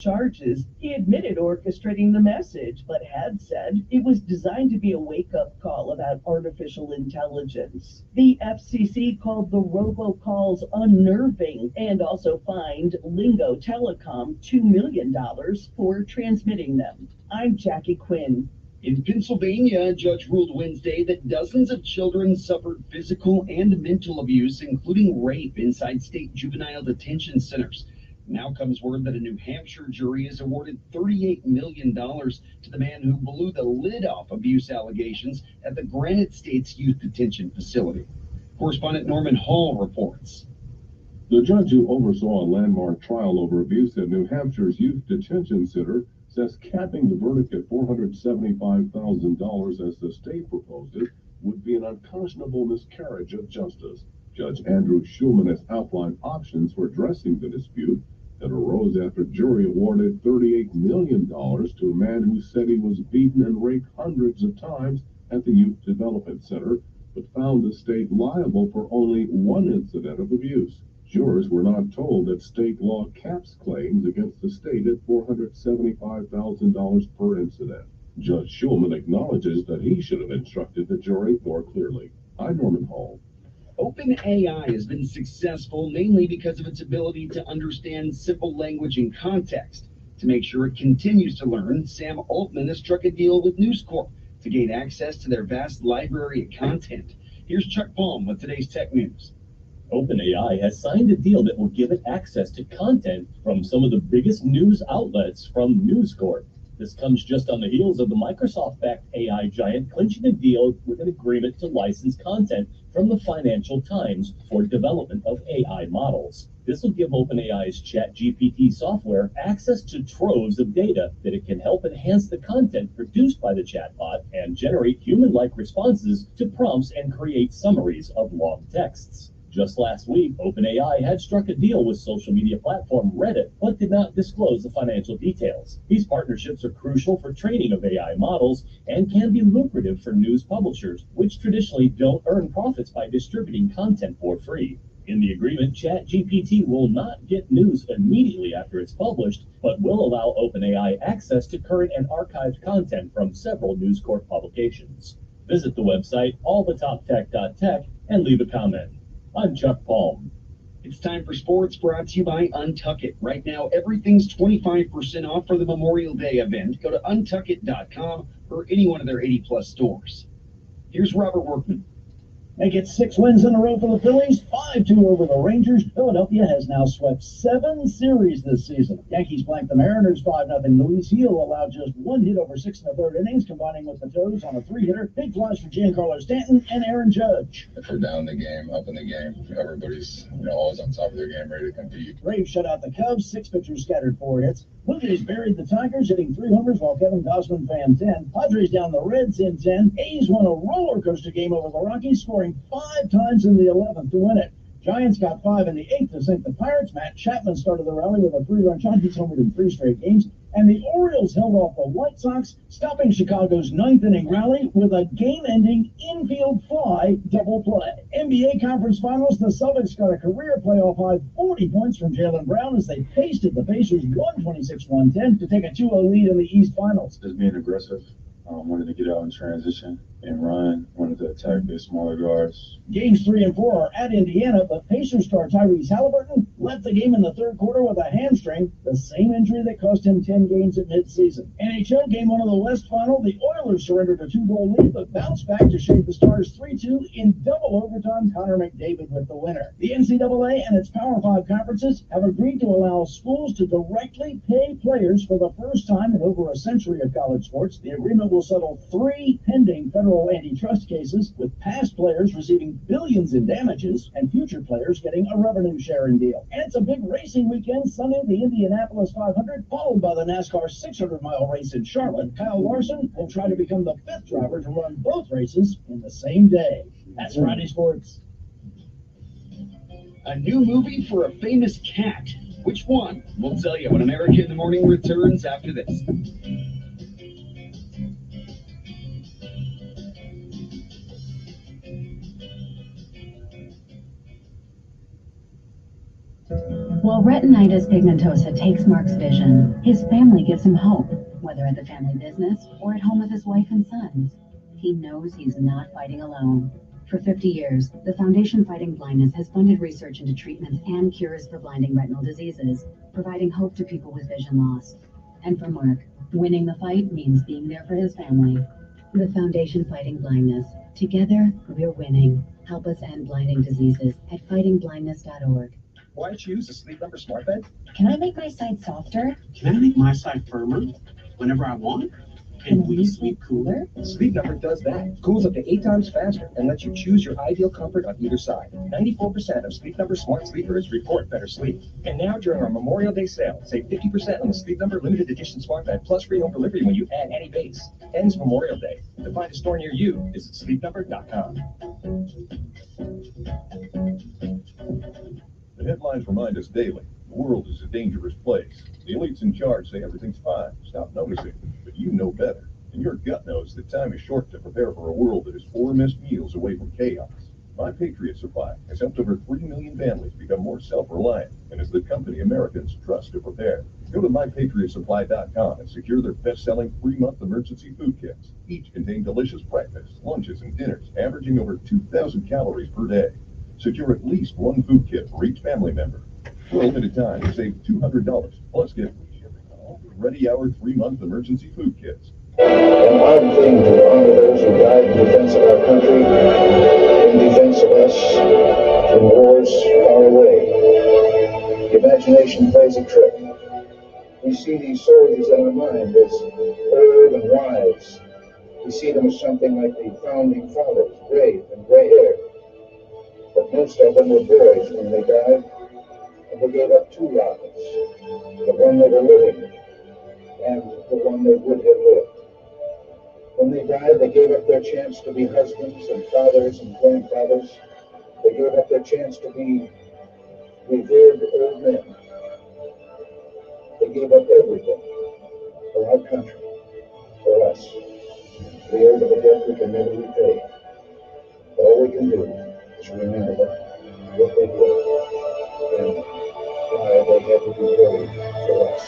charges. He admitted orchestrating the message, but had said it was designed to be a wake-up call about artificial intelligence. The FCC called the robocalls unnerving and also fined Lingo Telecom $2 million for transmitting them. I'm Jackie Quinn. In Pennsylvania, a judge ruled Wednesday that dozens of children suffered physical and mental abuse, including rape, inside state juvenile detention centers. Now comes word that a New Hampshire jury has awarded $38 million to the man who blew the lid off abuse allegations at the Granite States Youth Detention Facility. Correspondent Norman Hall reports. The judge who oversaw a landmark trial over abuse at New Hampshire's Youth Detention Center says capping the verdict at $475,000 as the state proposed it would be an unconscionable miscarriage of justice. Judge Andrew Schulman has outlined options for addressing the dispute that arose after a jury awarded $38 million to a man who said he was beaten and raped hundreds of times at the Youth Development Center, but found the state liable for only one incident of abuse. Jurors were not told that state law caps claims against the state at $475,000 per incident. Judge Schulman acknowledges that he should have instructed the jury more clearly. I'm Norman Hall. OpenAI has been successful mainly because of its ability to understand simple language and context. To make sure it continues to learn, Sam Altman has struck a deal with News Corp to gain access to their vast library of content. Here's Chuck Palm with today's tech news. OpenAI has signed a deal that will give it access to content from some of the biggest news outlets from News Corp. This comes just on the heels of the Microsoft-backed AI giant clinching a deal with an agreement to license content from the Financial Times for development of AI models. This will give OpenAI's ChatGPT software access to troves of data that it can help enhance the content produced by the chatbot and generate human-like responses to prompts and create summaries of long texts. Just last week, OpenAI had struck a deal with social media platform Reddit, but did not disclose the financial details. These partnerships are crucial for training of AI models and can be lucrative for news publishers, which traditionally don't earn profits by distributing content for free. In the agreement, ChatGPT will not get news immediately after it's published, but will allow OpenAI access to current and archived content from several News Corp publications. Visit the website allthetoptech.tech and leave a comment. I'm Chuck Palm. It's time for sports, brought to you by Untuckit. Right now, everything's 25% off for the Memorial Day event. Go to untuckit.com or any one of their 80-plus stores. Here's Robert Workman. Make it 6 wins in a row for the Phillies, 5-2 over the Rangers. Philadelphia has now swept 7 series this season. Yankees blanked the Mariners 5-0. Luis Gil allowed just 1 hit over 6 1/3 innings, combining with the Toes on a 3-hitter. Big flies for Giancarlo Stanton and Aaron Judge. If we're down the game, up in the game, everybody's always on top of their game, ready to compete. Braves shut out the Cubs, 6 pitchers scattered 4 hits. Blue Jays buried the Tigers, hitting 3 homers while Kevin Gausman fanned 10. Padres down the Reds in 10. A's won a roller coaster game over the Rockies, scoring 5 times in the 11th to win it. Giants got 5 in the 8th to sink the Pirates. Matt Chapman started the rally with a 3-run shot. He's homered in 3 straight games. And the Orioles held off the White Sox, stopping Chicago's 9th inning rally with a game-ending infield fly double play. NBA Conference Finals, the Celtics got a career playoff high 40 points from Jaylen Brown as they pasted the Pacers 126-110 to take a 2-0 lead in the East Finals. Just being aggressive. Wanted to get out in transition and run. Wanted to attack the smaller guards. Games 3 and 4 are at Indiana, but Pacers star Tyrese Halliburton left the game in the third quarter with a hamstring, the same injury that cost him 10 games at midseason. NHL Game 1 of the West Final, the Oilers surrendered a 2-goal lead, but bounced back to shave the Stars 3-2 in double overtime. Connor McDavid with the winner. The NCAA and its Power 5 conferences have agreed to allow schools to directly pay players for the first time in over a century of college sports. The agreement will settle 3 pending federal antitrust cases, with past players receiving billions in damages and future players getting a revenue-sharing deal. And it's a big racing weekend. Sunday, the Indianapolis 500, followed by the NASCAR 600-mile race in Charlotte. Kyle Larson will try to become the 5th driver to run both races in the same day. That's Friday Sports. A new movie for a famous cat. Which one? We'll tell you when America in the Morning returns after this. While retinitis pigmentosa takes Mark's vision, his family gives him hope, whether at the family business or at home with his wife and sons. He knows he's not fighting alone. For 50 years, the Foundation Fighting Blindness has funded research into treatments and cures for blinding retinal diseases, providing hope to people with vision loss. And for Mark, winning the fight means being there for his family. The Foundation Fighting Blindness. Together, we're winning. Help us end blinding diseases at fightingblindness.org. Why choose a Sleep Number smart bed? Can I make my side softer? Can I make my side firmer whenever I want? Can we sleep cooler? Sleep Number does that. Cools up to 8 times faster and lets you choose your ideal comfort on either side. 94% of Sleep Number smart sleepers report better sleep. And now during our Memorial Day sale, save 50% on the Sleep Number limited edition smart bed plus free home delivery when you add any base. Ends Memorial Day. To find a store near you, visit sleepnumber.com. The headlines remind us daily, the world is a dangerous place. The elites in charge say everything's fine, stop noticing. But you know better, and your gut knows that time is short to prepare for a world that is 4 missed meals away from chaos. My Patriot Supply has helped over 3 million families become more self-reliant and is the company Americans trust to prepare. Go to mypatriotsupply.com and secure their best-selling 3-month emergency food kits. Each contain delicious breakfasts, lunches, and dinners, averaging over 2,000 calories per day. Secure at least 1 food kit for each family member. For a limited time, save $200, plus get free shipping on all the Ready Hour 3-month emergency food kits. An odd thing to honor those who died in defense of our country, in defense of us from wars far away. Imagination plays a trick. We see these soldiers in our mind as old and wise. We see them as something like the founding fathers, brave and gray-haired. But most of them were boys when they died, and they gave up 2 rockets, the one they were living and the one they would have lived. When they died, they gave up their chance to be husbands and fathers and grandfathers. They gave up their chance to be revered old men. They gave up everything for our country, for us. We owe them a debt we can never repay. All we can do is remember what they did and why they had to be buried for us.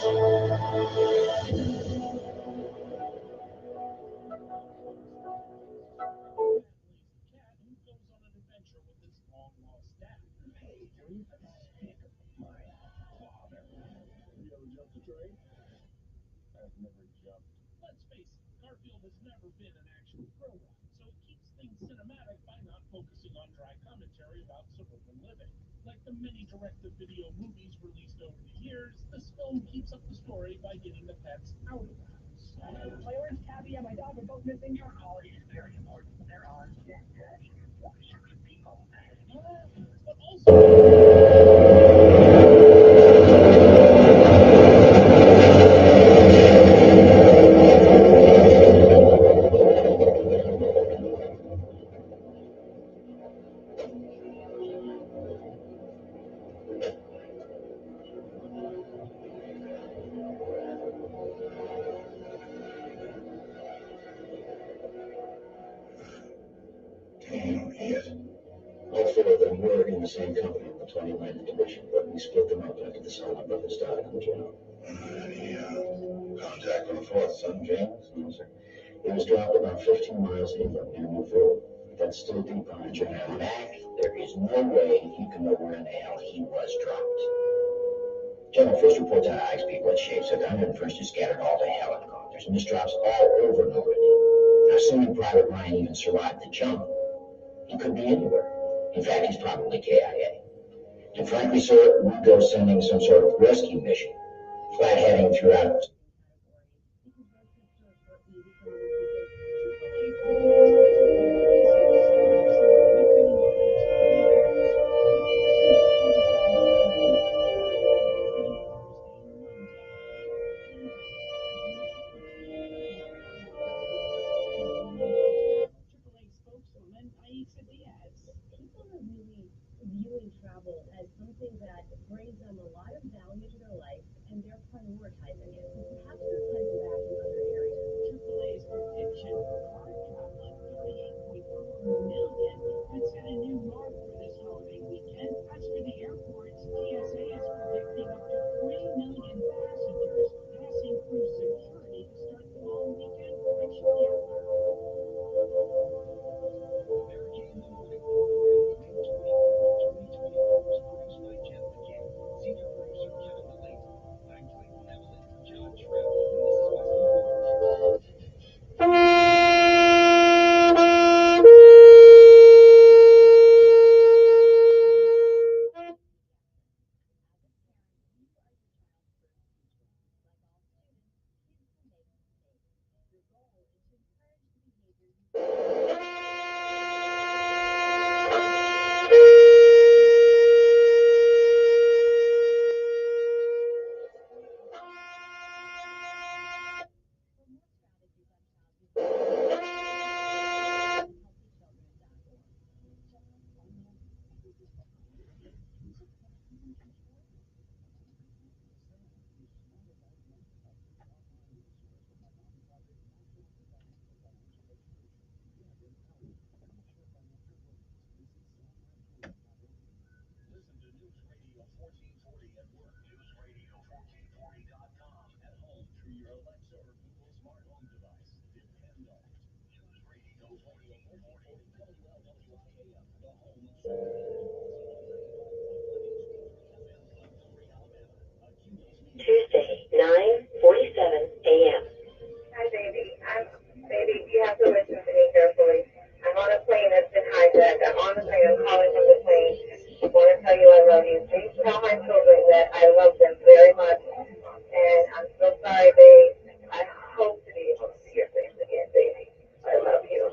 Let's face it, Garfield has never been an action thriller, so it keeps things cinematic by not focusing on dry commentary about suburban living. Like the many direct-to-video movies released over the years, this film keeps up the story by getting the pets out of the house. My orange tabby and my dog are both missing. Your quality is very important. There are dead people. But also... All 4 of them were in the same company in the 29th Division, but we split them up after the Solomon brothers died in the general. Any contact on the 4th son, James? No, sir. He was dropped about 15 miles inland near Newville. That's still deep behind you. Now, Mac, there is no way you can know where in the hell he was dropped. General, first reports on Ike's people at Shapes are down and first is scattered all to helicopters, and this drops all over Normandy. Now, assuming Private Ryan even survived the jump, he could be anywhere. In fact, he's probably KIA. And frankly, sir, we'd go sending some sort of rescue mission, flat-heading throughout. Viewing travel as something that brings them a lot of value to their life, and they're prioritizing it. Tuesday, 9:47 a.m. Hi, baby. Baby, you have to listen to me carefully. I'm on a plane that's been hijacked. I'm on the plane. I'm calling from the plane. I want to tell you I love you. Please tell my children that I love them very much. And I'm so sorry, baby. I hope to be able to see your face again, baby. I love you.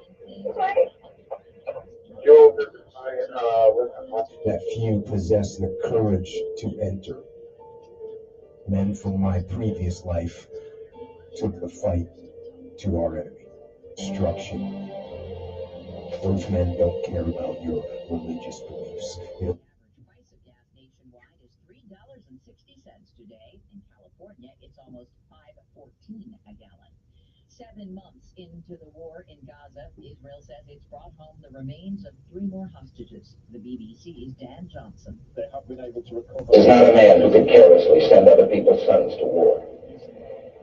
Bye. Joe, that few possess the courage to enter. Men from my previous life took the fight to our enemy. Destruction. Those men don't care about your religious beliefs. Average price of gas nationwide is $3.60 today. In California, it's almost $5.14 a gallon. 7 months into the war in Gaza, Israel says it's brought home the remains of 3 more hostages. The BBC's Dan Johnson. They have been able to recover. Is not a man who can carelessly send other people's sons to war.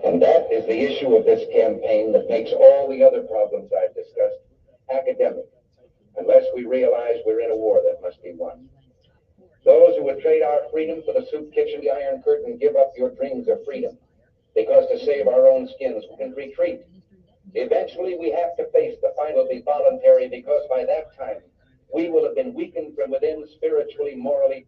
And that is the issue of this campaign that makes all the other problems I've discussed academic. Unless we realize we're in a war that must be won. Those who would trade our freedom for the soup kitchen, the Iron Curtain, give up your dreams of freedom. Because to save our own skins, we can retreat. Eventually, we have to face the fight will be voluntary because by that time, we will have been weakened from within spiritually, morally.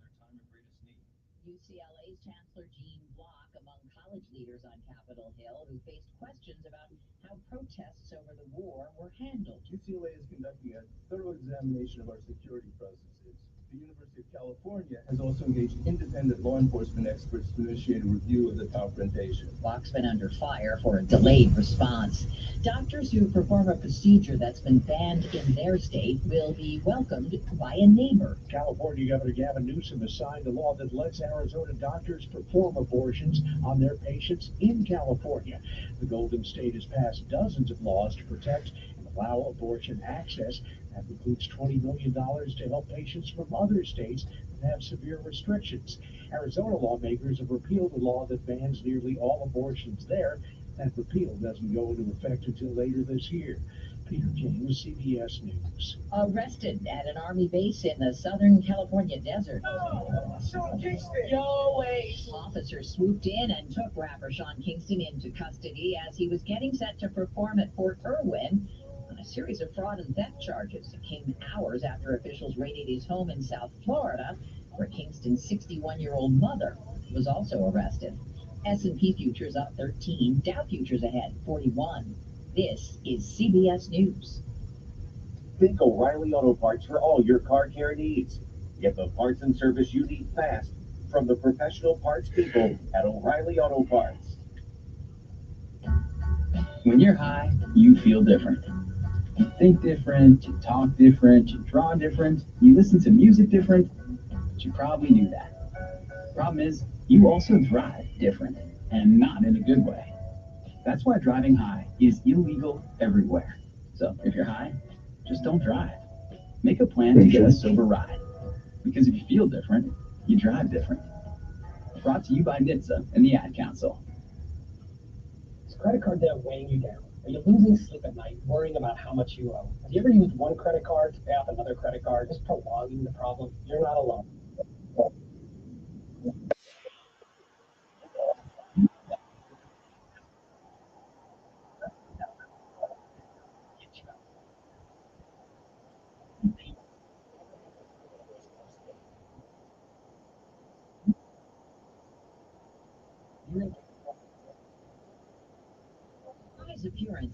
UCLA's Chancellor Gene Block among college leaders on Capitol Hill who faced questions about how protests over the war were handled. UCLA is conducting a thorough examination of our security processes. The University of California has also engaged independent law enforcement experts to initiate a review of the confrontation. Block's been under fire for a delayed response. Doctors who perform a procedure that's been banned in their state will be welcomed by a neighbor. California Governor Gavin Newsom has signed a law that lets Arizona doctors perform abortions on their patients in California. The Golden State has passed dozens of laws to protect and allow abortion access. That includes $20 million to help patients from other states that have severe restrictions. Arizona lawmakers have repealed a law that bans nearly all abortions there. That repeal doesn't go into effect until later this year. Peter James, CBS News. Arrested at an army base in the Southern California desert. No way. Officers swooped in and took rapper Sean Kingston into custody as he was getting set to perform at Fort Irwin on a series of fraud and theft charges. It came hours after officials raided his home in South Florida, where Kingston's 61-year-old mother was also arrested. S&P futures up 13, Dow futures ahead 41. This is CBS News. Think O'Reilly Auto Parts for all your car care needs. Get the parts and service you need fast from the professional parts people at O'Reilly Auto Parts. When you're high, you feel different. You think different, you talk different, you draw different, you listen to music different, but you probably do that. Problem is, you also drive different, and not in a good way. That's why driving high is illegal everywhere. So if you're high, just don't drive. Make a plan to get a sober ride. Because if you feel different, you drive different. Brought to you by NHTSA and the Ad Council. Is credit card debt weighing you down? Are you losing sleep at night, worrying about how much you owe? Have you ever used one credit card to pay off another credit card, just prolonging the problem? You're not alone. Eyes appearance.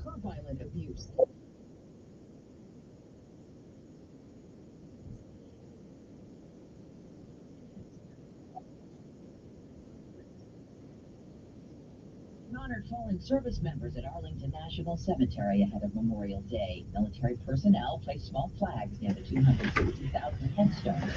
Her violent abuse. and honored fallen service members at Arlington National Cemetery ahead of Memorial Day. Military personnel placed small flags near the 260,000 headstones.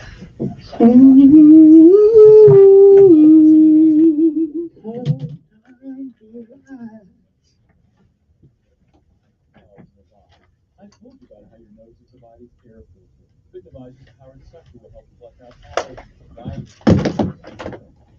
I told you about how your nose is the body's air filter. Good devices powered sucker will help you flush out all of the viruses.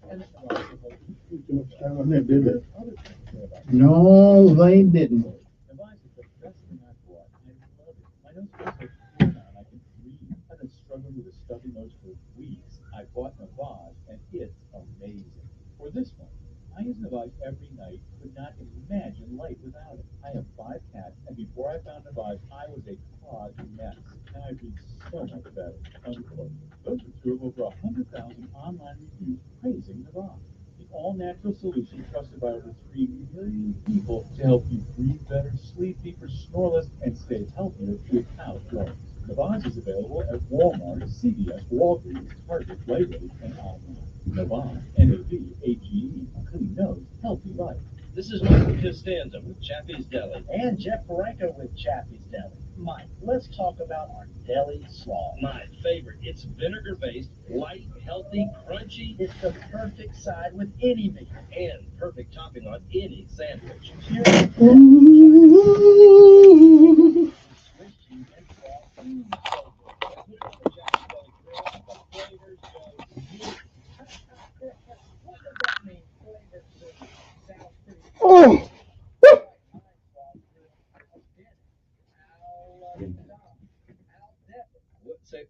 And the device will help you treat Too much time on that, didn't it? other things. No, they didn't. Device is the best thing I've bought. I love it. My nose feels so clear now and I can breathe. I've been struggling with a stuffy nose for weeks. I bought Navage and it's amazing. For this one, I use Navage every night, could not imagine life without it. I have 5 cats, and before I found Navage, I was a clogged mess. Now I breathe so much better. Unquote. Those are 2 of over 100,000 online reviews praising Navage. The all-natural solution trusted by over 3 million people to help you breathe better, sleep deeper, snore less, and stay healthier without drugs. Navage is available at Walmart, CVS, Walgreens, Target, Rite Aid, and online. Navage, N-A-V-A-G-E, clean nose, healthy life. This is Michael Costanza with Chappie's Deli. And Jeff Parenko with Chappie's Deli. Mike, let's talk about our deli slaw. My favorite. It's vinegar-based, light, healthy, crunchy. It's the perfect side with any meat. And perfect topping on any sandwich. Oh!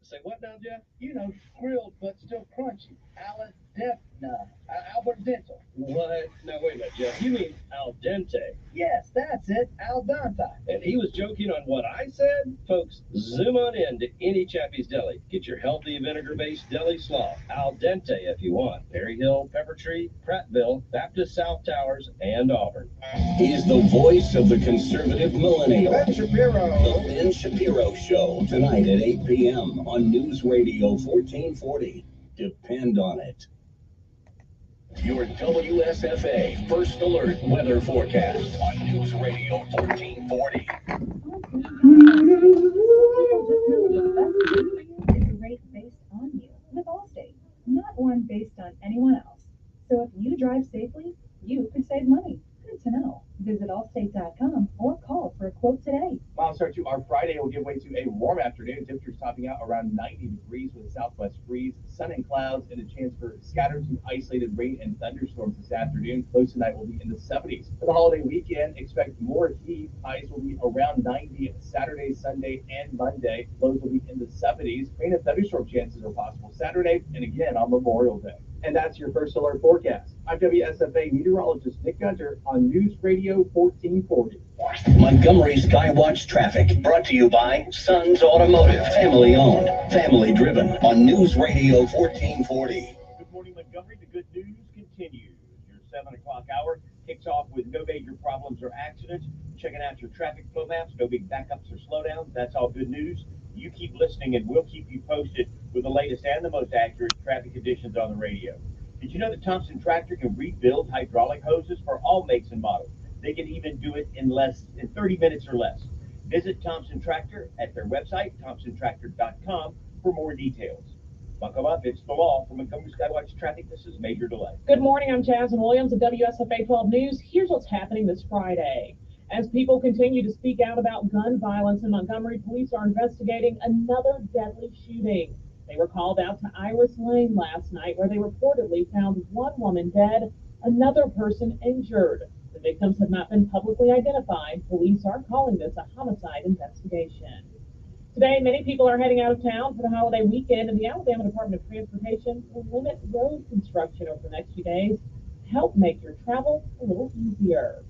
Say what now, Jeff? You know, grilled but still crunchy. Al Dental. What? Now, wait a minute, Jeff. You mean al dente. Yes, that's it. Al dente. And he was joking on what I said? Folks, zoom on in to any Chappie's Deli. Get your healthy vinegar-based deli slaw. Al dente if you want. Perry Hill, Pepper Tree, Prattville, Baptist South Towers, and Auburn. He's the voice of the conservative millennial. Ben Shapiro. The Ben Shapiro Show, tonight at 8 p.m. on News Radio 1440. Depend on it. Your WSFA First Alert Weather Forecast on News Radio 1440. It's a rate based on you with Allstate, not one based on anyone else. So if you drive safely, you could save money. Good to know. Visit allstate.com or call for a quote today. Miles start to our Friday will give way to a warm afternoon. Temperatures topping out around 90 degrees with a southwest breeze, sun and clouds, and a chance for scattered to isolated rain and thunderstorms this afternoon. Lows tonight will be in the 70s. For the holiday weekend, expect more heat. Highs will be around 90 Saturday, Sunday, and Monday. Lows will be in the 70s. Rain and thunderstorm chances are possible Saturday and again on Memorial Day. And that's your First Alert forecast. I'm WSFA meteorologist Nick Gunter on News Radio 1440. Montgomery Skywatch traffic brought to you by Sons Automotive, family owned, family driven on News Radio 1440. Good morning, Montgomery. The good news continues. Your 7 o'clock hour kicks off with no major problems or accidents. Checking out your traffic flow maps, no big backups or slowdowns. That's all good news. You keep listening and we'll keep you posted with the latest and the most accurate traffic conditions on the radio. Did you know that Thompson Tractor can rebuild hydraulic hoses for all makes and models? They can even do it in 30 minutes or less. Visit Thompson Tractor at their website, thompsontractor.com, for more details. Buckle up, it's the law. For Montgomery Skywatch Traffic, this is Major Delay. Good morning, I'm Jasmine Williams of WSFA 12 News. Here's what's happening this Friday. As people continue to speak out about gun violence in Montgomery, police are investigating another deadly shooting. They were called out to Iris Lane last night, where they reportedly found one woman dead, another person injured. The victims have not been publicly identified. Police are calling this a homicide investigation. Today, many people are heading out of town for the holiday weekend, and the Alabama Department of Transportation will limit road construction over the next few days to help make your travel a little easier.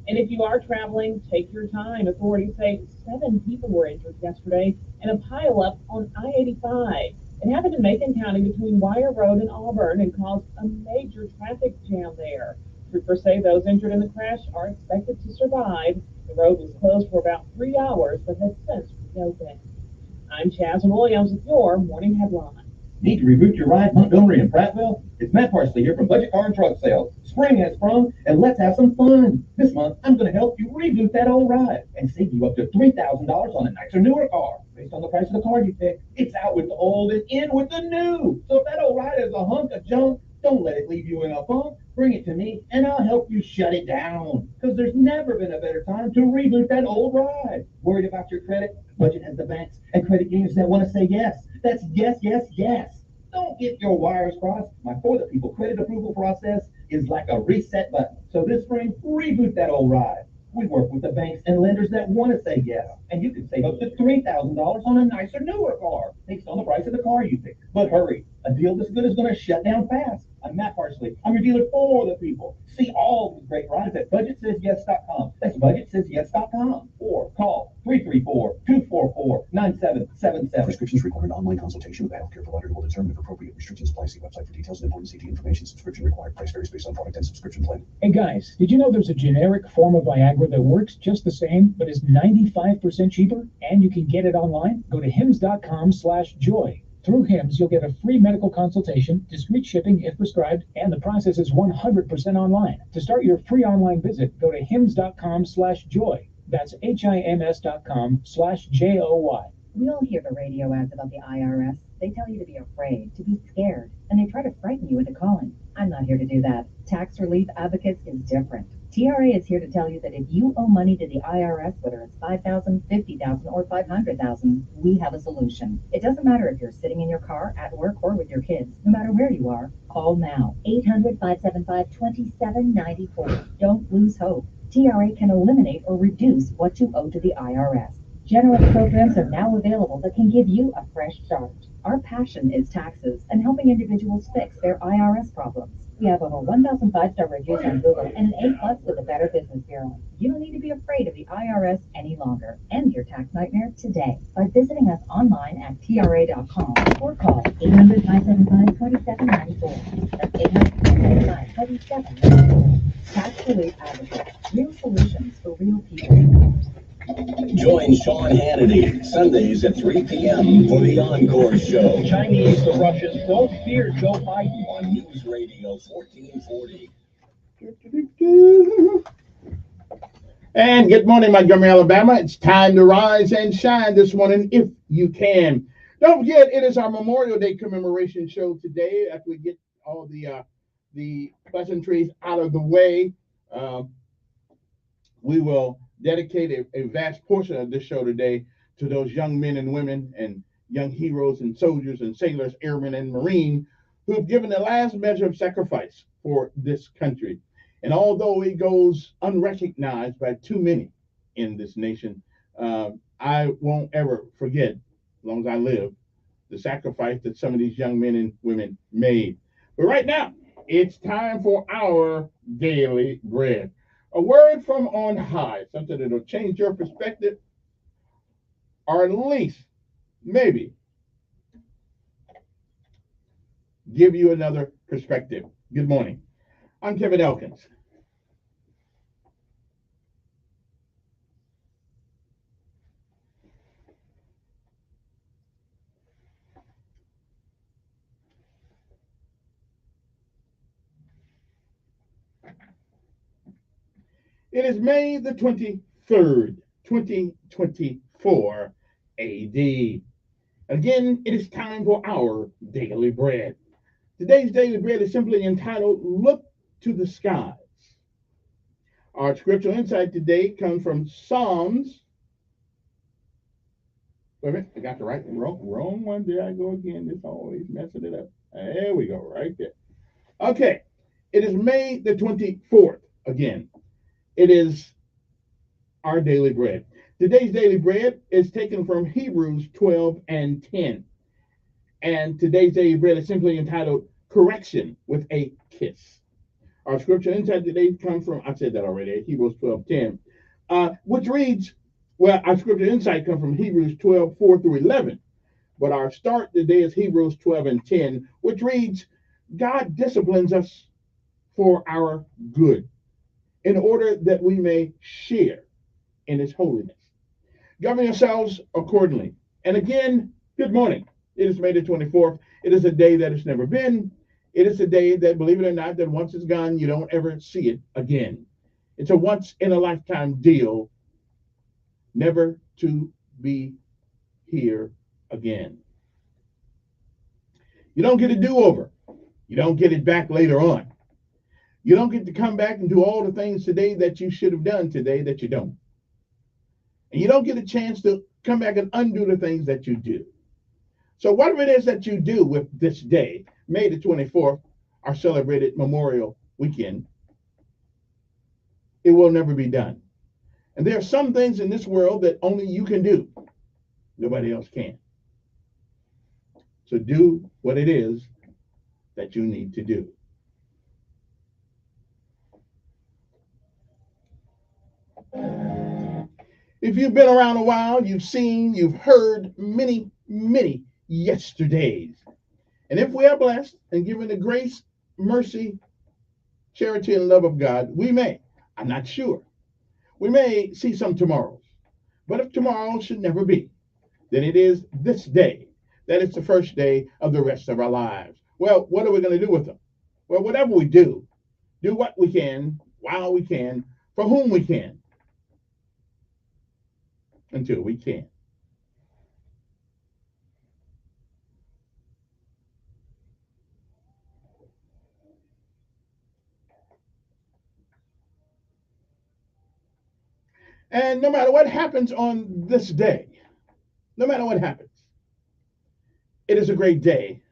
And if you are traveling, take your time. Authorities say 7 people were injured yesterday in a pileup on I-85. It happened in Macon County between Wire Road and Auburn and caused a major traffic jam there. Troopers say those injured in the crash are expected to survive. The road was closed for about 3 hours, but has since reopened. I'm Chaz Williams with your morning headlines. Need to reboot your ride, Montgomery and Prattville? It's Matt Parsley here from Budget Car and Truck Sales. Spring has sprung, and let's have some fun. This month, I'm going to help you reboot that old ride and save you up to $3,000 on a nicer, newer car. Based on the price of the car you pick, it's out with the old and in with the new. So if that old ride is a hunk of junk, don't let it leave you in a funk. Bring it to me, and I'll help you shut it down. Because there's never been a better time to reboot that old ride. Worried about your credit? Budget has the banks and credit unions that want to say yes. That's yes, yes, yes. Don't get your wires crossed. My For the People credit approval process is like a reset button. So this spring, reboot that old ride. We work with the banks and lenders that want to say yes. And you can save up to $3,000 on a nicer, newer car based on the price of the car you pick. But hurry, a deal this good is going to shut down fast. I'm Matt Parsley. I'm your dealer for the people. See all these great rides at budgetsays.yes.com. That's budgetsays.yes.com. Or call 334-244-9777. Prescriptions required online consultation with a healthcare provider who will determine if appropriate restrictions apply. See website for details and important CT information. Subscription required. Price varies based on product and subscription plan. Hey guys, did you know there's a generic form of Viagra that works just the same, but is 95% cheaper? And you can get it online? Go to hims.com/joy. Through HIMS, you'll get a free medical consultation, discreet shipping if prescribed, and the process is 100% online. To start your free online visit, go to hims.com/joy. That's HIMS.com/JOY. We all hear the radio ads about the IRS. They tell you to be afraid, to be scared, and they try to frighten you into calling. I'm not here to do that. Tax Relief Advocates is different. TRA is here to tell you that if you owe money to the IRS, whether it's $5,000, $50,000, or $500,000, we have a solution. It doesn't matter if you're sitting in your car, at work, or with your kids. No matter where you are, call now. 800-575-2794. Don't lose hope. TRA can eliminate or reduce what you owe to the IRS. Generous programs are now available that can give you a fresh start. Our passion is taxes and helping individuals fix their IRS problems. We have over 1,000 5-star reviews on Google and an A+ with the Better Business Bureau. You don't need to be afraid of the IRS any longer. End your tax nightmare today by visiting us online at TRA.com or call 800-575-2794. That's 800-575-2794. Tax Relief Advocates. Real solutions for real people. Join Sean Hannity Sundays at 3 p.m. for the Encore Show. Chinese, the Russians don't fear Joe Biden. On News Radio 1440. And good morning, Montgomery, Alabama. It's time to rise and shine this morning if you can. Don't forget, it is our Memorial Day commemoration show today. After we get all the pleasantries out of the way, we will dedicate a vast portion of this show today to those young men and women and young heroes and soldiers and sailors, airmen and Marine who have given the last measure of sacrifice for this country. And although it goes unrecognized by too many in this nation, I won't ever forget, as long as I live, the sacrifice that some of these young men and women made. But right now, it's time for our daily bread. A word from on high, something that'll change your perspective, or at least, maybe, give you another perspective. Good morning. I'm Kevin Elkins. It is May the 23rd, 2024 AD. Again, it is time for our daily bread. Today's daily bread is simply entitled, Look to the Skies. Our scriptural insight today comes from Psalms. Wait a minute, I got the wrong one. There I go again. This always messing it up. There we go, right there. Okay, it is May the 24th again. It is our daily bread. Today's daily bread is taken from Hebrews 12:10. And today's daily bread is simply entitled Correction with a Kiss. Our scripture insight today comes from, I said that already, Hebrews 12:10, which reads, well, our scripture insight comes from Hebrews 12:4-11. But our start today is Hebrews 12:10, which reads, God disciplines us for our good, in order that we may share in his holiness. Govern yourselves accordingly. And again, good morning It is May the 24th. It is a day that has never been. It is a day that, believe it or not, that once it's gone, you don't ever see it again. It's a once-in-a-lifetime deal, never to be here again. You don't get a do-over. You don't get it back later on. You don't get to come back and do all the things today that you should have done today that you don't. And you don't get a chance to come back and undo the things that you do. So whatever it is that you do with this day, May the 24th, our celebrated Memorial Weekend, it will never be done. And there are some things in this world that only you can do. Nobody else can. So do what it is that you need to do. If you've been around a while, you've heard many, many yesterdays. And if we are blessed and given the grace, mercy, charity, and love of God, we may, I'm not sure, we may see some tomorrows. But if tomorrow should never be, then it is this day that is the first day of the rest of our lives. Well, what are we going to do with them? Well, whatever we do what we can, while we can, for whom we can, until we can. And no matter what happens on this day, no matter what happens, it is a great day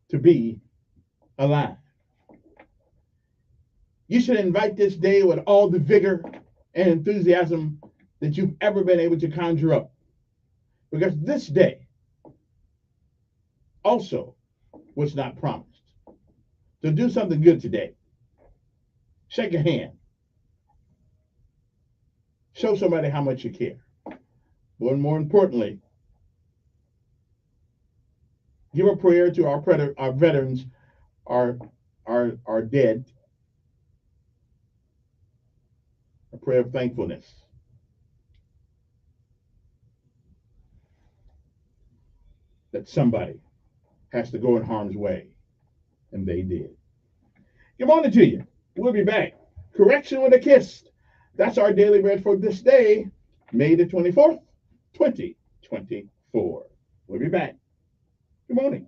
to be alive. You should invite this day with all the vigor and enthusiasm that you've ever been able to conjure up. Because this day also was not promised. So do something good today. Shake a hand. Show somebody how much you care. But more importantly, give a prayer to our veterans, our dead. A prayer of thankfulness. That somebody has to go in harm's way, and they did. Good morning to you. We'll be back. Correction with a kiss. That's our daily bread for this day, May the 24th, 2024. We'll be back. Good morning.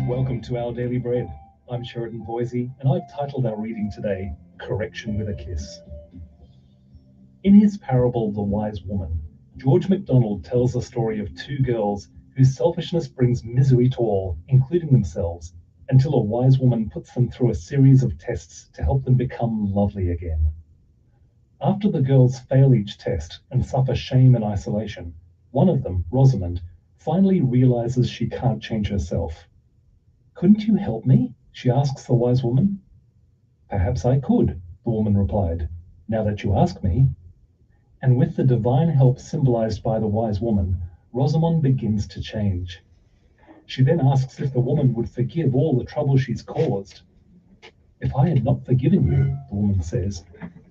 Welcome to Our Daily Bread. I'm Sheridan Boise, and I've titled our reading today, Correction with a Kiss. In his parable, The Wise Woman, George MacDonald tells the story of two girls whose selfishness brings misery to all, including themselves, until a wise woman puts them through a series of tests to help them become lovely again. After the girls fail each test and suffer shame and isolation, one of them, Rosamond, finally realizes she can't change herself. Couldn't you help me? She asks the wise woman. Perhaps I could, the woman replied, now that you ask me. And with the divine help symbolized by the wise woman, Rosamond begins to change. She then asks if the woman would forgive all the trouble she's caused. If I had not forgiven you, the woman says,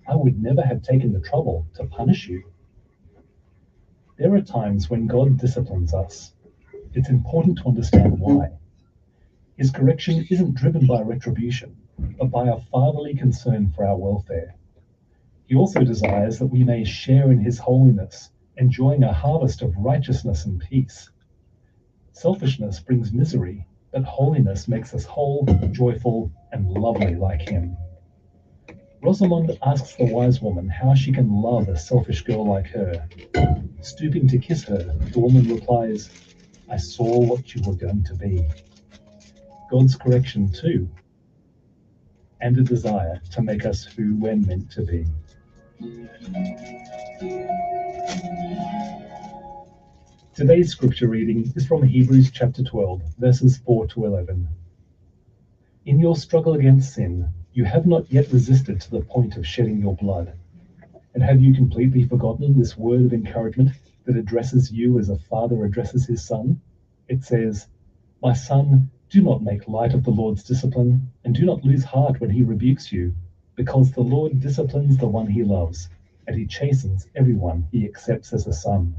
I would never have taken the trouble to punish you. There are times when God disciplines us. It's important to understand why. His correction isn't driven by retribution, but by a fatherly concern for our welfare. He also desires that we may share in his holiness, enjoying a harvest of righteousness and peace. Selfishness brings misery, but holiness makes us whole, joyful, and lovely like him. Rosamond asks the wise woman how she can love a selfish girl like her. Stooping to kiss her, the woman replies, I saw what you were going to be. God's correction too, and a desire to make us who we're meant to be. Today's scripture reading is from Hebrews chapter 12, verses 4 to 11. In your struggle against sin, you have not yet resisted to the point of shedding your blood. And have you completely forgotten this word of encouragement that addresses you as a father addresses his son? It says, "My son, do not make light of the Lord's discipline, and do not lose heart when he rebukes you, because the Lord disciplines the one he loves, and he chastens everyone he accepts as a son."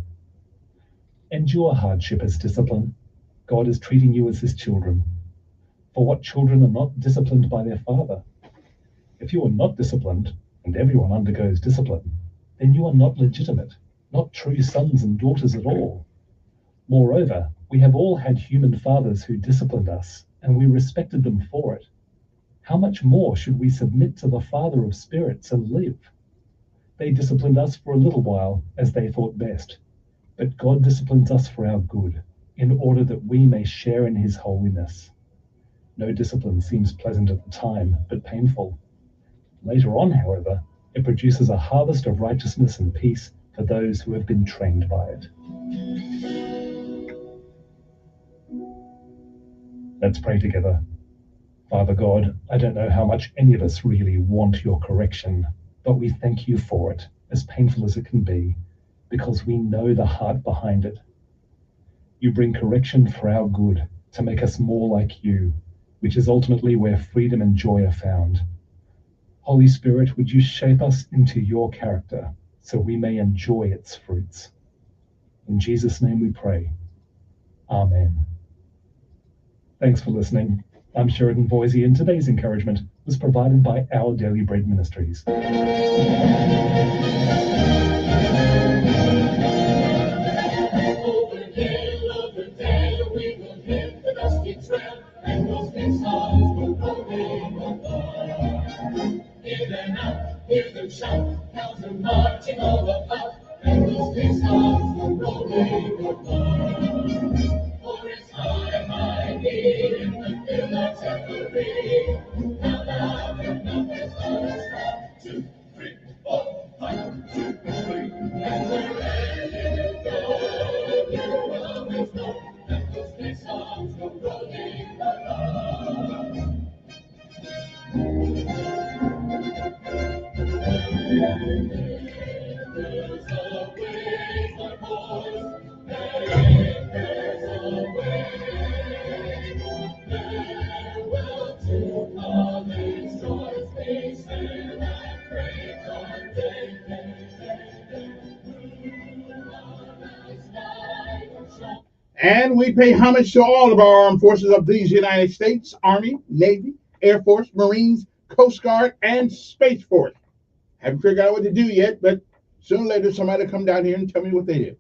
Endure hardship as discipline. God is treating you as his children. For what children are not disciplined by their father? If you are not disciplined, and everyone undergoes discipline, then you are not legitimate, not true sons and daughters at all. Moreover, we have all had human fathers who disciplined us, and we respected them for it. How much more should we submit to the Father of spirits and live? They disciplined us for a little while, as they thought best, but God disciplines us for our good, in order that we may share in his holiness. No discipline seems pleasant at the time, but painful. Later on, however, it produces a harvest of righteousness and peace for those who have been trained by it. Let's pray together. Father God, I don't know how much any of us really want your correction, but we thank you for it, as painful as it can be, because we know the heart behind it. You bring correction for our good, to make us more like you, which is ultimately where freedom and joy are found. Holy Spirit, would you shape us into your character, so we may enjoy its fruits. In Jesus' name we pray. Amen. Thanks for listening. I'm Sheridan Boise, and today's encouragement was provided by Our Daily Bread Ministries. And those big songs will go in and out, hear them shout, cows are marching all about, and those big songs will roll in for it's time I need him to fill our temporary. Now loud and numbers gonna stop. 2, 3, 4, 1, 2, 3, and we're ready to go. You always know that those big songs will roll in along. And we pay homage to all of our armed forces of these United States, Army, Navy, Air Force, Marines, Coast Guard, and Space Force. Haven't figured out what to do yet, but sooner or later somebody will come down here and tell me what they did.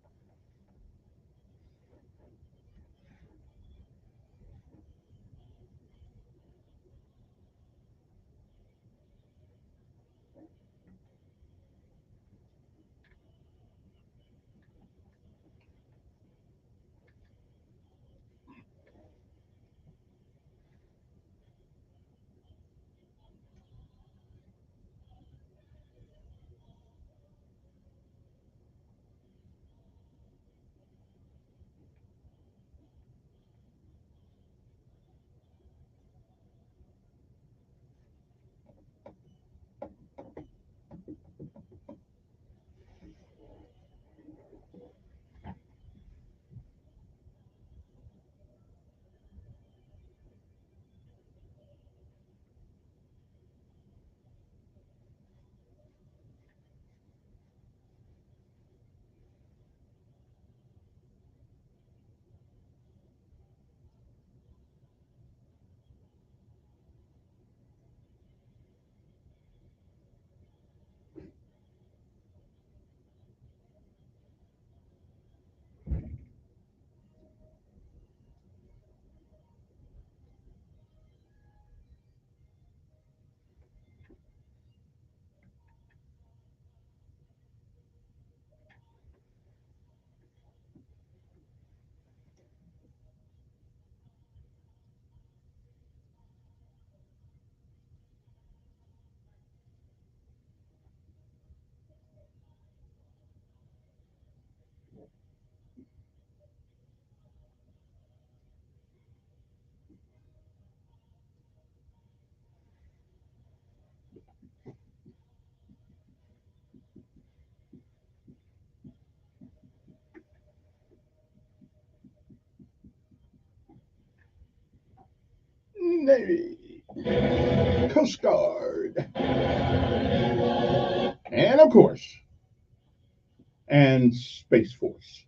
Navy, Coast Guard, and of course, and Space Force.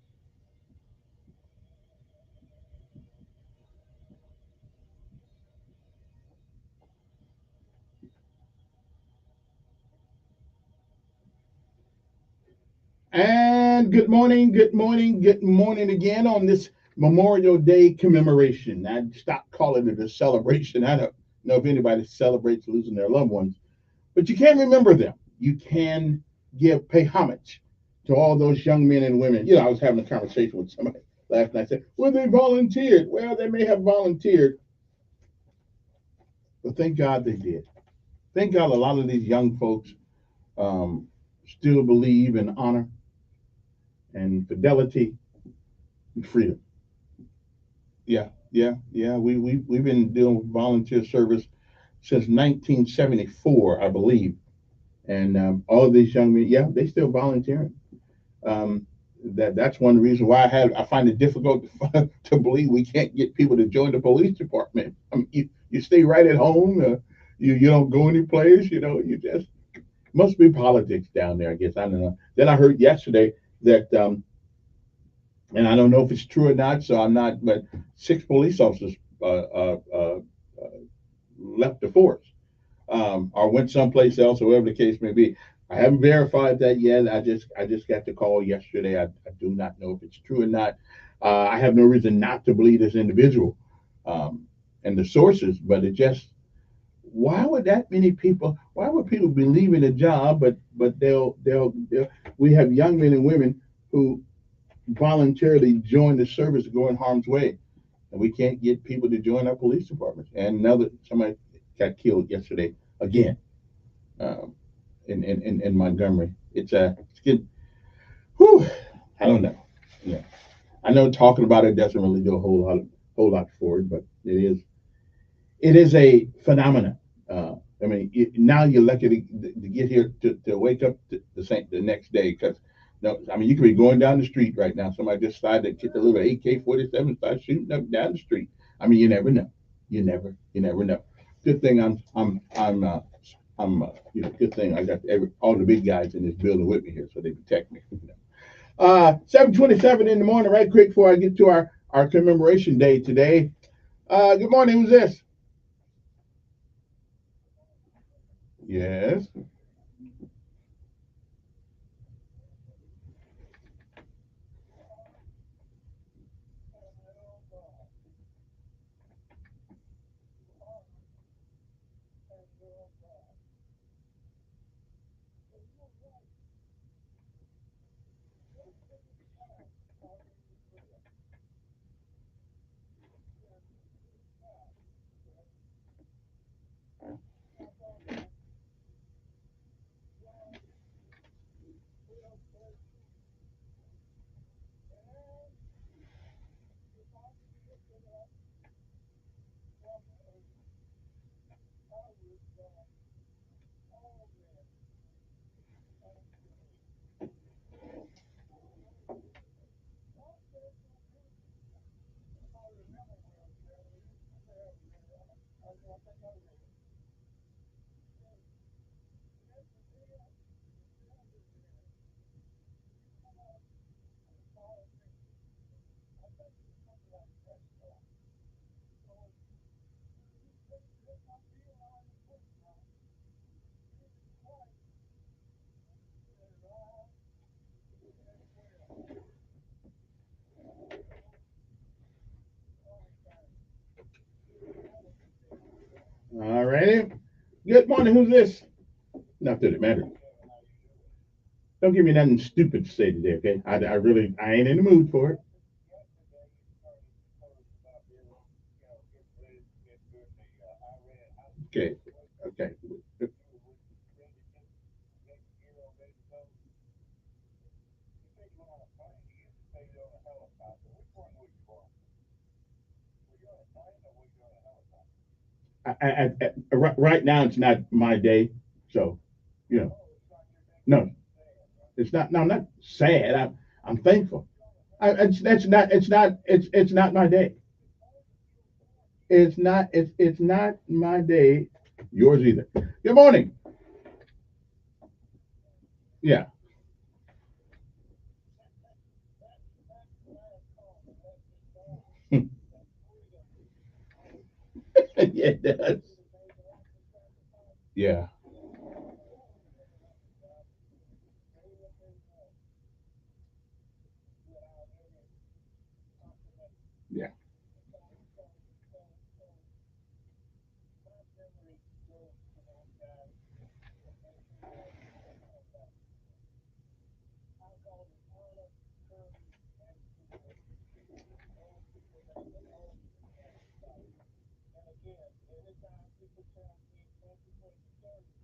And good morning, good morning, good morning again on this Memorial Day commemoration. I stopped calling it a celebration. I don't know if anybody celebrates losing their loved ones, but you can remember them. You can pay homage to all those young men and women. You know, I was having a conversation with somebody last night. I said, well, they volunteered. Well, they may have volunteered, but thank God they did. Thank God a lot of these young folks still believe in honor and fidelity and freedom. Yeah. We've been doing volunteer service since 1974, I believe. And all of these young men, yeah, they still volunteering. That's one of the reasons why I find it difficult to believe we can't get people to join the police department. I mean, you stay right at home. You don't go any place. You know, you just must be politics down there. I guess I don't know. Then I heard yesterday that, and I don't know if it's true or not. So I'm not. But 6 police officers left the force, or went someplace else, or whatever the case may be. I haven't verified that yet. I just got the call yesterday. I do not know if it's true or not. I have no reason not to believe this individual and the sources, but it just, why would that many people? Why would people be leaving a job? But they'll we have young men and women who voluntarily join the service to go in harm's way, and we can't get people to join our police departments. And somebody got killed yesterday again. In Montgomery. It's good. Whew, I don't know. Yeah, I know talking about it doesn't really do a whole lot for it, but it is a phenomenon. I mean, now you're lucky to get here to wake up the next day, because I mean, you could be going down the street right now. Somebody just decided to get the little AK-47, start shooting up down the street. I mean, you never know. You never know. Good thing good thing I got all the big guys in this building with me here, so they protect me. 7:27 in the morning, right quick before I get to our commemoration day today. Good morning, who's this? Yes. All righty. Good morning. Who's this? Not that it matters. Don't give me nothing stupid to say today, okay? I ain't in the mood for it. Okay. Right now it's not my day, so no, it's not. No, I'm not sad. I'm thankful. It's not my day. It's not my day. Yours either. Good morning. Yeah. Yeah, it does. Yeah. Yeah.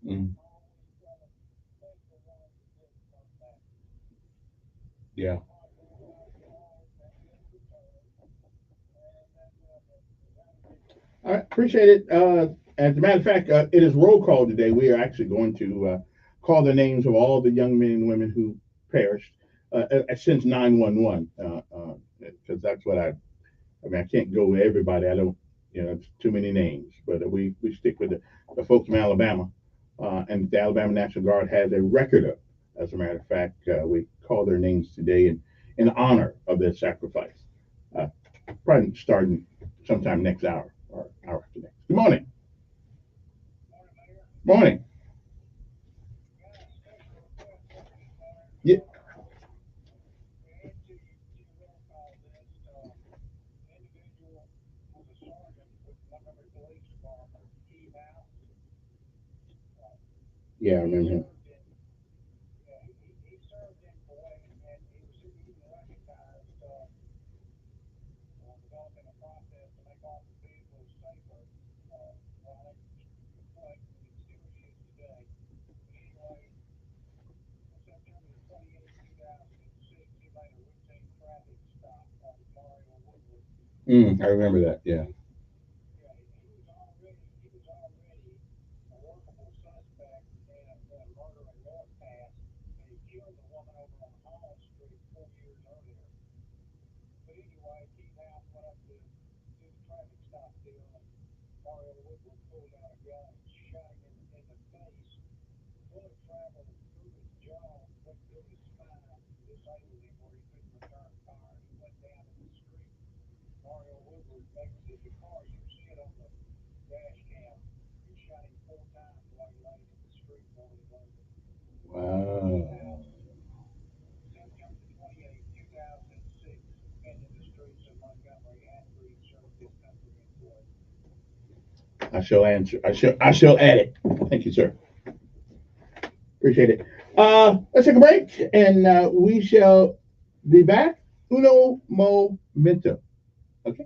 Mm. Yeah. I appreciate it. As a matter of fact, it is roll call today. We are actually going to call the names of all the young men and women who perished since 911, because that's what I mean, I can't go with everybody. I don't, it's too many names, but we stick with the folks from Alabama, and the Alabama National Guard has a record of. As a matter of fact, we call their names today in honor of their sacrifice. Uh, Probably starting sometime next hour or hour after next. Good morning. Morning. Yeah. Yeah, I remember him. I remember that. Yeah. Wow. I shall answer. I shall add it. Thank you, sir. Appreciate it. Let's take a break, and we shall be back. Uno momento. Okay.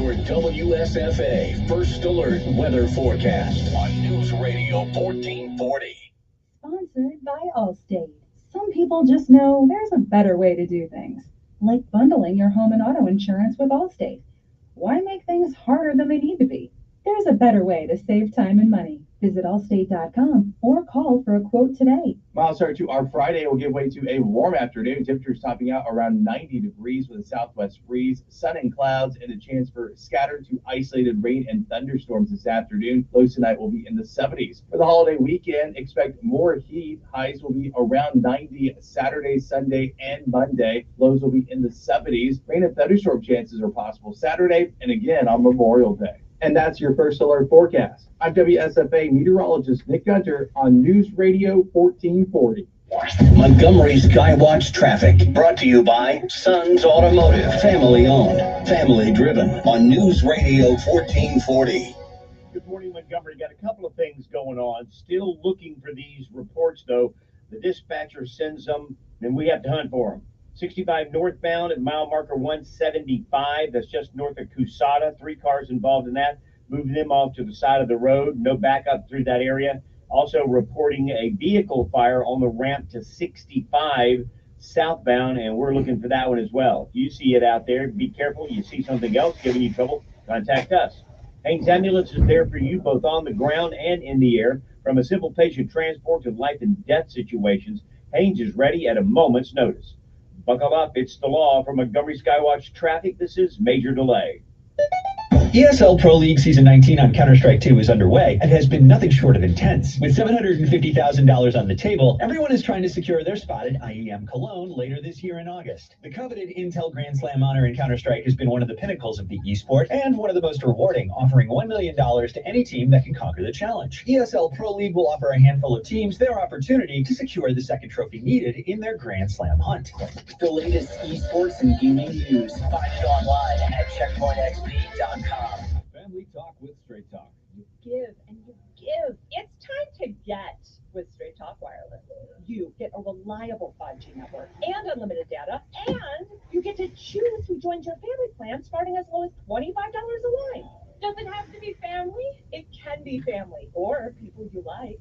Your WSFA First Alert Weather Forecast on News Radio 1440. Sponsored by Allstate. Some people just know there's a better way to do things, like bundling your home and auto insurance with Allstate. Why make things harder than they need to be? There's a better way to save time and money. Visit allstate.com or call for a quote today. Miles start to our Friday will give way to a warm afternoon. Temperatures topping out around 90 degrees with a southwest breeze, sun and clouds, and a chance for scattered to isolated rain and thunderstorms this afternoon. Lows tonight will be in the 70s. For the holiday weekend, expect more heat. Highs will be around 90 Saturday, Sunday, and Monday. Lows will be in the 70s. Rain and thunderstorm chances are possible Saturday and again on Memorial Day. And that's your First Alert forecast. I'm WSFA meteorologist Nick Gunter on News Radio 1440. Montgomery Skywatch traffic brought to you by Sons Automotive. Family owned, family driven on News Radio 1440. Good morning, Montgomery. Got a couple of things going on. Still looking for these reports, though. The dispatcher sends them, and we have to hunt for them. 65 northbound at mile marker 175. That's just north of Cusada. 3 cars involved in that. Moving them off to the side of the road. No backup through that area. Also reporting a vehicle fire on the ramp to 65 southbound, and we're looking for that one as well. If you see it out there, be careful. You see something else giving you trouble, contact us. Haynes Ambulance is there for you both on the ground and in the air. From a simple patient transport to life and death situations, Haynes is ready at a moment's notice. Buckle up, it's the law. From Montgomery Skywatch Traffic, this is Major Delay. ESL Pro League Season 19 on Counter-Strike 2 is underway and has been nothing short of intense. With $750,000 on the table, everyone is trying to secure their spot at IEM Cologne later this year in August. The coveted Intel Grand Slam honor in Counter-Strike has been one of the pinnacles of the esport and one of the most rewarding, offering $1 million to any team that can conquer the challenge. ESL Pro League will offer a handful of teams their opportunity to secure the second trophy needed in their Grand Slam hunt. The latest esports and gaming news. Find it online at checkpointxp.com. Family Talk with Straight Talk. You give and you give. It's time to get with Straight Talk Wireless. You get a reliable 5G network and unlimited data, and you get to choose who joins your family plan starting as low as $25 a line. Doesn't have to be family. It can be family or people you like.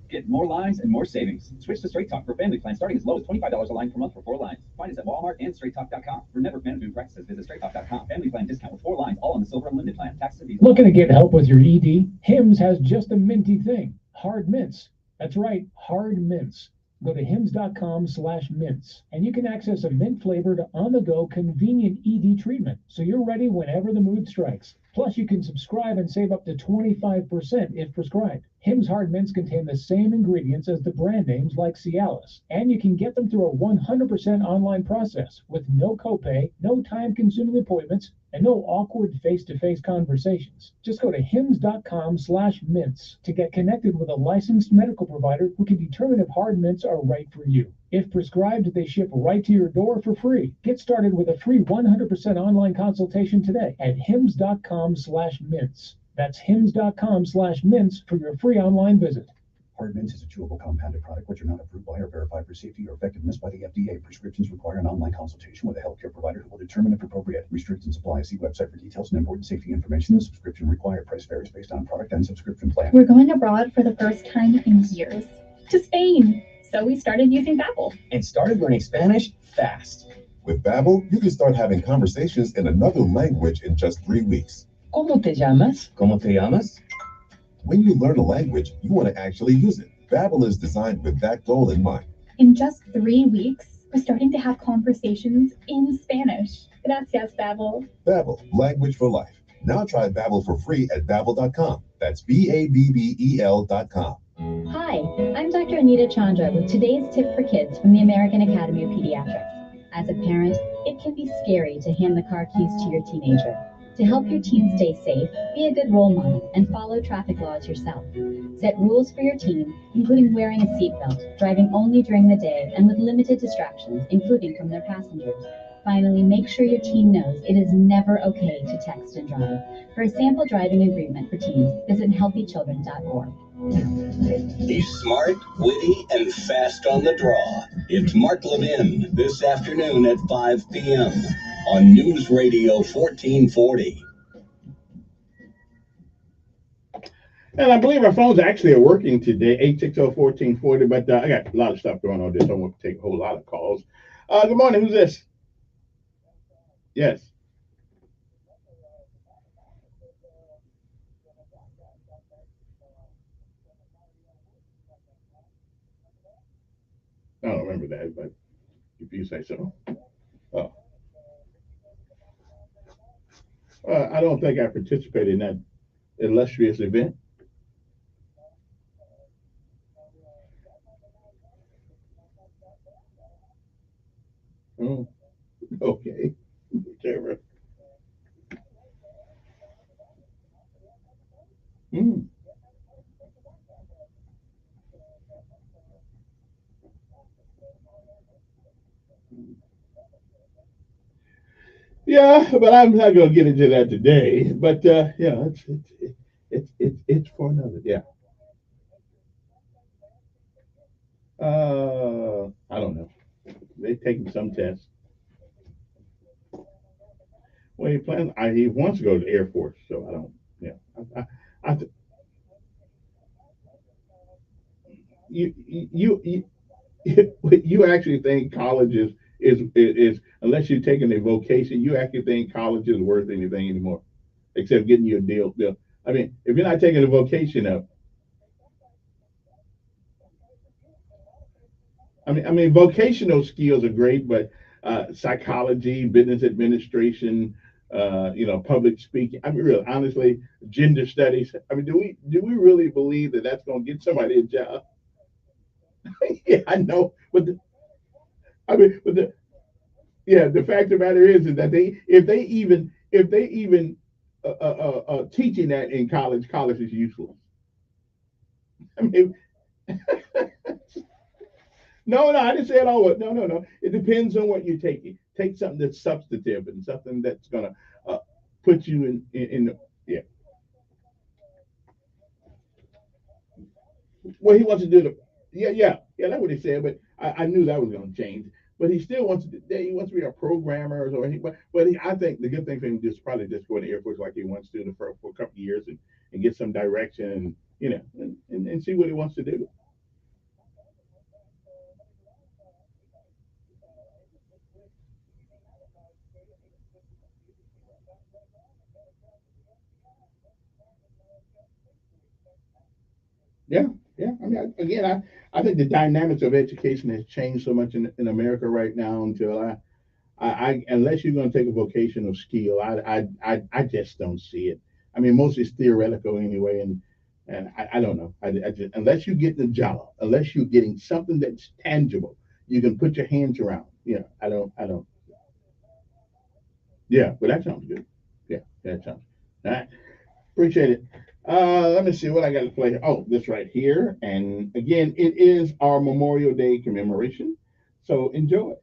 Get more lines and more savings. Switch to Straight Talk for a family plan starting as low as $25 a line per month for 4 lines. Find us at Walmart and StraightTalk.com. For network management practices, visit StraightTalk.com. Family plan discount with 4 lines, all on the Silver Unlimited plan. Taxes and fees. Looking to get help with your ED? Hims has just a minty thing. Hard mints. That's right, hard mints. Go to hims.com/mints, and you can access a mint-flavored, on-the-go, convenient ED treatment, so you're ready whenever the mood strikes. Plus, you can subscribe and save up to 25% if prescribed. Hims Hard Mints contain the same ingredients as the brand names like Cialis, and you can get them through a 100% online process with no copay, no time-consuming appointments, and no awkward face-to-face conversations. Just go to hims.com/mints to get connected with a licensed medical provider who can determine if hard mints are right for you. If prescribed, they ship right to your door for free. Get started with a free 100% online consultation today at hims.com/mints. That's hims.com/mints for your free online visit. Hard mints is a chewable compounded product which are not approved by or verified for safety or effectiveness by the FDA. Prescriptions require an online consultation with a healthcare provider who will determine if appropriate. Restrictions apply. See website for details and important safety information. The subscription required price varies based on product and subscription plan. We're going abroad for the first time in years. To Spain. So we started using Babbel. And started learning Spanish fast. With Babbel, you can start having conversations in another language in just 3 weeks. ¿Cómo te llamas? ¿Cómo te llamas? When you learn a language, you want to actually use it. Babbel is designed with that goal in mind. In just 3 weeks, we're starting to have conversations in Spanish. Gracias, Babbel. Babbel, language for life. Now try Babbel for free at Babbel.com. That's BABBEL.com. Hi, I'm Dr. Anita Chandra with today's tip for kids from the American Academy of Pediatrics. As a parent, it can be scary to hand the car keys to your teenager. To help your teen stay safe, be a good role model and follow traffic laws yourself. Set rules for your teen, including wearing a seatbelt, driving only during the day, and with limited distractions, including from their passengers. Finally, make sure your teen knows it is never okay to text and drive. For a sample driving agreement for teens, visit healthychildren.org. He's smart, witty, and fast on the draw. It's Mark Levin this afternoon at 5 p.m. on News Radio 1440. And I believe our phones actually are working today, 860-1440, but I got a lot of stuff going on this. I won't take a whole lot of calls. Good morning. Who's this? Yes. I don't remember that, but if you say so. Oh. I don't think I participated in that illustrious event. Oh, okay. Whichever. Mm. Yeah, but I'm not going to get into that today. But yeah, it's for another. Yeah. I don't know. They've taken some tests. Well, he wants to go to the Air Force, so I don't. Yeah. I you you actually think college is unless you're taking a vocation, you actually think college is worth anything anymore, except getting you a deal. I mean, if you're not taking a vocation up, I mean, vocational skills are great, but psychology, business administration, public speaking. I mean, really, honestly, gender studies. I mean, do we really believe that that's going to get somebody a job? Yeah, I know, but yeah, the fact of the matter is that if they even teaching that in college is useless. I mean, no, I didn't say it all. No. It depends on what you're taking. Take something that's substantive and something that's gonna put you in yeah. Well, he wants to do the yeah. That's what he said. But I knew that was gonna change. But he still wants to. He wants to be a programmer, or I think the good thing for him is probably just go to the Air Force like he wants to for a couple of years and get some direction and and see what he wants to do. Yeah, yeah. I mean, I think the dynamics of education has changed so much in America right now until unless you're going to take a vocational skill, I just don't see it. I mean, most is theoretical anyway, and I don't know. I just, unless you get the job, unless you're getting something that's tangible, you can put your hands around. I don't. Yeah, but that sounds good. Yeah, that sounds. All right. Appreciate it. Let me see what I got to play. Oh, this right here. And again, it is our Memorial Day commemoration. So enjoy.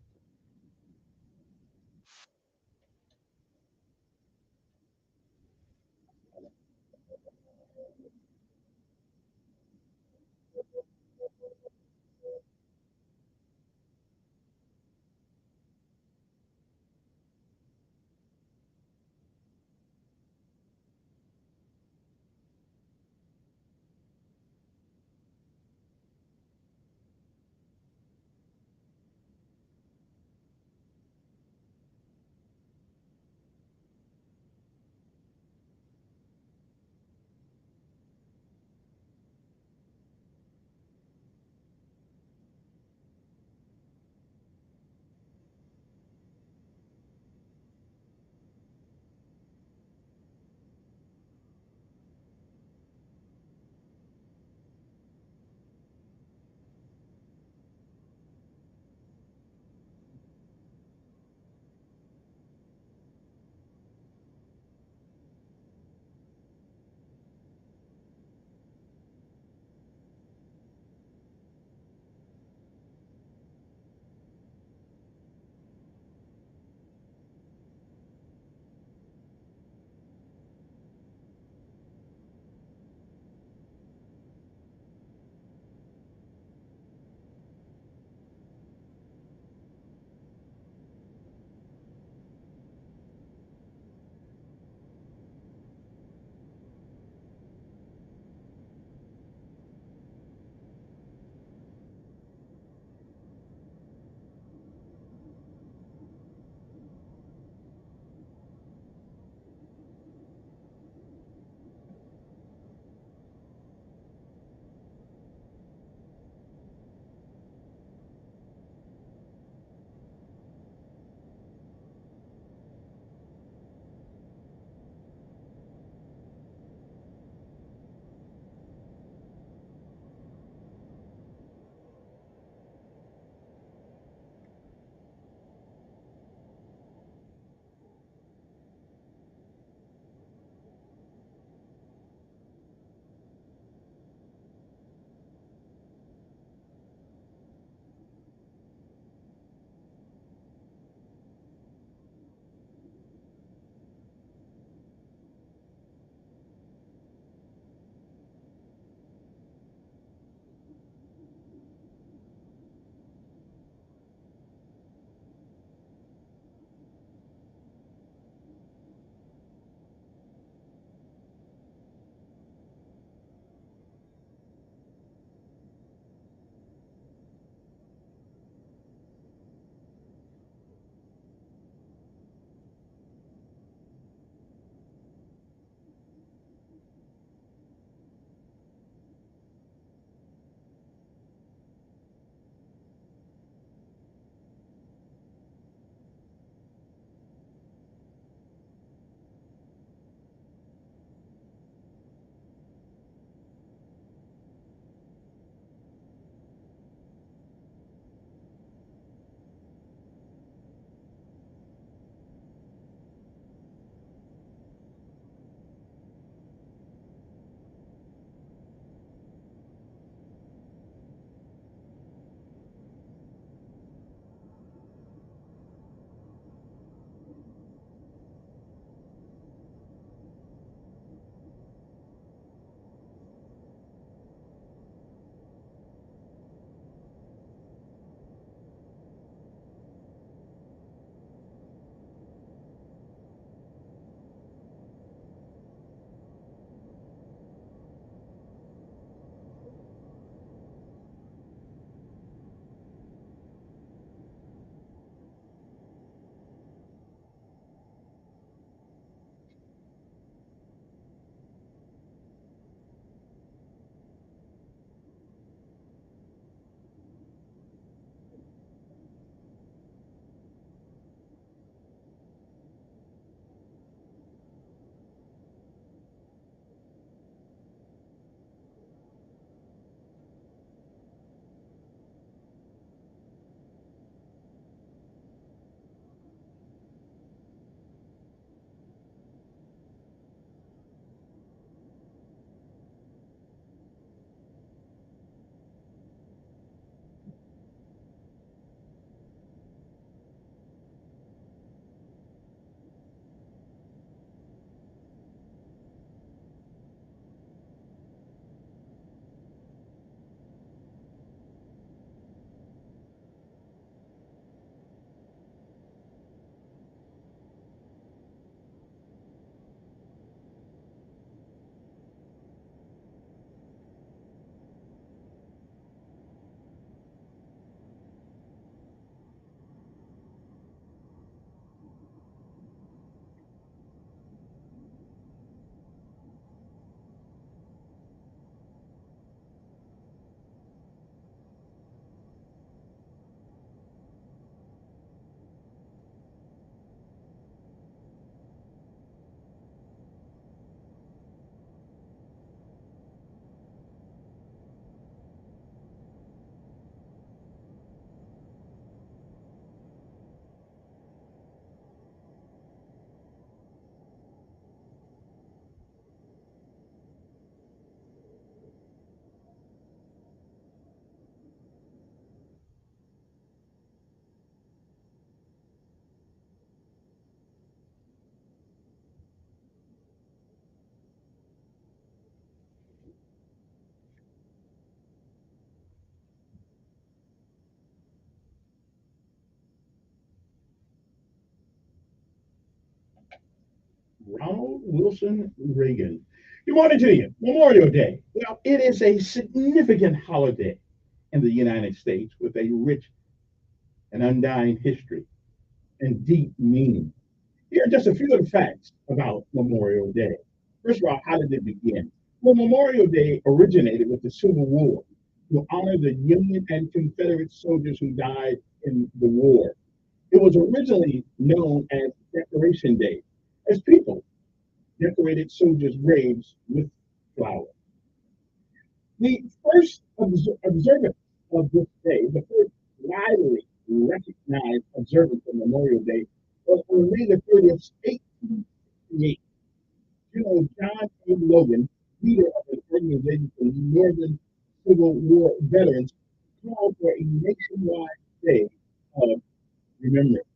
Ronald Wilson Reagan. Good morning to you. Memorial Day. Well, it is a significant holiday in the United States with a rich and undying history and deep meaning. Here are just a few of the facts about Memorial Day. First of all, how did it begin? Well, Memorial Day originated with the Civil War to honor the Union and Confederate soldiers who died in the war. It was originally known as Decoration Day, as people decorated soldiers' graves with flowers. The first observance of this day, the first widely recognized observance of Memorial Day, was on May the 30th, 1868. General John A. Logan, leader of the Organization for Northern Civil War Veterans, called for a nationwide day of remembrance,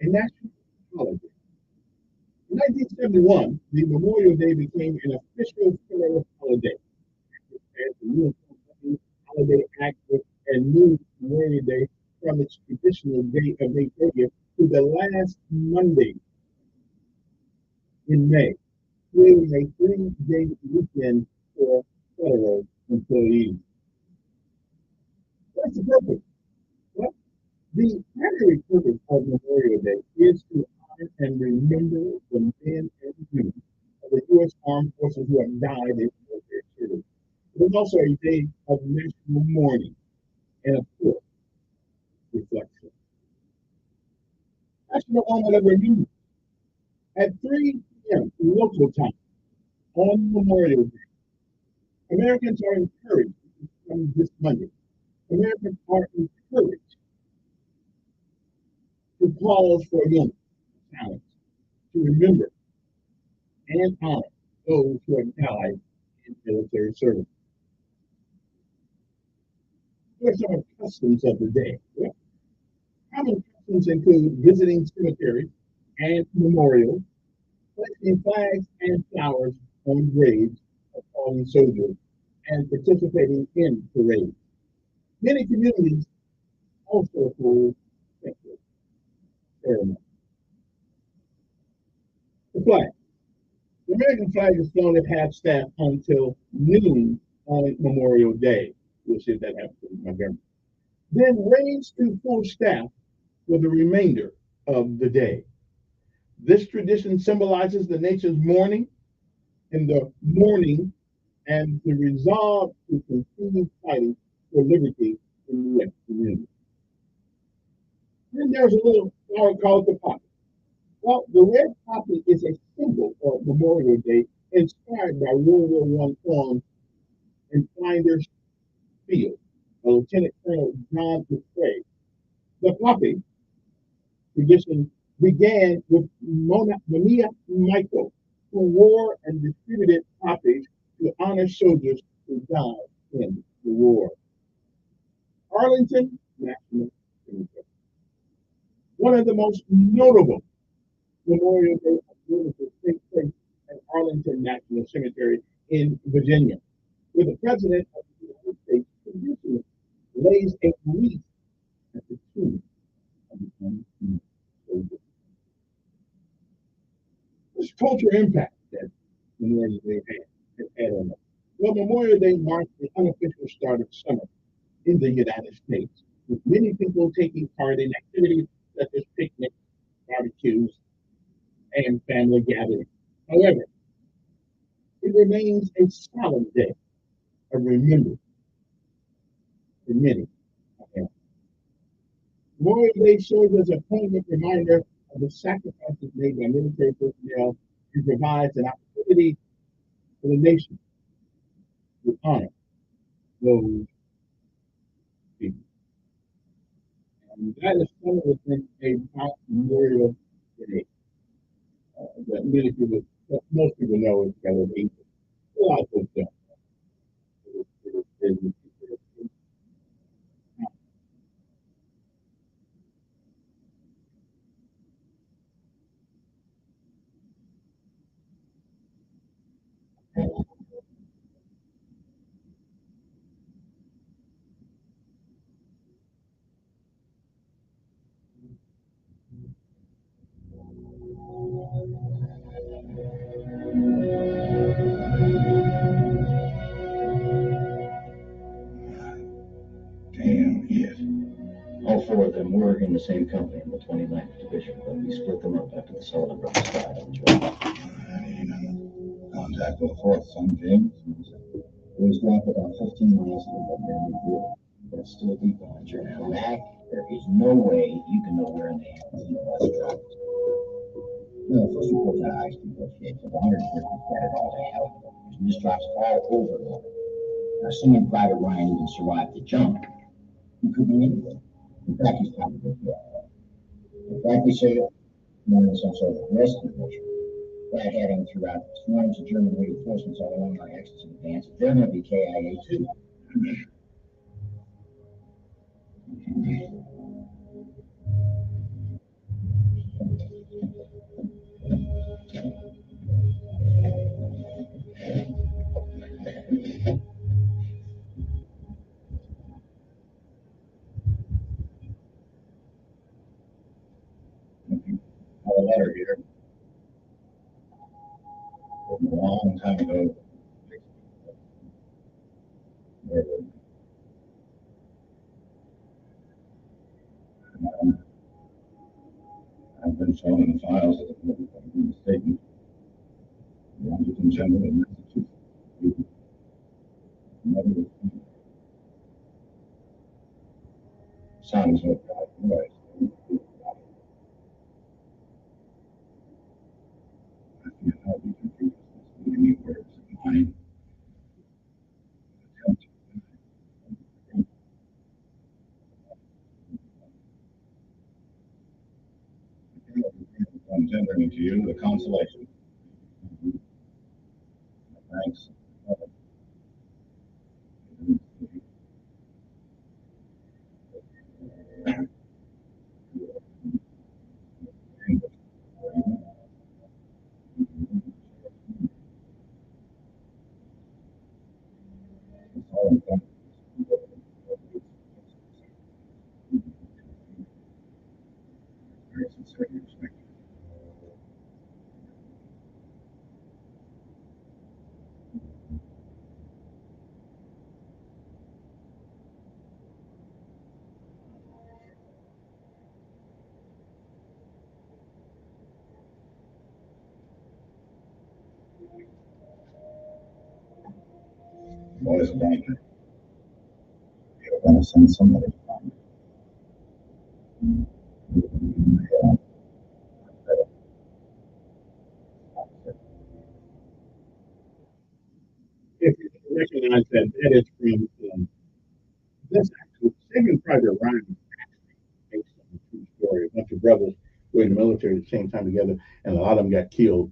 a national holiday. In 1971, the Memorial Day became an official federal holiday. As the Uniform Holiday Act and moved Memorial Day from its traditional date of May 30th to the last Monday in May, creating a 3-day weekend for federal employees. What's the purpose? Well, the primary purpose of Memorial Day is to honor and remember the men and women of the U.S. Armed Forces who have died in military service. It is also a day of national mourning and, of course, reflection. National Moment of Remembrance. At 3 p.m. local time on Memorial Day, Americans are encouraged from this Monday. Americans are encouraged to pause for a moment, silence, to remember and honor those who have died in military service. What are some of the customs of the day? Well, common customs include visiting cemeteries and memorials, placing flags and flowers on graves of fallen soldiers, and participating in parades. Many communities also hold separate ceremonies. The flag. The American flag is flown at half staff until noon on Memorial Day. We'll see if that happens in Montgomery. Then raised to full staff for the remainder of the day. This tradition symbolizes the nation's mourning and the resolve to continue fighting for liberty in the U.S. community. Then there's a little flower called the poppy. Well, the red poppy is a symbol of Memorial Day inspired by World War I song in Flinders Field by Lieutenant Colonel John McCrae. The poppy tradition began with Mania Michael, who wore and distributed poppies to honor soldiers who died in the war. Arlington National Cemetery. One of the most notable Memorial Day observances takes place at Arlington National Cemetery in Virginia, where the President of the United States traditionally lays a wreath at the tomb of the unseen soldier. This cultural impact that Memorial Day had on us. Well, Memorial Day marks the unofficial start of summer in the United States, with many people taking part in activities such as picnics, barbecues, and family gatherings. However, it remains a solemn day of remembrance for many. Memorial Day serves as a poignant reminder of the sacrifices made by military personnel and provides an opportunity for the nation to honor those people. And that is some of the things about Memorial Day that many people, that most people know is kind of easy. A lot of folks don't. Yes. All four of them were in the same company in the 29th Division, but we split them up after the Sullivan brothers died on the job. Contact with the fourth son, James. It was dropped about 15 miles from the Miami border, but it's still deep behind your now. Mac, there is no way you can know where in the hell he was dropped. No, first report to ice negotiations. 150 scattered all to hell. There's misdrops all over the water. Now, assuming Private Ryan even survived the jump, he could be anywhere. In fact, he's probably dead. And frankly, sir, more than some sort of rescue mission. That heading throughout swarms of German reinforcements all along our axis in advance. They're going to be KIA too. I have a letter here. Written a long time ago. I've been shown in the files of the statement. Washington General in Massachusetts. Never sounds like right. I can't help you confuse this many words in mine. I'm tendering to you the consolation. Thanks. Very sincerely respected. Boys are danger. You're going to send somebody. If you recognize that, that is from this actually, Saving Private Ryan was actually based on a true story. A bunch of brothers were in the military at the same time together, and a lot of them got killed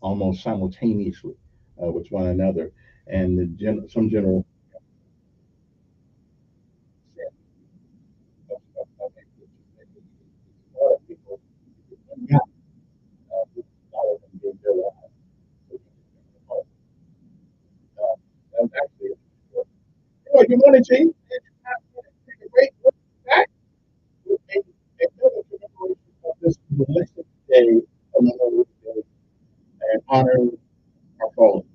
almost simultaneously with one another. And some general. Yeah. Good morning, Chief. Take a great look back. A commemoration of this blessed day, Memorial Day, and honor our fallen.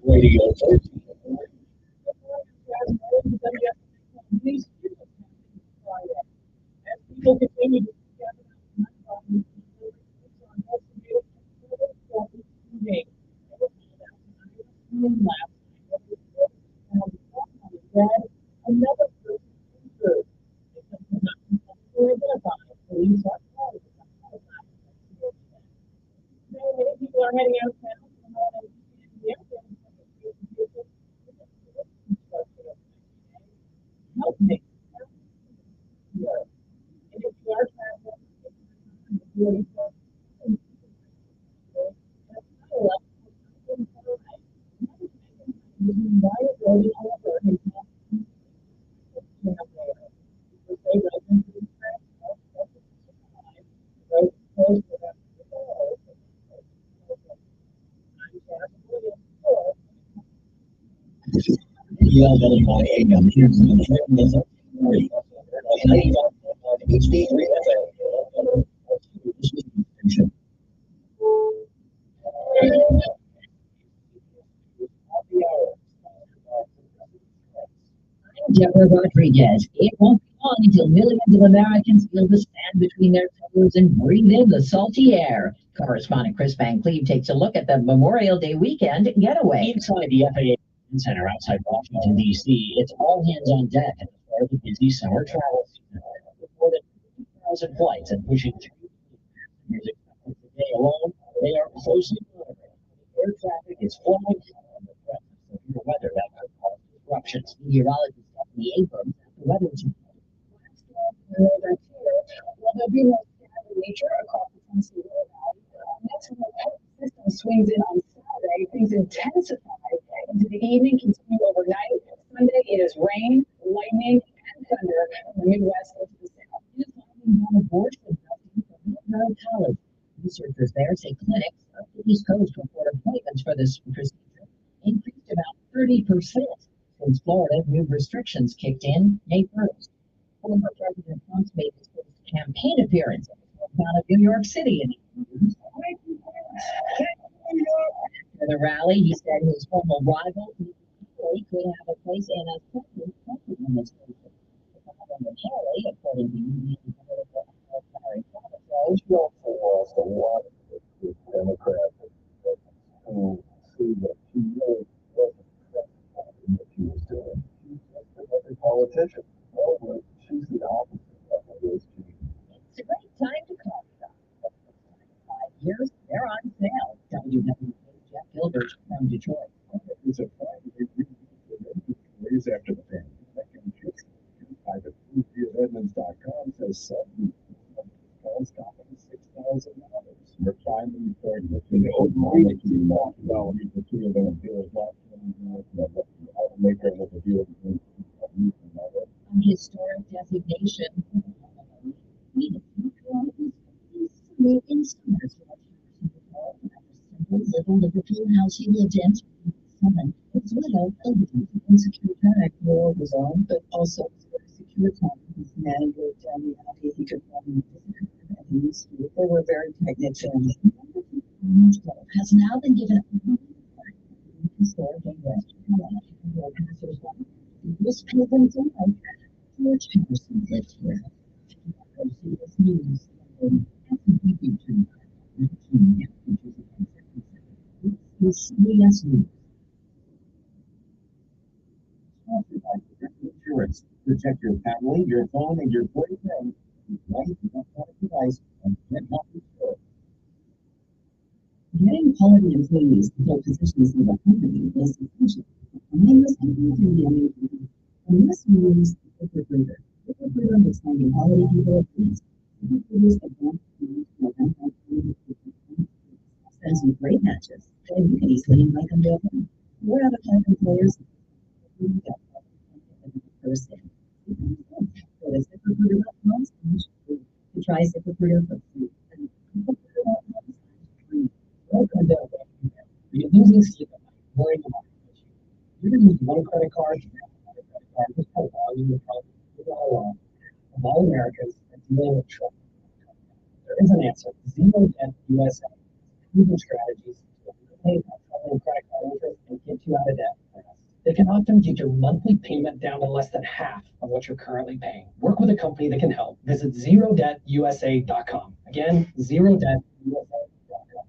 Radio. People continue to another person injured. Police are calling. Many people are heading out of town. Help me. And if you are traveling, Deborah Rodriguez. It won't be long until millions of Americans feel the sand between their toes and breathe in the salty air. Correspondent Chris Van Cleve takes a look at the Memorial Day weekend getaway. Inside the FAA Center outside Washington, D.C., it's all hands on deck at the start of the busy summer travel season. With more than 50,000 flights and pushing 3 million passengers expected today alone, they are closely monitoring. Air traffic is flowing and the threat of severe weather that could cause disruptions. Meteorologist Stephanie Abrams at the Weather Channel. Well, there'll be more standard nature across the Tennessee River Valley. Next, when the system swings in on Saturday, things intensify into the evening, continue overnight. Sunday, it is rain, lightning, and thunder from the Midwest into the South. It is happening on a board investing from Harvard College. Researchers there say clinics up the East Coast report appointments for this procedure increased about 30% since Florida's new restrictions kicked in May 1st. Former President Trump's made his first campaign appearance in the hometown of New York City. For the rally, he said his former rival could have a place in a Trump administration. The problem with Haley, according to Union political analyst Larry Travis, she also lost a lot of Democrats who see that she really wasn't trustworthy in what she was doing. She's just another politician. However, she's the opposite of what is she. It's a great time to call stock. 5 years, they're on sale. WWA Jeff Gilbert from Detroit. It's a private raise after the pandemic. By the Edmonds.com says suddenly stop at $6,000. We're finally starting to see the overrated $2,000. The two of them deal with not the automaker with the deal between historic designation. Little Liverpool house he lived in. His widow, elderly, insecure parent, war was on, but also very secure time. His man worked down the alley. He could run they were a very tight-knit family. Has now been given a historic and West Carolina passers-by. This pilgrim's life. George Henderson lived here. CBS News. CBS News. Insurance. Protect your family, your phone, and your boyfriend. Life electronic device and get help restored. Getting quality employees to hold positions in the company is essential. This means ZipRecruiter. ZipRecruiter is finding quality people at least. ZipRecruiter's advanced tools sends you great matches, and you can easily invite them to a home. 4 out of 5 employers person. Go to ZipRecruiter.com to try ZipRecruiter for free. Welcome to you're losing sleep at night, worrying about it. You're going to use one credit card, another credit card, just how long you would probably do it all along. Of all Americans are dealing with trouble. There is an answer. Zero Debt USA. Proven strategies to pay that troubling credit card interest and get you out of debt fast. They can often get your monthly payment down to less than half of what you're currently paying. Work with a company that can help. Visit ZeroDebtUSA.com. Again, ZeroDebtUSA.com.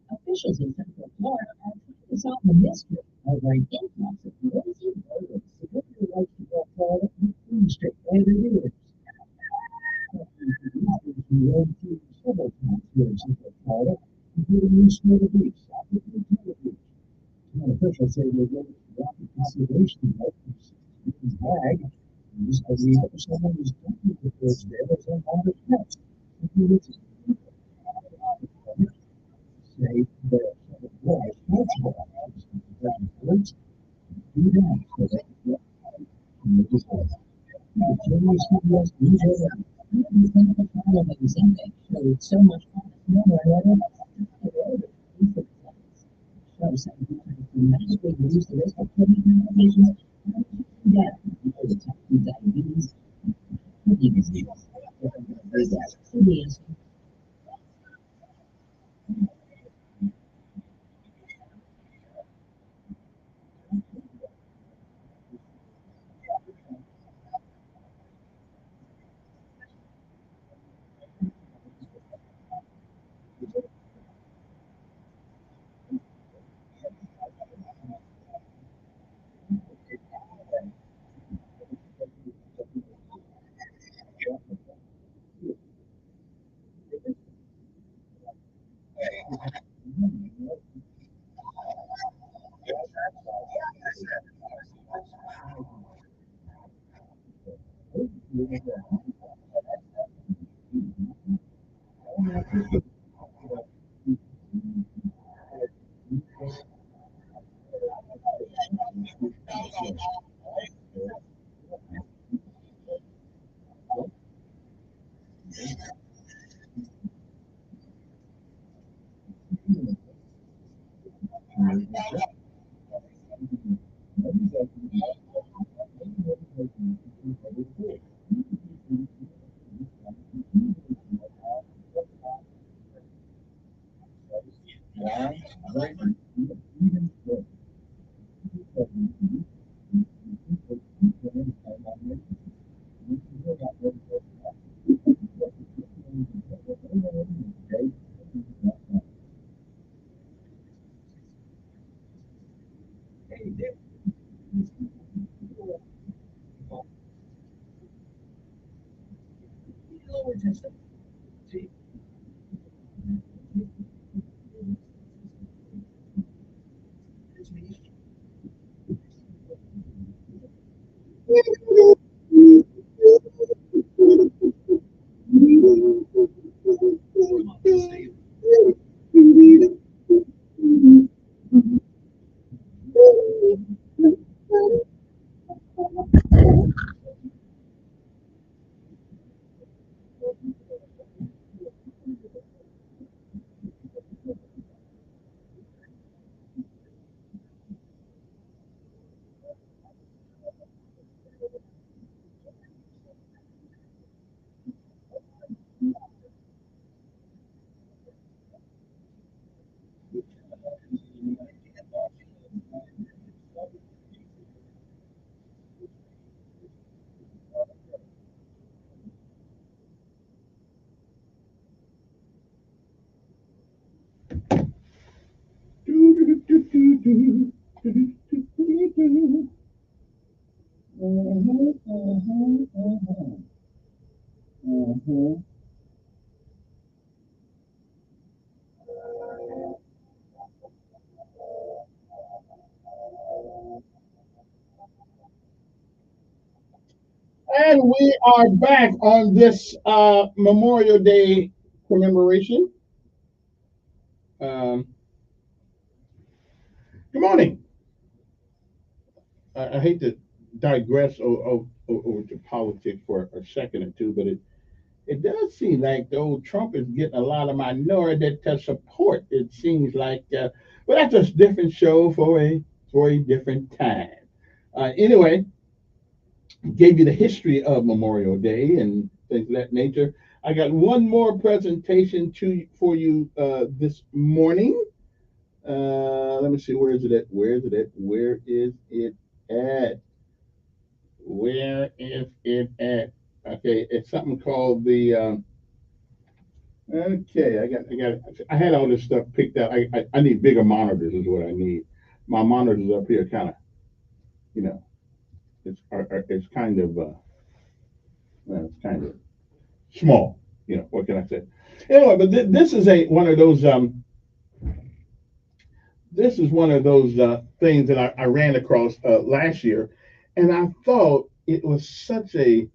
Officials in Central Florida are trying to solve the mystery over an influx of noisy voters who live their life to go Florida and food straight by their neighbors. Several times here in Central Florida, including New Smyrna Beach, South of Florida Beach. Officials say they're going to rapid consideration of this bag. Used by the other someone who's talking to towards there as a lot of pets. Say that the boy responsible for birds do that so that they just generally CBS News over. These chemical problems in it showed so much no one shows that you can dramatically reduce the risk of kidney complications and death because of type 2 diabetes, kidney disease. CBS. And we are back on this Memorial Day commemoration. Good morning. I hate to digress over to politics for a second or two, but it does seem like the old Trump is getting a lot of minority to support. It seems like, but that's a different show for a different time. Anyway, gave you the history of Memorial Day and things of that nature. I got one more presentation for you this morning. Let me see, where is it at? Where is it at? Where is it at? Where is it at? Okay, it's something called the. Okay, I had all this stuff picked out. I need bigger monitors, is what I need. My monitors up here kind of, you know, it's kind of, well, it's kind of small. You know, what can I say? Anyway, but this is one of those. This is one of those things that I ran across last year, and I thought it was such a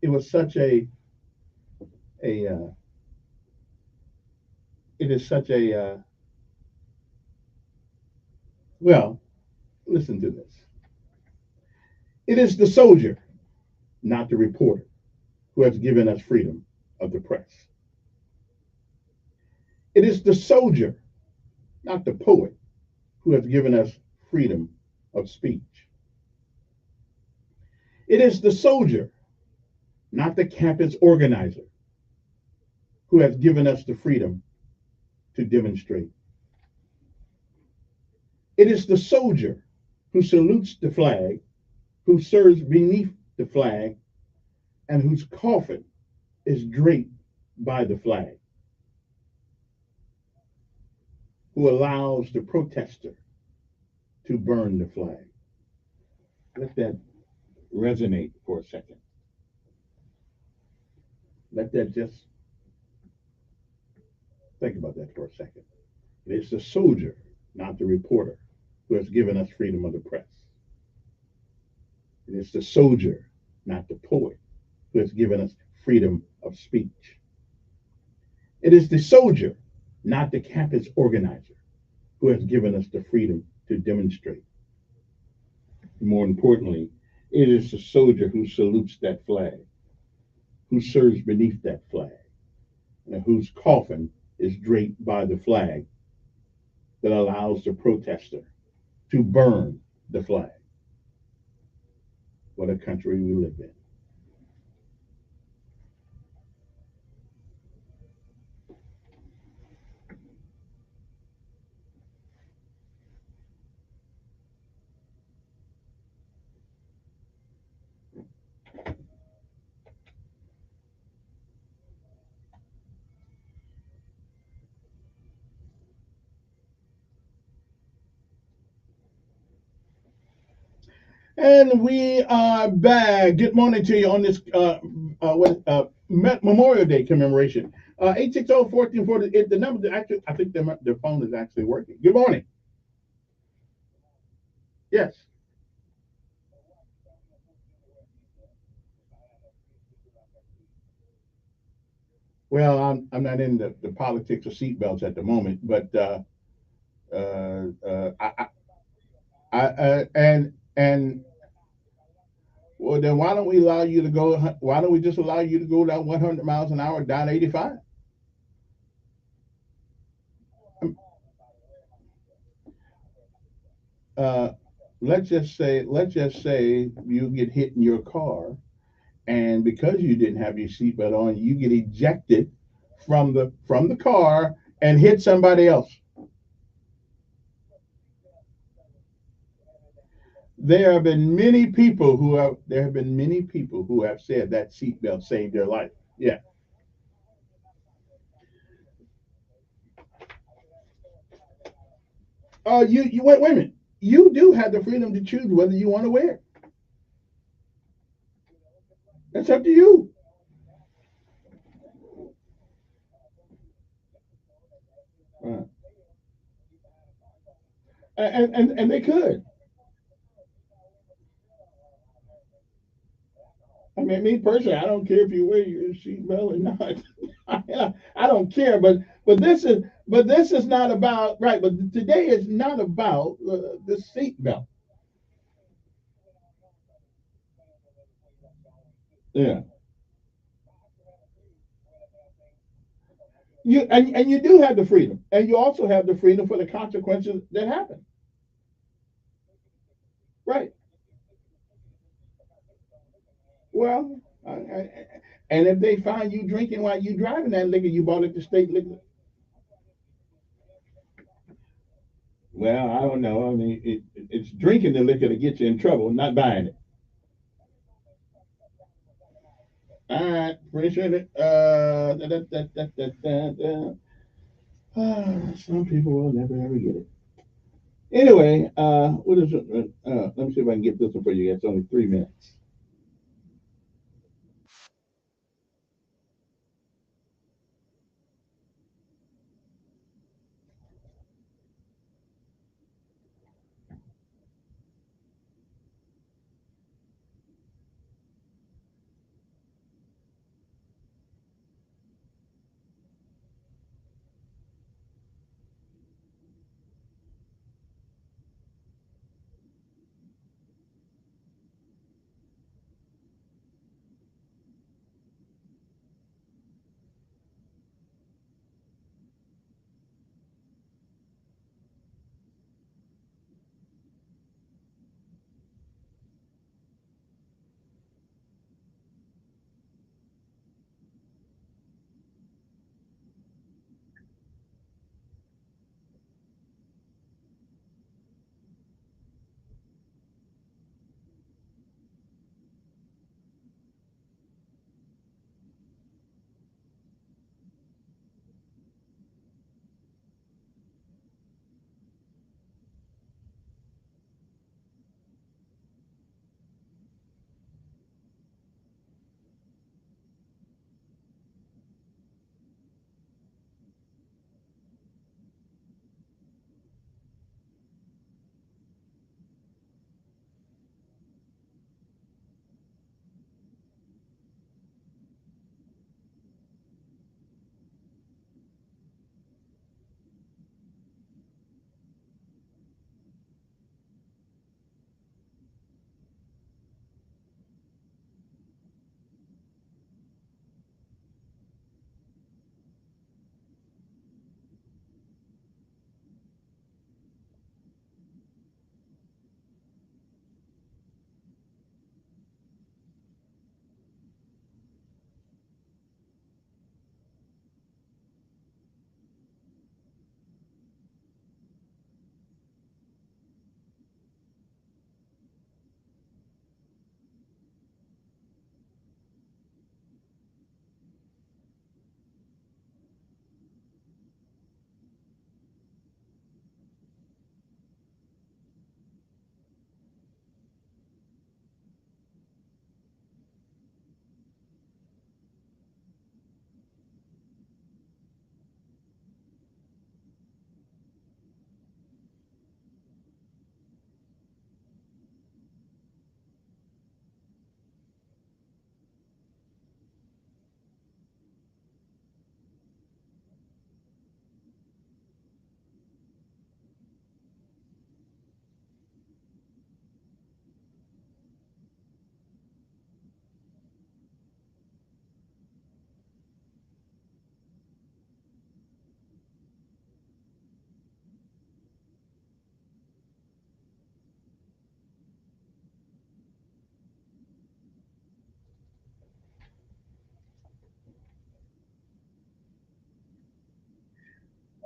it is such a well, listen to this. It is the soldier, not the reporter, who has given us freedom of the press. It is the soldier, not the poet, who has given us freedom of speech. It is the soldier, not the campus organizer, who has given us the freedom to demonstrate. It is the soldier who salutes the flag, who serves beneath the flag, and whose coffin is draped by the flag, who allows the protester to burn the flag. Let that resonate for a second. Let that just Think about that for a second. It is the soldier, not the reporter, who has given us freedom of the press. It is the soldier, not the poet, who has given us freedom of speech. It is the soldier, not the campus organizer, who has given us the freedom to demonstrate. More importantly, it is the soldier who salutes that flag, who serves beneath that flag, and whose coffin is draped by the flag that allows the protester to burn the flag. What a country we live in. And we are back. Good morning to you on this Memorial Day commemoration. 860-1440. The number, actually, I think the phone is actually working. Good morning. Yes. Well, I'm not in the politics of seatbelts at the moment, but and well, then why don't we allow you to go? Why don't we just allow you to go down 100 miles an hour down 85? Let's just say you get hit in your car, and because you didn't have your seatbelt on, you get ejected from the car and hit somebody else. There have been many people who have said that seatbelt saved their life. Yeah. You wait a minute. You do have the freedom to choose whether you want to wear it. That's up to you. And they could. I mean, me personally, I don't care if you wear your seatbelt or not. I don't care, but this is not about right. But today is not about the seatbelt. Yeah. And you do have the freedom, and you also have the freedom for the consequences that happen. Right. Well, and if they find you drinking while you driving that liquor you bought at the state liquor. Well, I don't know. I mean, it's drinking the liquor that gets you in trouble, not buying it. All right, appreciate it. Some people will never ever get it. Anyway, what is it? Let me see if I can get this one for you. It's only 3 minutes.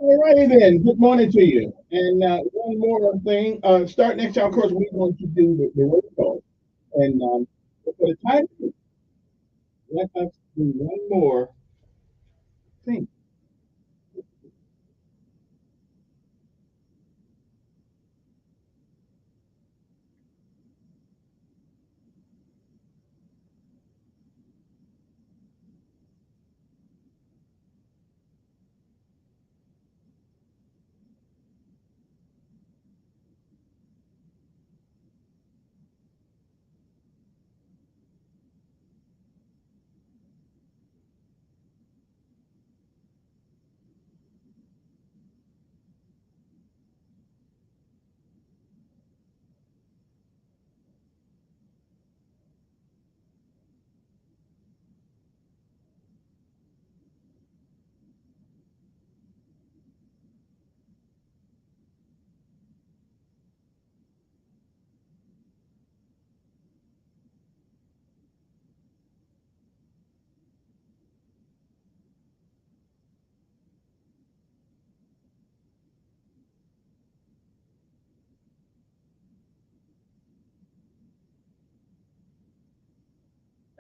All righty then. Good morning to you. And one more thing. Start next time, of course, we're going to do the roll call. And for the time being, let us do one more thing.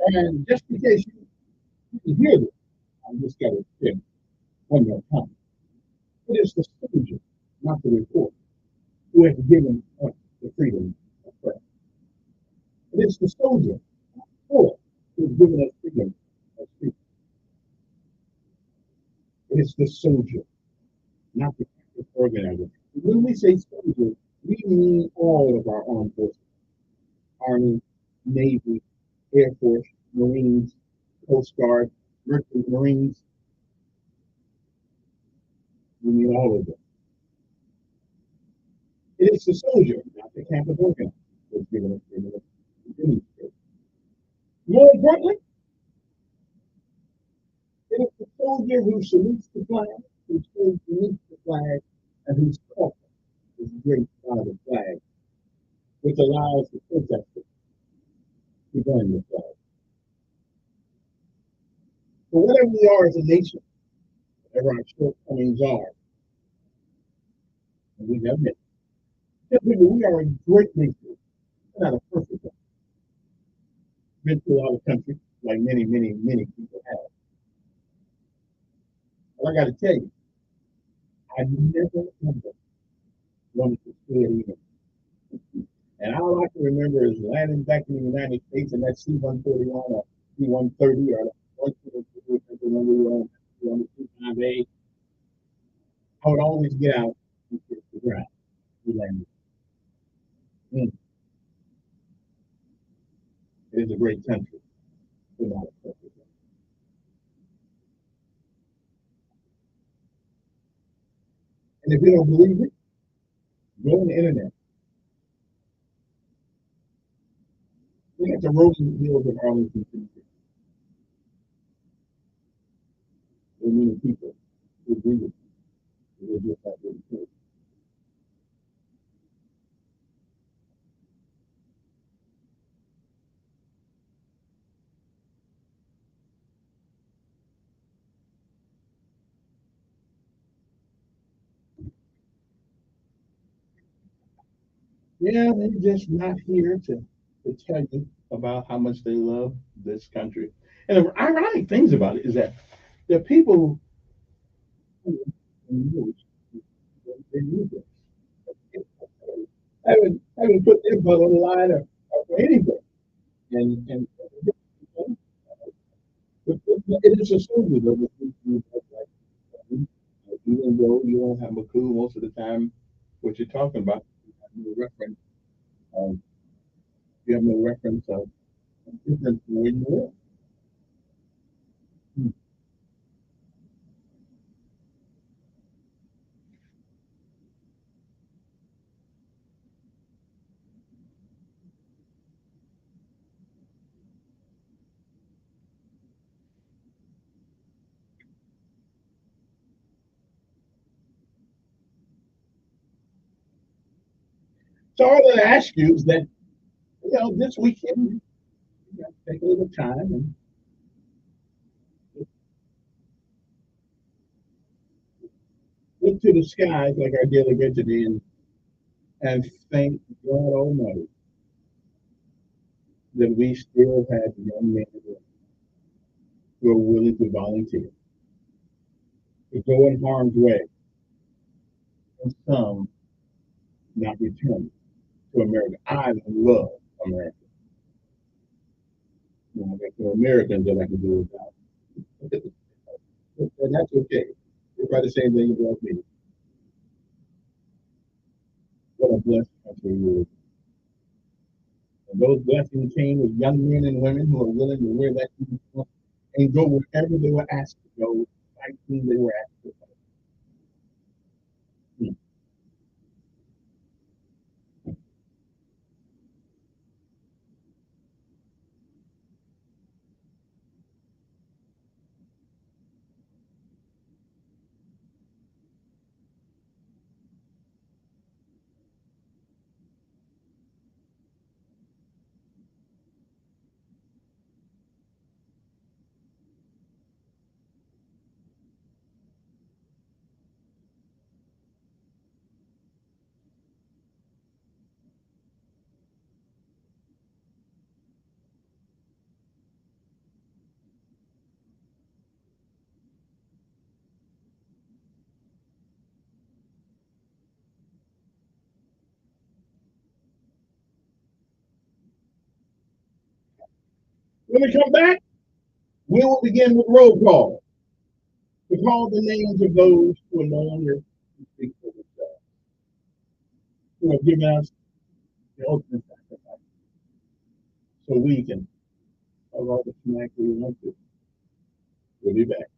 And just in case you can hear this, I just got to say one more time. It is the soldier, not the report, who has given us the freedom of press. It is the soldier, not the court, who has given us freedom of speech. It is the soldier, not the organizer. When we say soldier, we mean all of our armed forces: Army, Navy, Air Force, Marines, Coast Guard, Merchant Marines. We mean all of them. It is the soldier, not the campus organizer, who has given us freedom of demonstrate. More importantly, it is the soldier who salutes the flag, who stands beneath the flag, and whose culture is graced by the flag, which allows the protesters to burn the flag. So whatever we are as a nation, whatever our shortcomings are, and we have many, we are a great nation. We're not a perfect one. Been through a lot of countries, like many people have. But I got to tell you, I never wanted to see it even. And all I can remember is landing back in the United States in that C-141 or C-130 or when we were on the C-5A. I would always get out and kiss the ground. We landed. It is a great country. Without a perfect. And if you don't believe it, go on the internet. Look at the rolling hills of Arlington, Tennessee. There are many people who agree with me. They're just like really cool. Yeah, they're just not here to tell you about how much they love this country. And the ironic things about it is that the people who they use it haven't put their butt on the line or for anything. And it is a soldier though. Even though you don't have a clue most of the time what you're talking about, you have no reference of difference from where you live. So all I ask you is that, this weekend, take a little time and look to the skies like our daily vegetarian and thank God Almighty that we still have young men and women who are willing to volunteer, to go in harm's way, and some not return to America. I love America. You know, there are Americans that I can do without. And that's okay. They're probably the same thing about me. What a blessed country we live in. And those blessings came with young men and women who are willing to wear that uniform and go wherever they were asked to go, fight whom they were asked to fight. When we come back, we will begin with roll call. To call the names of those who are no longer speak for themselves, who have given us the ultimate sacrifice, so we can have all the snack we want to. We'll be back.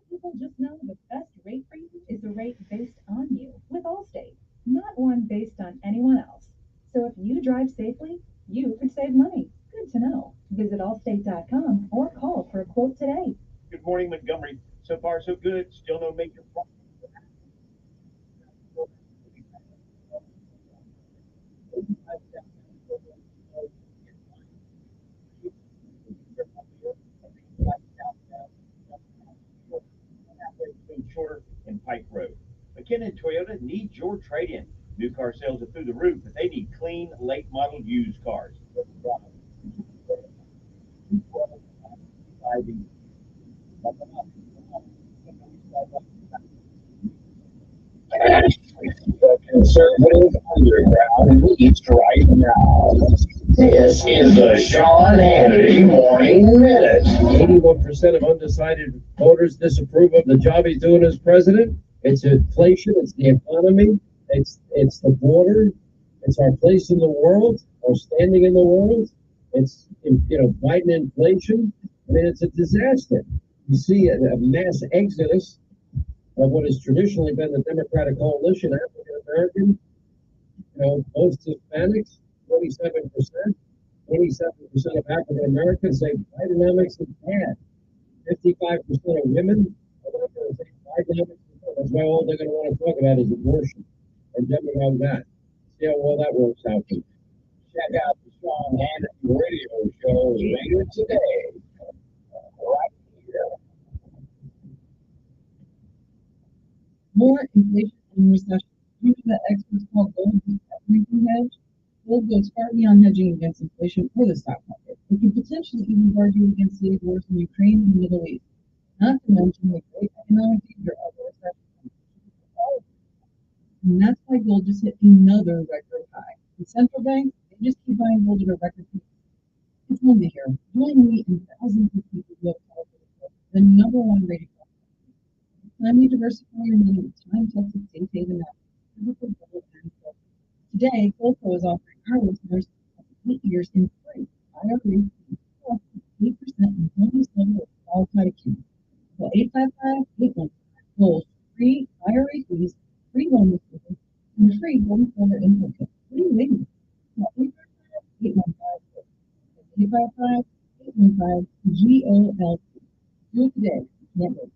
People just know the best rate for you is a rate based on you with Allstate, not one based on anyone else. So if you drive safely, you could save money. Good to know. Visit allstate.com or call for a quote today. Good morning, Montgomery. So far, so good. Still no major problem. Shorter and Pike Road. McKinnon Toyota needs your trade-in. New car sales are through the roof, but they need clean, late model used cars. Conservative underground leads right now. This is the Sean Hannity Morning Minute. 81% of undecided voters disapprove of the job he's doing as president. It's inflation, it's the economy, it's the border, it's our place in the world, our standing in the world. It's Biden inflation. I mean, it's a disaster. You see a mass exodus of what has traditionally been the Democratic coalition, African American, most Hispanics, 27%. 27% of African Americans say Bidenomics is bad. 55% of women are not going to say Bidenomics is bad. That's why all they're going to want to talk about is abortion and demo that. See how well that works out. Check out the Sean Hannity radio show later today. Right here. More inflation and recession. You know that experts call gold the everything hedge? Gold goes far beyond hedging against inflation or the stock market. It could potentially even guard you against the wars in Ukraine and the Middle East. Not to mention the great economic danger of a recession. And that's why gold just hit another record high. The central banks, they just keep buying gold at a record pace. It's Linda here. Join me and thousands of people who have called for the number one rated company. Time you diversify your money with time-tested safe haven network. Today, Colco is offering our listeners up to 8 years in free IRA plus 8% in bonus level of qualified account. Call 855-815 Gold free IRA fees, free bonus level, and a free bonus level info kit. What are you waiting for? Call 855-815 GOLC. Do it today. Can't wait.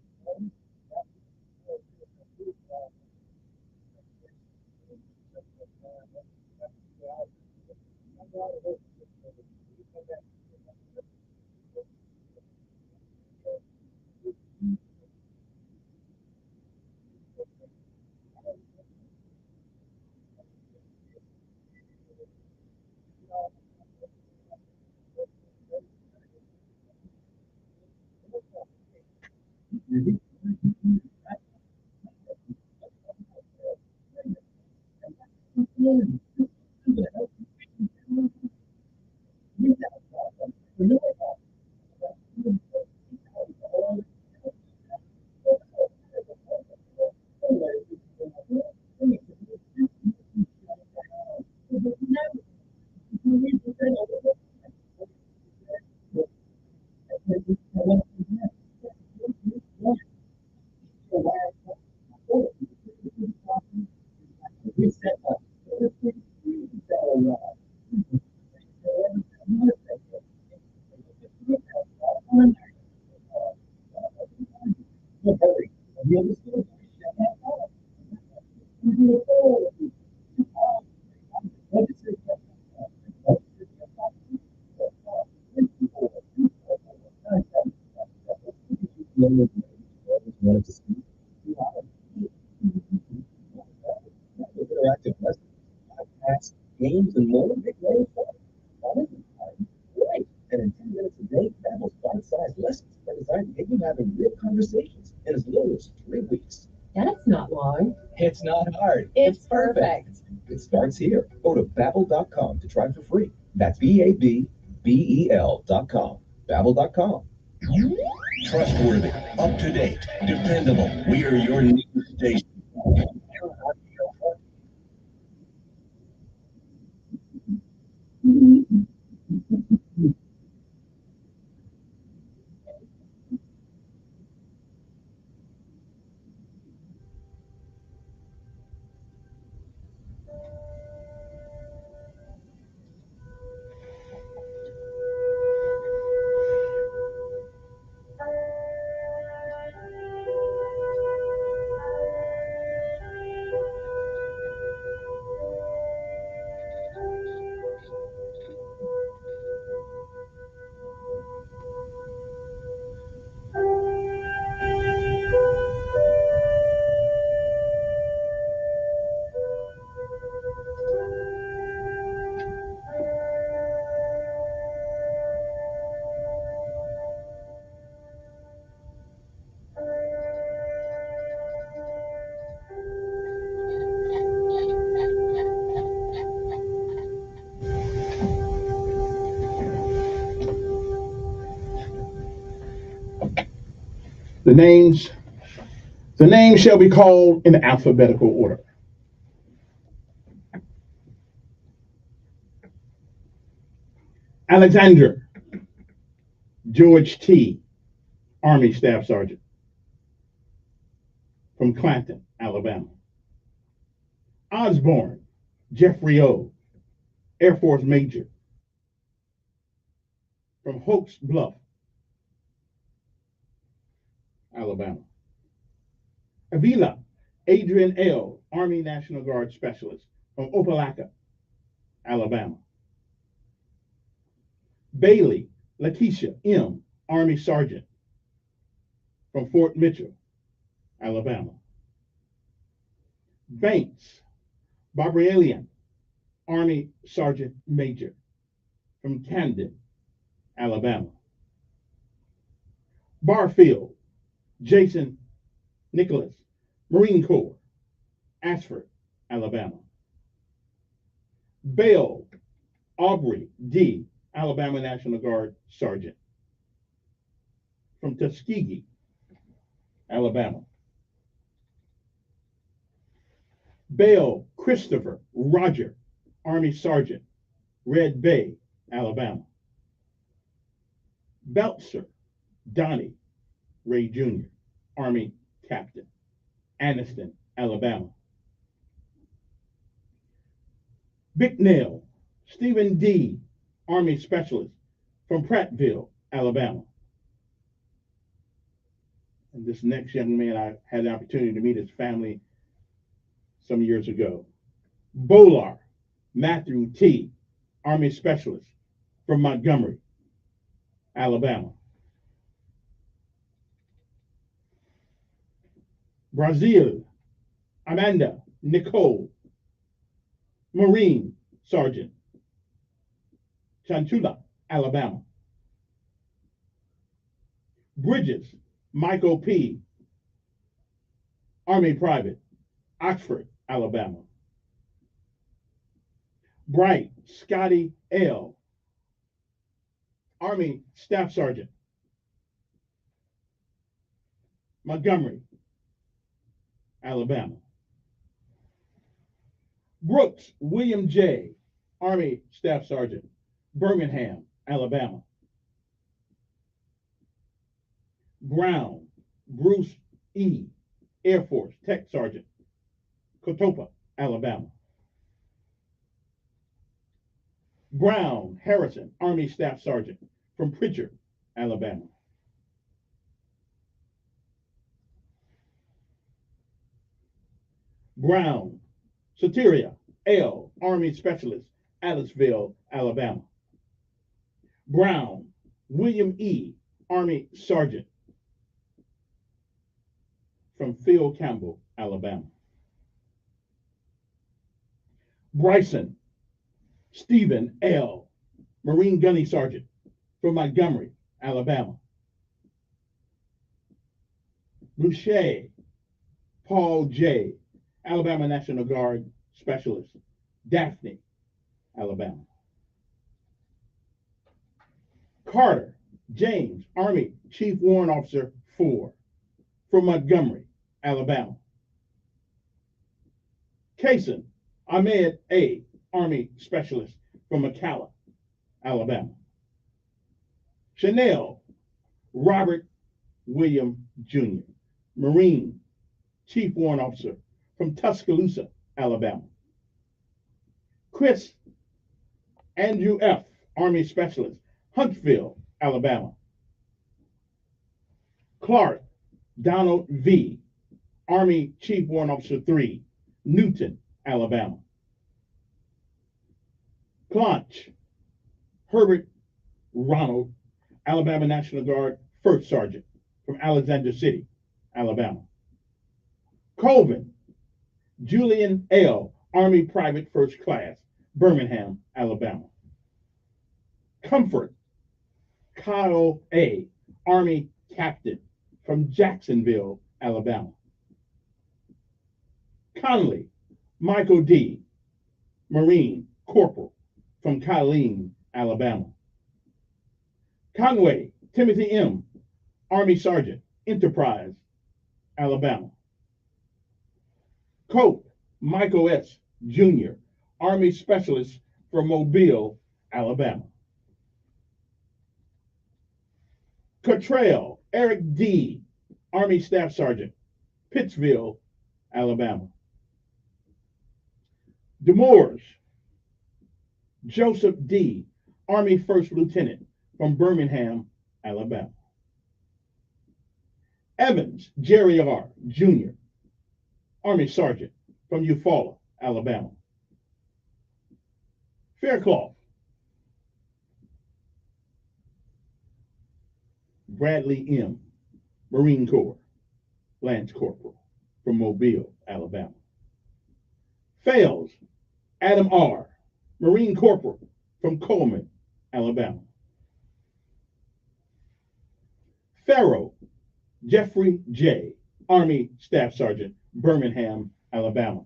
Interactive lessons, podcasts, games, and more make learning fun. Fun isn't fun. Right. And in 10 minutes a day, Babbel's bite-sized lessons are designed to get you having real conversations in as little as 3 weeks. That's not long. It's not hard. It's perfect. It starts here. Go to Babbel.com to try for free. That's BABBEL.com. Babbel.com. Trustworthy, up to date, dependable. We're your news station. The names shall be called in alphabetical order. Alexander George T., Army Staff Sergeant from Clanton, Alabama. Osborne Jeffrey O., Air Force Major from Hoax Bluff, Alabama. Avila Adrian L., Army National Guard Specialist from Opelika, Alabama. Bailey Lakeisha M., Army Sergeant from Fort Mitchell, Alabama. Banks Barbrielian, Army Sergeant Major from Camden, Alabama. Barfield Jason Nicholas, Marine Corps, Ashford, Alabama. Bell Aubrey D., Alabama National Guard Sergeant from Tuskegee, Alabama. Bale Christopher Roger, Army Sergeant, Red Bay, Alabama. Beltzer Donnie Ray Jr., Army Captain, Anniston, Alabama. Bicknell Stephen D., Army Specialist from Prattville, Alabama. And this next young man, I had the opportunity to meet his family some years ago. Bolar Matthew T., Army Specialist from Montgomery, Alabama. Brazil Amanda Nicole, Marine Sergeant, Chantula, Alabama. Bridges Michael P., Army Private, Oxford, Alabama. Bright Scotty L., Army Staff Sergeant, Montgomery, Alabama. Brooks William J., Army Staff Sergeant, Birmingham, Alabama. Brown Bruce E., Air Force Tech Sergeant, Cotopa, Alabama. Brown Harrison, Army Staff Sergeant from Pritchard, Alabama. Brown Soteria L., Army Specialist, Aliceville, Alabama. Brown William E., Army Sergeant from Phil Campbell, Alabama. Bryson Stephen L., Marine Gunny Sergeant from Montgomery, Alabama. Boucher Paul J., Alabama National Guard Specialist, Daphne, Alabama. Carter James, Army Chief Warrant Officer 4 from Montgomery, Alabama. Kaysen Ahmed A., Army Specialist from McCalla, Alabama. Chanel Robert William Jr., Marine Chief Warrant Officer from Tuscaloosa, Alabama. Chris Andrew F., Army Specialist, Huntsville, Alabama. Clark Donald V., Army Chief Warrant Officer 3, Newton, Alabama. Clonch Herbert Ronald, Alabama National Guard First Sergeant from Alexander City, Alabama. Colvin Julian L., Army Private First Class, Birmingham, Alabama. Comfort Kyle A., Army Captain from Jacksonville, Alabama. Conley Michael D., Marine Corporal from Colleen, Alabama. Conway Timothy M., Army Sergeant, Enterprise, Alabama. Cope Michael S., Jr., Army Specialist from Mobile, Alabama. Cottrell Eric D., Army Staff Sergeant, Pittsville, Alabama. Demores Joseph D., Army First Lieutenant from Birmingham, Alabama. Evans Jerry R., Jr., Army Sergeant from Eufaula, Alabama. Faircloth Bradley M., Marine Corps, Lance Corporal from Mobile, Alabama. Fales Adam R., Marine Corporal from Coleman, Alabama. Farrow Jeffrey J., Army Staff Sergeant, Birmingham, Alabama.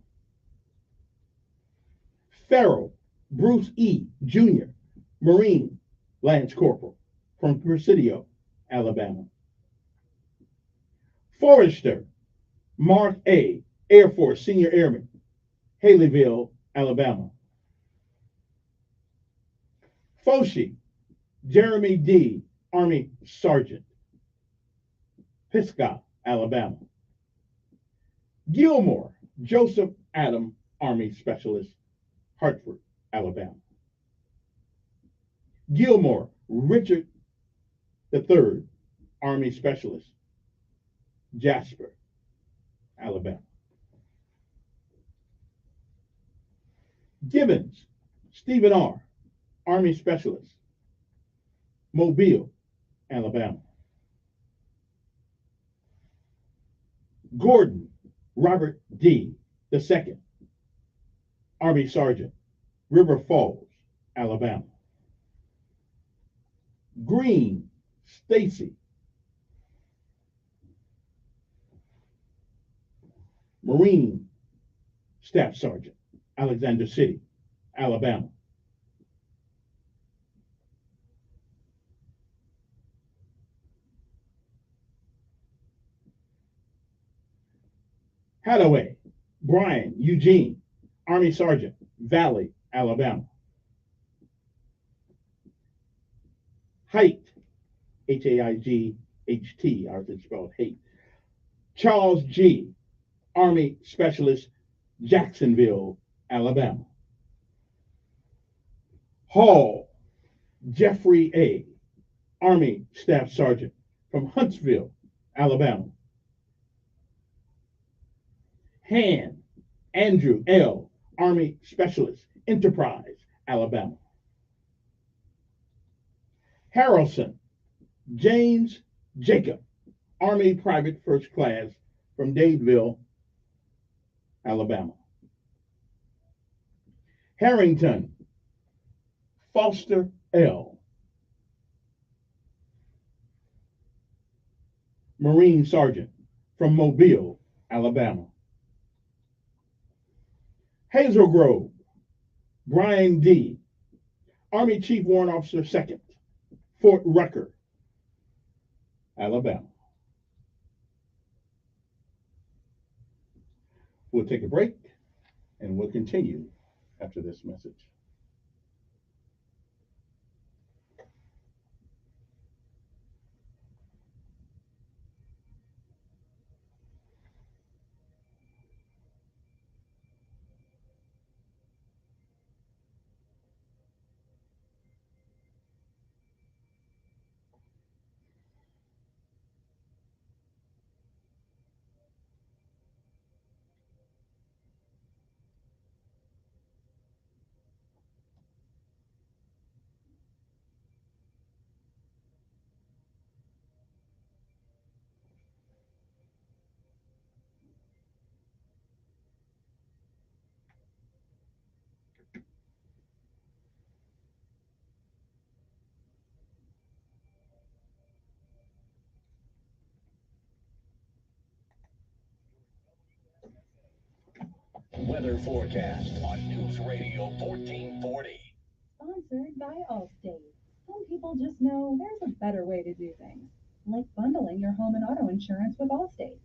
Farrow Bruce E., Jr., Marine Lance Corporal from Presidio, Alabama. Forrester Mark A., Air Force Senior Airman Haleyville, Alabama. Foshee, Jeremy D., Army Sergeant, Pisgah, Alabama. Gilmore, Joseph Adam, Army Specialist, Hartford, Alabama. Gilmore, Richard III, Army Specialist, Jasper, Alabama. Gibbons, Stephen R., Army Specialist, Mobile, Alabama. Gordon, Robert D. II, Army Sergeant, River Falls, Alabama. Green, Stacy, Marine Staff Sergeant, Alexander City, Alabama. Hadaway, Brian Eugene, Army Sergeant, Valley, Alabama. Height, H-A-I-G-H-T, ours is spelled hate. Charles G., Army Specialist, Jacksonville, Alabama. Hall, Jeffrey A., Army Staff Sergeant from Huntsville, Alabama. Han, Andrew L., Army Specialist, Enterprise, Alabama. Harrelson, James Jacob, Army Private First Class from Dadeville, Alabama. Harrington, Foster L., Marine Sergeant from Mobile, Alabama. Hazel Grove, Brian D., Army Chief Warrant Officer 2nd, Fort Rucker, Alabama. We'll take a break and we'll continue after this message. Weather forecast on News Radio 1440. Sponsored by Allstate. Some people just know there's a better way to do things, like bundling your home and auto insurance with Allstate.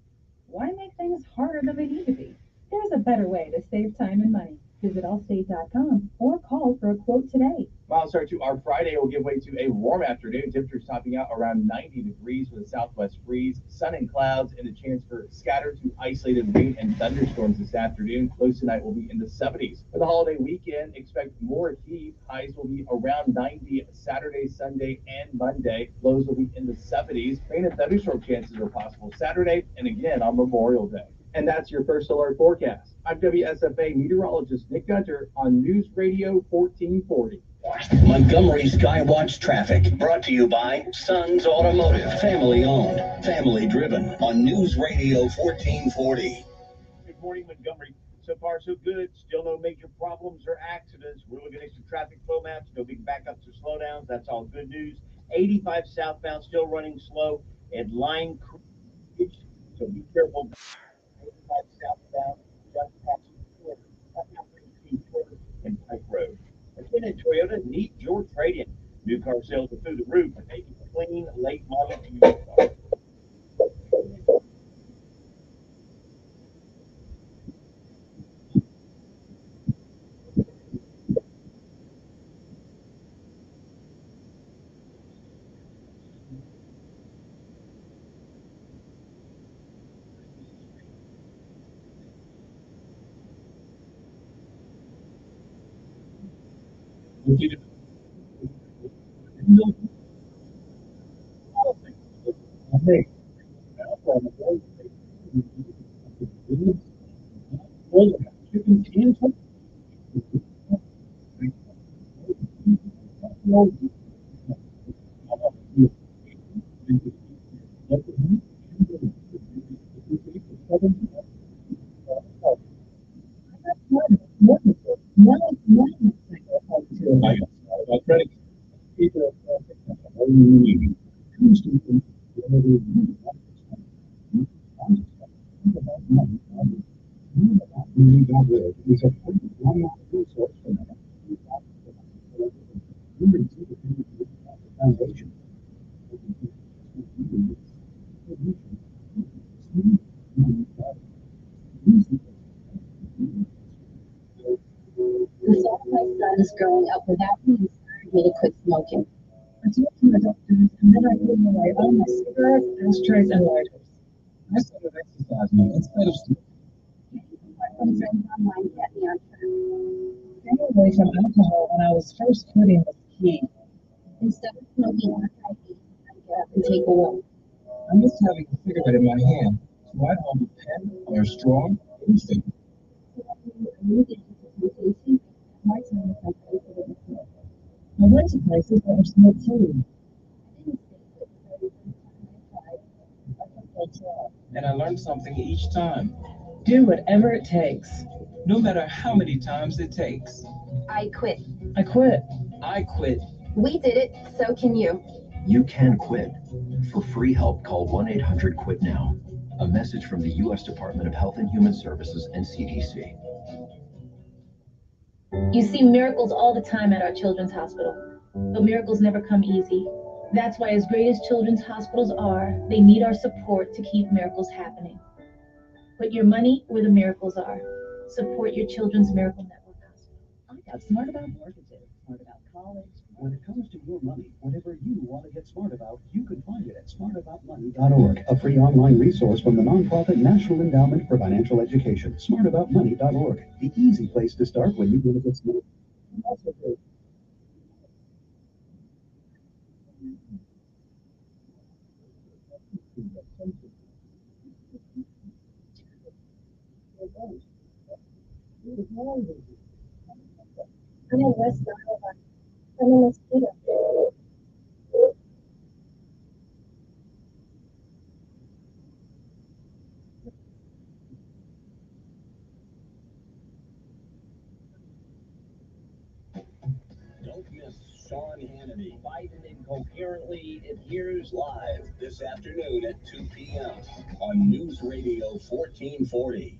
Why make things harder than they need to be? There's a better way to save time and money. Visit allstate.com or call for a quote today. Miles start to our Friday will give way to a warm afternoon. Temperatures topping out around 90 degrees with a southwest breeze, sun and clouds, and a chance for scattered to isolated rain and thunderstorms this afternoon. Lows tonight will be in the 70s. For the holiday weekend, expect more heat. Highs will be around 90 Saturday, Sunday, and Monday. Lows will be in the 70s. Rain and thunderstorm chances are possible Saturday and again on Memorial Day. And that's your first alert forecast. I'm WSFA meteorologist Nick Gunter on News Radio 1440. Montgomery Skywatch traffic brought to you by Sons Automotive, family owned, family driven on News Radio 1440. Good morning, Montgomery. So far, so good. Still no major problems or accidents. We're looking at some traffic flow maps. No big backups or slowdowns. That's all good news. 85 southbound still running slow at Line Creek. So be careful. 85 southbound, just past the corner. That's not quarter in Pike Road. Again, at Toyota, need your trade-in. New car sales are through the roof. But take a clean, late model used car. The thought of my sons growing up without me inspired me to quit smoking. I talked to my doctors, and then I threw away all my cigarettes, ashtrays, and lighters. I started exercising instead of smoking. Some friends online kept me on track. Staying away from alcohol when I was first quitting was key. Instead of smoking after I eat, I get up and take a walk. I missed having a cigarette in my hand, so I'd hold a pen or a straw instantly. I went to places that were smoke free. And I learned something each time. Do whatever it takes. No matter how many times it takes. I quit. I quit. I quit. We did it, so can you. You can quit. For free help, call 1-800-QUIT-NOW. A message from the U.S. Department of Health and Human Services and CDC. You see miracles all the time at our children's hospital, but miracles never come easy. That's why, as great as children's hospitals are, they need our support to keep miracles happening. Put your money where the miracles are. Support your Children's Miracle Network Hospital. I got smart about mortgages, smart about college. When it comes to your money, whatever you want to get smart about, you can find it at smartaboutmoney.org, a free online resource from the nonprofit National Endowment for Financial Education. Smartaboutmoney.org, the easy place to start when you want to get smart. I'm in West Iowa. I'm a mosquito. Don't miss Sean Hannity. Biden Incoherently appears live this afternoon at 2 p.m. on News Radio 1440.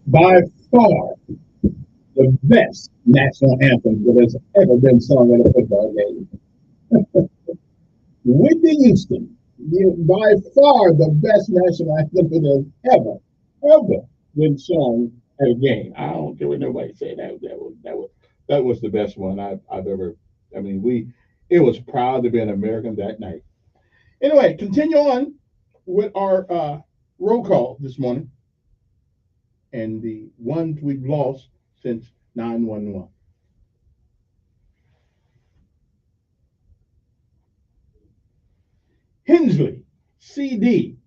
By far the best national anthem that has ever been sung at a football game. Whitney Houston, by far the best national anthem that has ever been sung at a game. I don't care what nobody say. That was the best one I've ever. I mean, it was proud to be an American that night. Anyway, continue on with our roll call this morning and the ones we've lost since 911. Hensley, CD,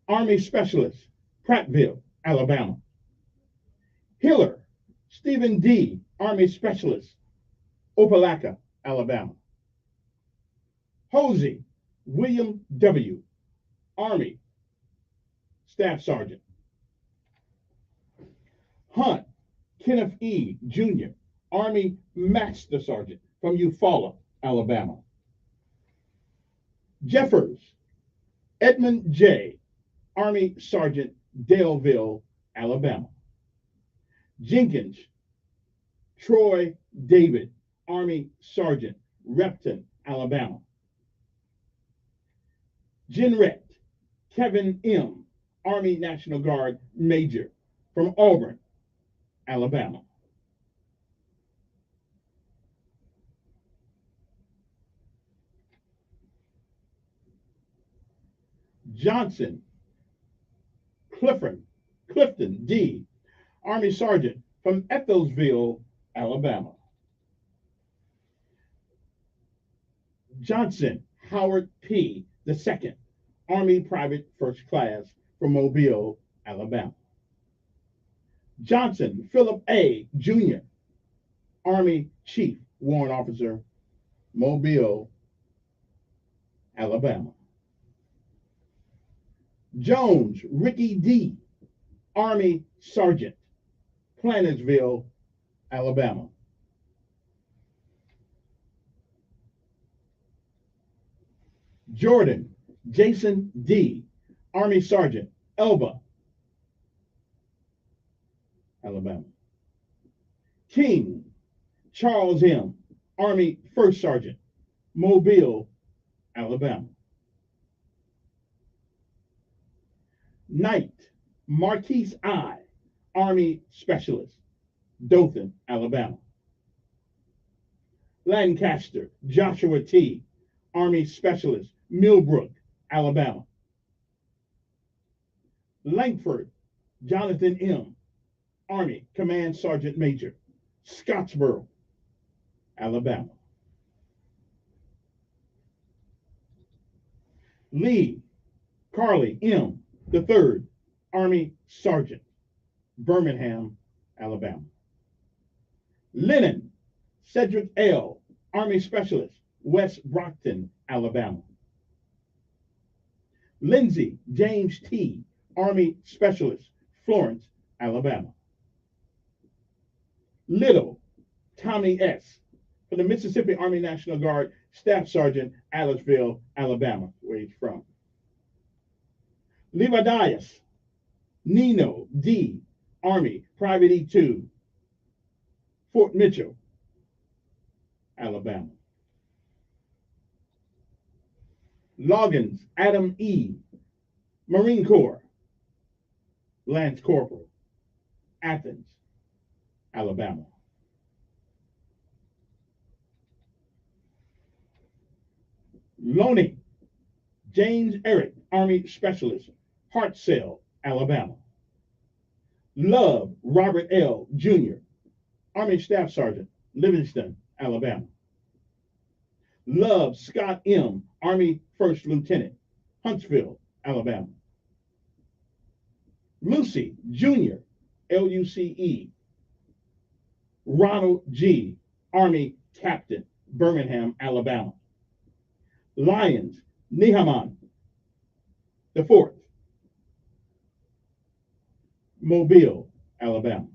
Army Specialist, Prattville, Alabama. Hiller, Stephen D., Army Specialist, Opelika, Alabama. Hosey, William W., Army Staff Sergeant. Hunt, Kenneth E., Jr., Army Master Sergeant from Eufaula, Alabama. Jeffers, Edmund J., Army Sergeant, Daleville, Alabama. Jenkins, Troy David, Army Sergeant, Repton, Alabama. Jenrette, Kevin M., Army National Guard Major from Auburn, Alabama. Johnson, Clifton D., Army Sergeant from Ethelsville, Alabama. Johnson, Howard P. II, Army Private First Class from Mobile, Alabama. Johnson, Philip A., Jr., Army Chief Warrant Officer, Mobile, Alabama. Jones, Ricky D., Army Sergeant, Plantersville, Alabama. Jordan, Jason D., Army Sergeant, Elba, Alabama. King, Charles M., Army First Sergeant, Mobile, Alabama. Knight, Marquise I., Army Specialist, Dothan, Alabama. Lancaster, Joshua T., Army Specialist, Millbrook, Alabama. Langford, Jonathan M., Army Command Sergeant Major, Scottsboro, Alabama. Lee, Carly M., III, Army Sergeant, Birmingham, Alabama. Lennon, Cedric L., Army Specialist, West Brockton, Alabama. Lindsay, James T., Army Specialist, Florence, Alabama. Little, Tommy S., from the Mississippi Army National Guard, Staff Sergeant, Adelsville, Alabama, where he's from. Levidias, Nino D., Army Private E2, Fort Mitchell, Alabama. Loggins, Adam E., Marine Corps, Lance Corporal, Athens, Alabama. Loney, James Eric, Army Specialist, Hartselle, Alabama. Love, Robert L., Jr., Army Staff Sergeant, Livingston, Alabama. Love, Scott M., Army First Lieutenant, Huntsville, Alabama. Lucy, Jr., LUCE, Ronald G., Army Captain, Birmingham, Alabama. Lyons, Nehaman IV, Mobile, Alabama.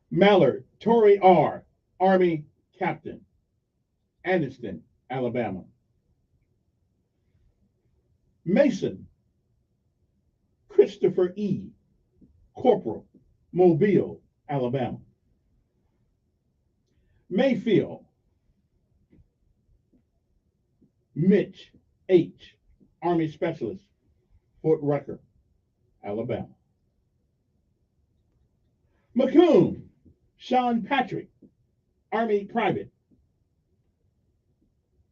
Mallard, Torrey R., Army Captain, Anniston, Alabama. Mason, Christopher E., Corporal, Mobile, Alabama. Mayfield, Mitch H., Army Specialist, Fort Rucker, Alabama. Macomb, Sean Patrick, Army Private,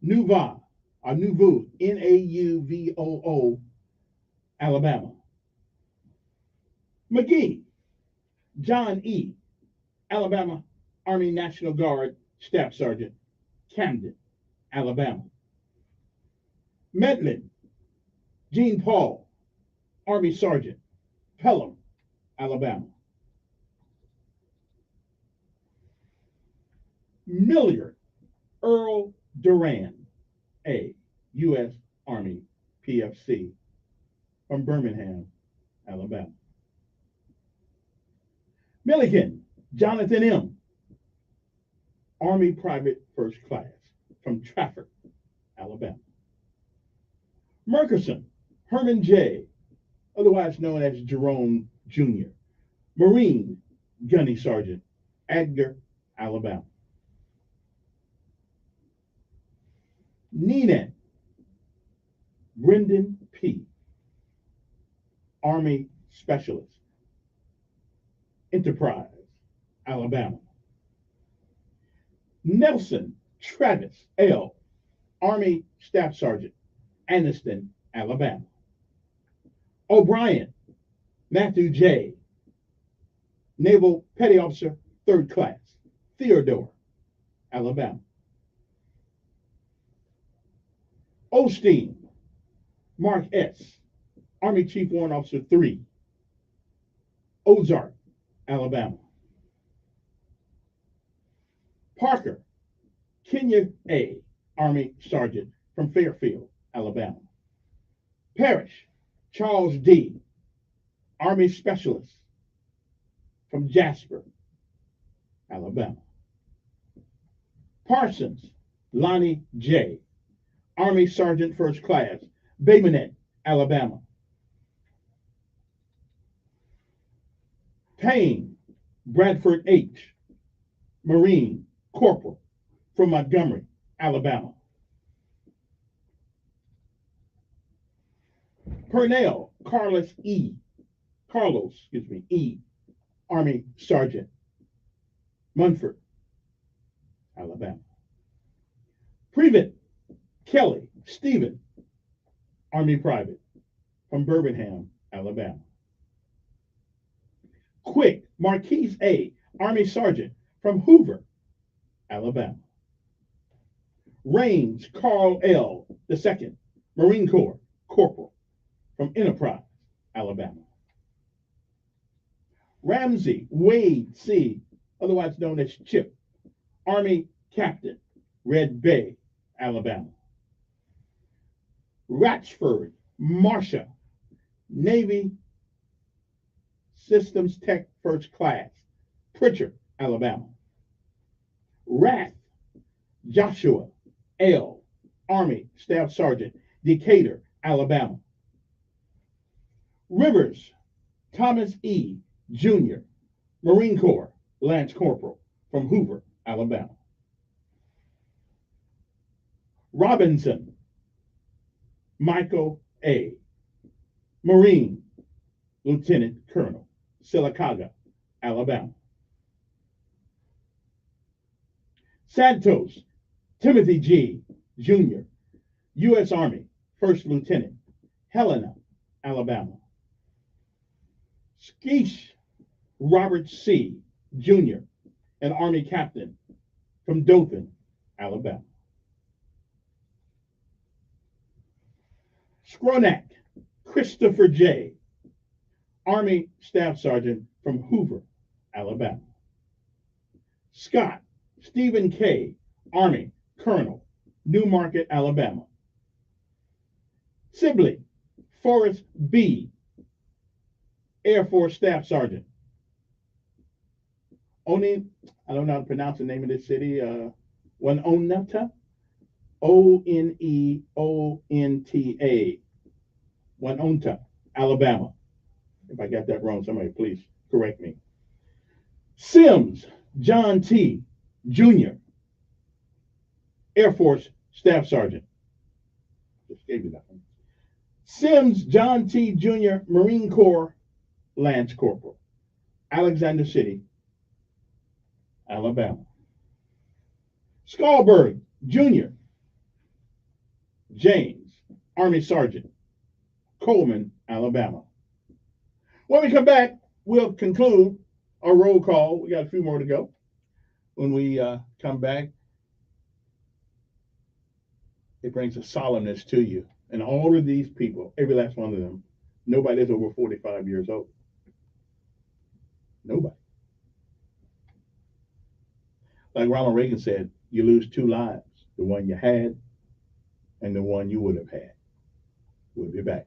Nauvoo, Nauvoo, Alabama. McGee, John E., Alabama Army National Guard Staff Sergeant, Camden, Alabama. Medlin, Gene Paul, Army Sergeant, Pelham, Alabama. Milliard, Earl Duran, A., U.S. Army, PFC, from Birmingham, Alabama. Milligan, Jonathan M., Army Private First Class, from Trafford, Alabama. Murkison, Herman J., otherwise known as Jerome Jr., Marine Gunny Sergeant, Edgar, Alabama. Neenan, Brendan P., Army Specialist, Enterprise, Alabama. Nelson Travis L., Army Staff Sergeant, Anniston, Alabama. O'Brien Matthew J., Naval Petty Officer, 3rd Class, Theodore, Alabama. Osteen Mark S., Army Chief Warrant Officer 3, Ozark, Alabama. Parker Kenya A., Army Sergeant, from Fairfield, Alabama. Parrish Charles D., Army Specialist, from Jasper, Alabama. Parsons Lonnie J., Army Sergeant, 1st Class, Bay Minette, Alabama. Payne Bradford H., Marine Corporal, from Montgomery, Alabama. Purnell Carlos E., Army Sergeant, Munford, Alabama. Privet Kelly Stephen, Army Private, from Birmingham, Alabama. Quick Marquise A., Army Sergeant, from Hoover, Alabama. Raines Carl L. II, Marine Corps Corporal, from Enterprise, Alabama. Ramsey Wade C., otherwise known as Chip, Army Captain, Red Bay, Alabama. Ratchford Marsha, Navy Systems Tech, 1st Class, Pritchard, Alabama. Rath Joshua L., Army Staff Sergeant, Decatur, Alabama. Rivers Thomas E., Jr., Marine Corps Lance Corporal, from Hoover, Alabama. Robinson Michael A., Marine Lieutenant Colonel, Sylacauga, Alabama. Santos Timothy G., Jr., U.S. Army, 1st Lieutenant, Helena, Alabama. Skeesh Robert C., Jr., an Army Captain, from Dothan, Alabama. Skronak Christopher J., Army Staff Sergeant, from Hoover, Alabama. Scott Stephen K., Army Colonel, Newmarket, Alabama. Sibley Forrest B., Air Force Staff Sergeant. I don't know how to pronounce the name of this city. Wononta, Oneonta, Wononta, Alabama. If I got that wrong, somebody please correct me. Sims John T. Jr., Air Force Staff Sergeant. Just gave you that one. Sims John T. Jr., Marine Corps Lance Corporal, Alexander City, Alabama. Skalberg Jr., James, Army Sergeant, Coleman, Alabama. When we come back, we'll conclude our roll call. We got a few more to go. When we come back, it brings a solemnness to you. And all of these people, every last one of them, nobody's over 45 years old. Nobody. Like Ronald Reagan said, you lose two lives, the one you had and the one you would have had. We'll be back.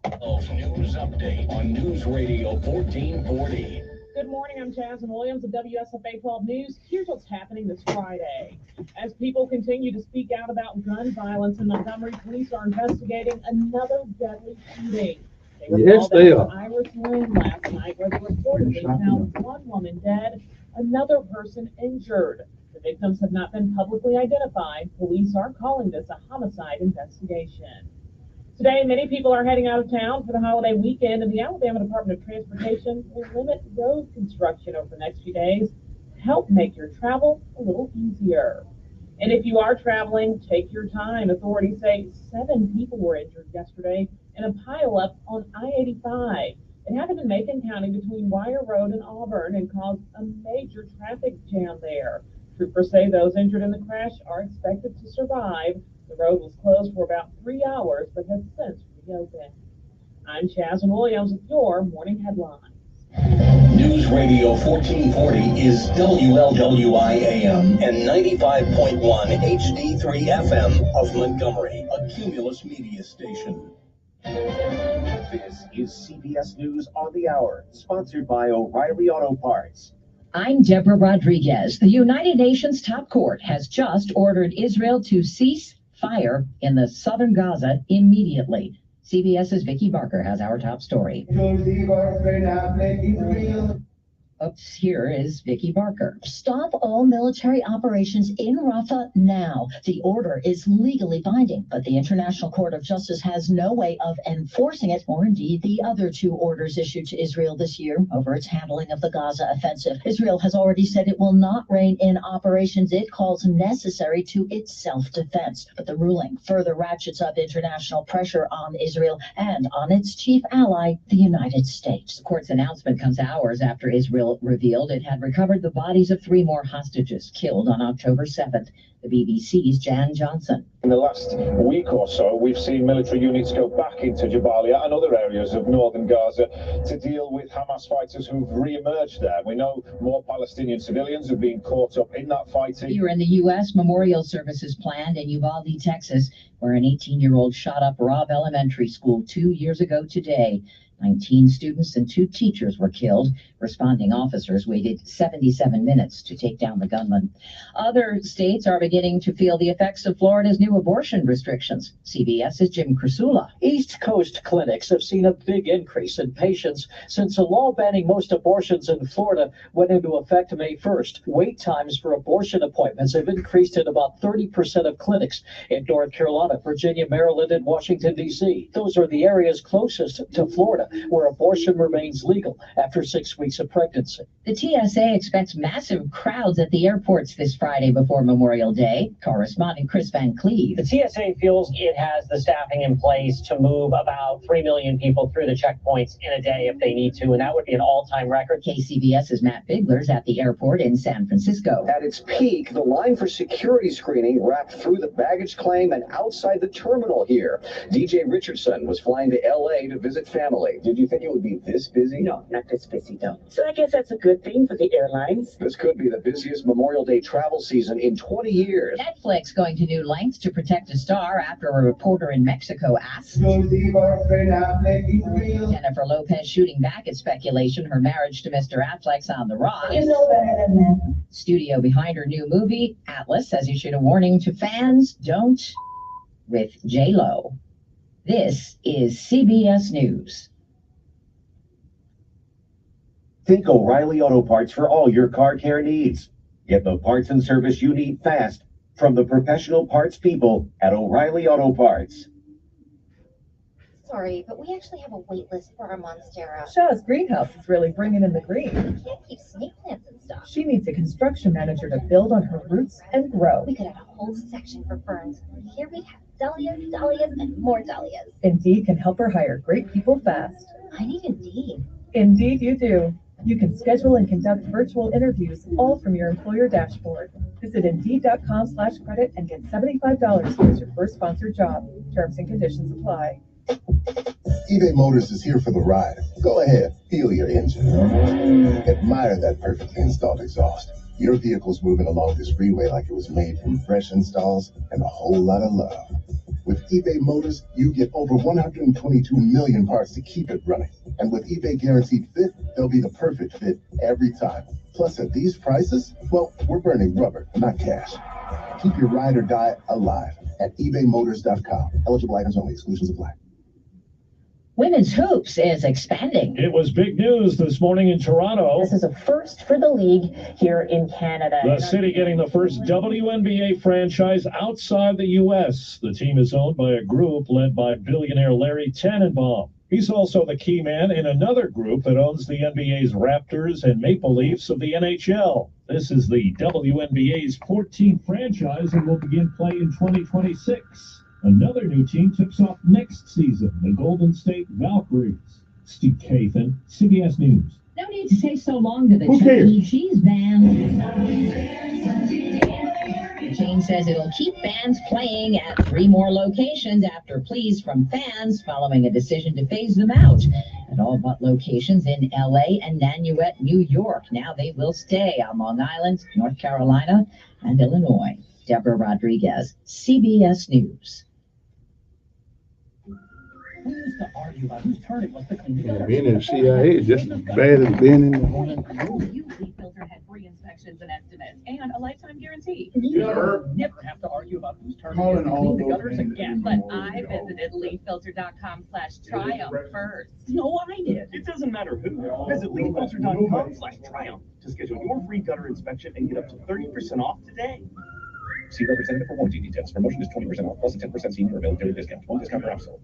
News update on News Radio 1440. Good morning, I'm Jasmine Williams of WSFA 12 News. Here's what's happening this Friday. As people continue to speak out about gun violence in Montgomery, police are investigating another deadly shooting. Yes, they are. Iris Lynn last night, where they reportedly found one woman dead, another person injured. The victims have not been publicly identified. Police are calling this a homicide investigation. Today, many people are heading out of town for the holiday weekend, and the Alabama Department of Transportation will limit road construction over the next few days to help make your travel a little easier. And if you are traveling, take your time. Authorities say 7 people were injured yesterday in a pileup on I-85. It happened in Macon County between Wire Road and Auburn and caused a major traffic jam there. Troopers say those injured in the crash are expected to survive. The road was closed for about 3 hours, but has since reopened. I'm Jasmine Williams with your morning headlines. News Radio 1440 is WLWI AM and 95.1 HD3 FM of Montgomery, a Cumulus media station. This is CBS News on the Hour, sponsored by O'Reilly Auto Parts. I'm Deborah Rodriguez. The United Nations top court has just ordered Israel to cease fire in the southern Gaza immediately. CBS's Vicki Barker has our top story. Oops, here is Vicki Barker. Stop all military operations in Rafah now. The order is legally binding, but the International Court of Justice has no way of enforcing it, or indeed the other 2 orders issued to Israel this year over its handling of the Gaza offensive. Israel has already said it will not rein in operations it calls necessary to its self-defense. But the ruling further ratchets up international pressure on Israel and on its chief ally, the United States. The court's announcement comes hours after Israel revealed it had recovered the bodies of 3 more hostages killed on October 7th. The BBC's Jan Johnson. In the last week or so, we've seen military units go back into Jabalia and other areas of northern Gaza to deal with Hamas fighters who've re-emerged there. We know more Palestinian civilians have been caught up in that fighting. Here in the U.S., memorial services planned in Uvalde, Texas, where an 18-year-old shot up Robb Elementary School 2 years ago today. 19 students and 2 teachers were killed. Responding officers waited 77 minutes to take down the gunman. Other states are beginning to feel the effects of Florida's new abortion restrictions. CBS's Jim Krasula. East Coast clinics have seen a big increase in patients since a law banning most abortions in Florida went into effect May 1st. Wait times for abortion appointments have increased in about 30% of clinics in North Carolina, Virginia, Maryland, and Washington, D.C. Those are the areas closest to Florida, where abortion remains legal after 6 weeks of pregnancy. The TSA expects massive crowds at the airports this Friday before Memorial Day. Correspondent Chris Van Cleve. The TSA feels it has the staffing in place to move about 3 million people through the checkpoints in a day if they need to, and that would be an all-time record. KCBS's Matt Bigler's at the airport in San Francisco. At its peak, the line for security screening wrapped through the baggage claim and outside the terminal here. DJ Richardson was flying to L.A. to visit family. Did you think it would be this busy? No, not this busy, though. So I guess that's a good thing for the airlines. This could be the busiest Memorial Day travel season in 20 years. Netflix going to new lengths to protect a star after a reporter in Mexico asked. Jennifer Lopez shooting back at speculation her marriage to Mr. Affleck's on the rise. You know better than that. Studio behind her new movie, Atlas, has issued a warning to fans, don't with J-Lo. This is CBS News. Think O'Reilly Auto Parts for all your car care needs. Get the parts and service you need fast from the professional parts people at O'Reilly Auto Parts. Sorry, but we actually have a wait list for our Monstera. Shaw's greenhouse is really bringing in the green. We can't keep snake plants and stuff. She needs a construction manager to build on her roots and grow. We could have a whole section for ferns. Here we have dahlias, dahlias, and more dahlias. Indeed can help her hire great people fast. I need Indeed. Indeed you do. You can schedule and conduct virtual interviews all from your employer dashboard. Visit Indeed.com/credit and get $75 towards your first sponsored job. Terms and conditions apply. eBay Motors is here for the ride. Go ahead, feel your engine. Admire that perfectly installed exhaust. Your vehicle's moving along this freeway like it was made from fresh installs and a whole lot of love. With eBay Motors, you get over 122 million parts to keep it running. And with eBay Guaranteed Fit, they'll be the perfect fit every time. Plus, at these prices, well, we're burning rubber, not cash. Keep your ride or die alive at ebaymotors.com. Eligible items only. Exclusions apply. Women's hoops is expanding. It was big news this morning in Toronto. This is a first for the league here in Canada. The city getting the first WNBA franchise outside the U.S. The team is owned by a group led by billionaire Larry Tannenbaum. He's also the key man in another group that owns the NBA's Raptors and Maple Leafs of the NHL. This is the WNBA's 14th franchise and will begin play in 2026. Another new team tips off next season, the Golden State Valkyries. Steve Kathan, CBS News. No need to say so long to the Who Chuck cares? E. Cheese band. The chain says it'll keep bands playing at 3 more locations after pleas from fans following a decision to phase them out. At all but locations in LA and Nanuet, New York. Now they will stay on Long Island, North Carolina, and Illinois. Deborah Rodriguez, CBS News. Who used to argue about whose turn it was to clean the gutter? Being in the CIA is just as bad as being in the Usually Filter had free inspections and estimates and a lifetime guarantee. You Sure. never have to argue about whose turn it Calling is to all clean the those gutters names. again. But I visited leadfilter.com/triumph first. No, I did. It doesn't matter who. Visit leadfilter.com/triumph to schedule your free gutter inspection and get up to 30% off today. See representative for warranty details. Promotion is 20% off plus a 10% senior availability discount. One discount per episode.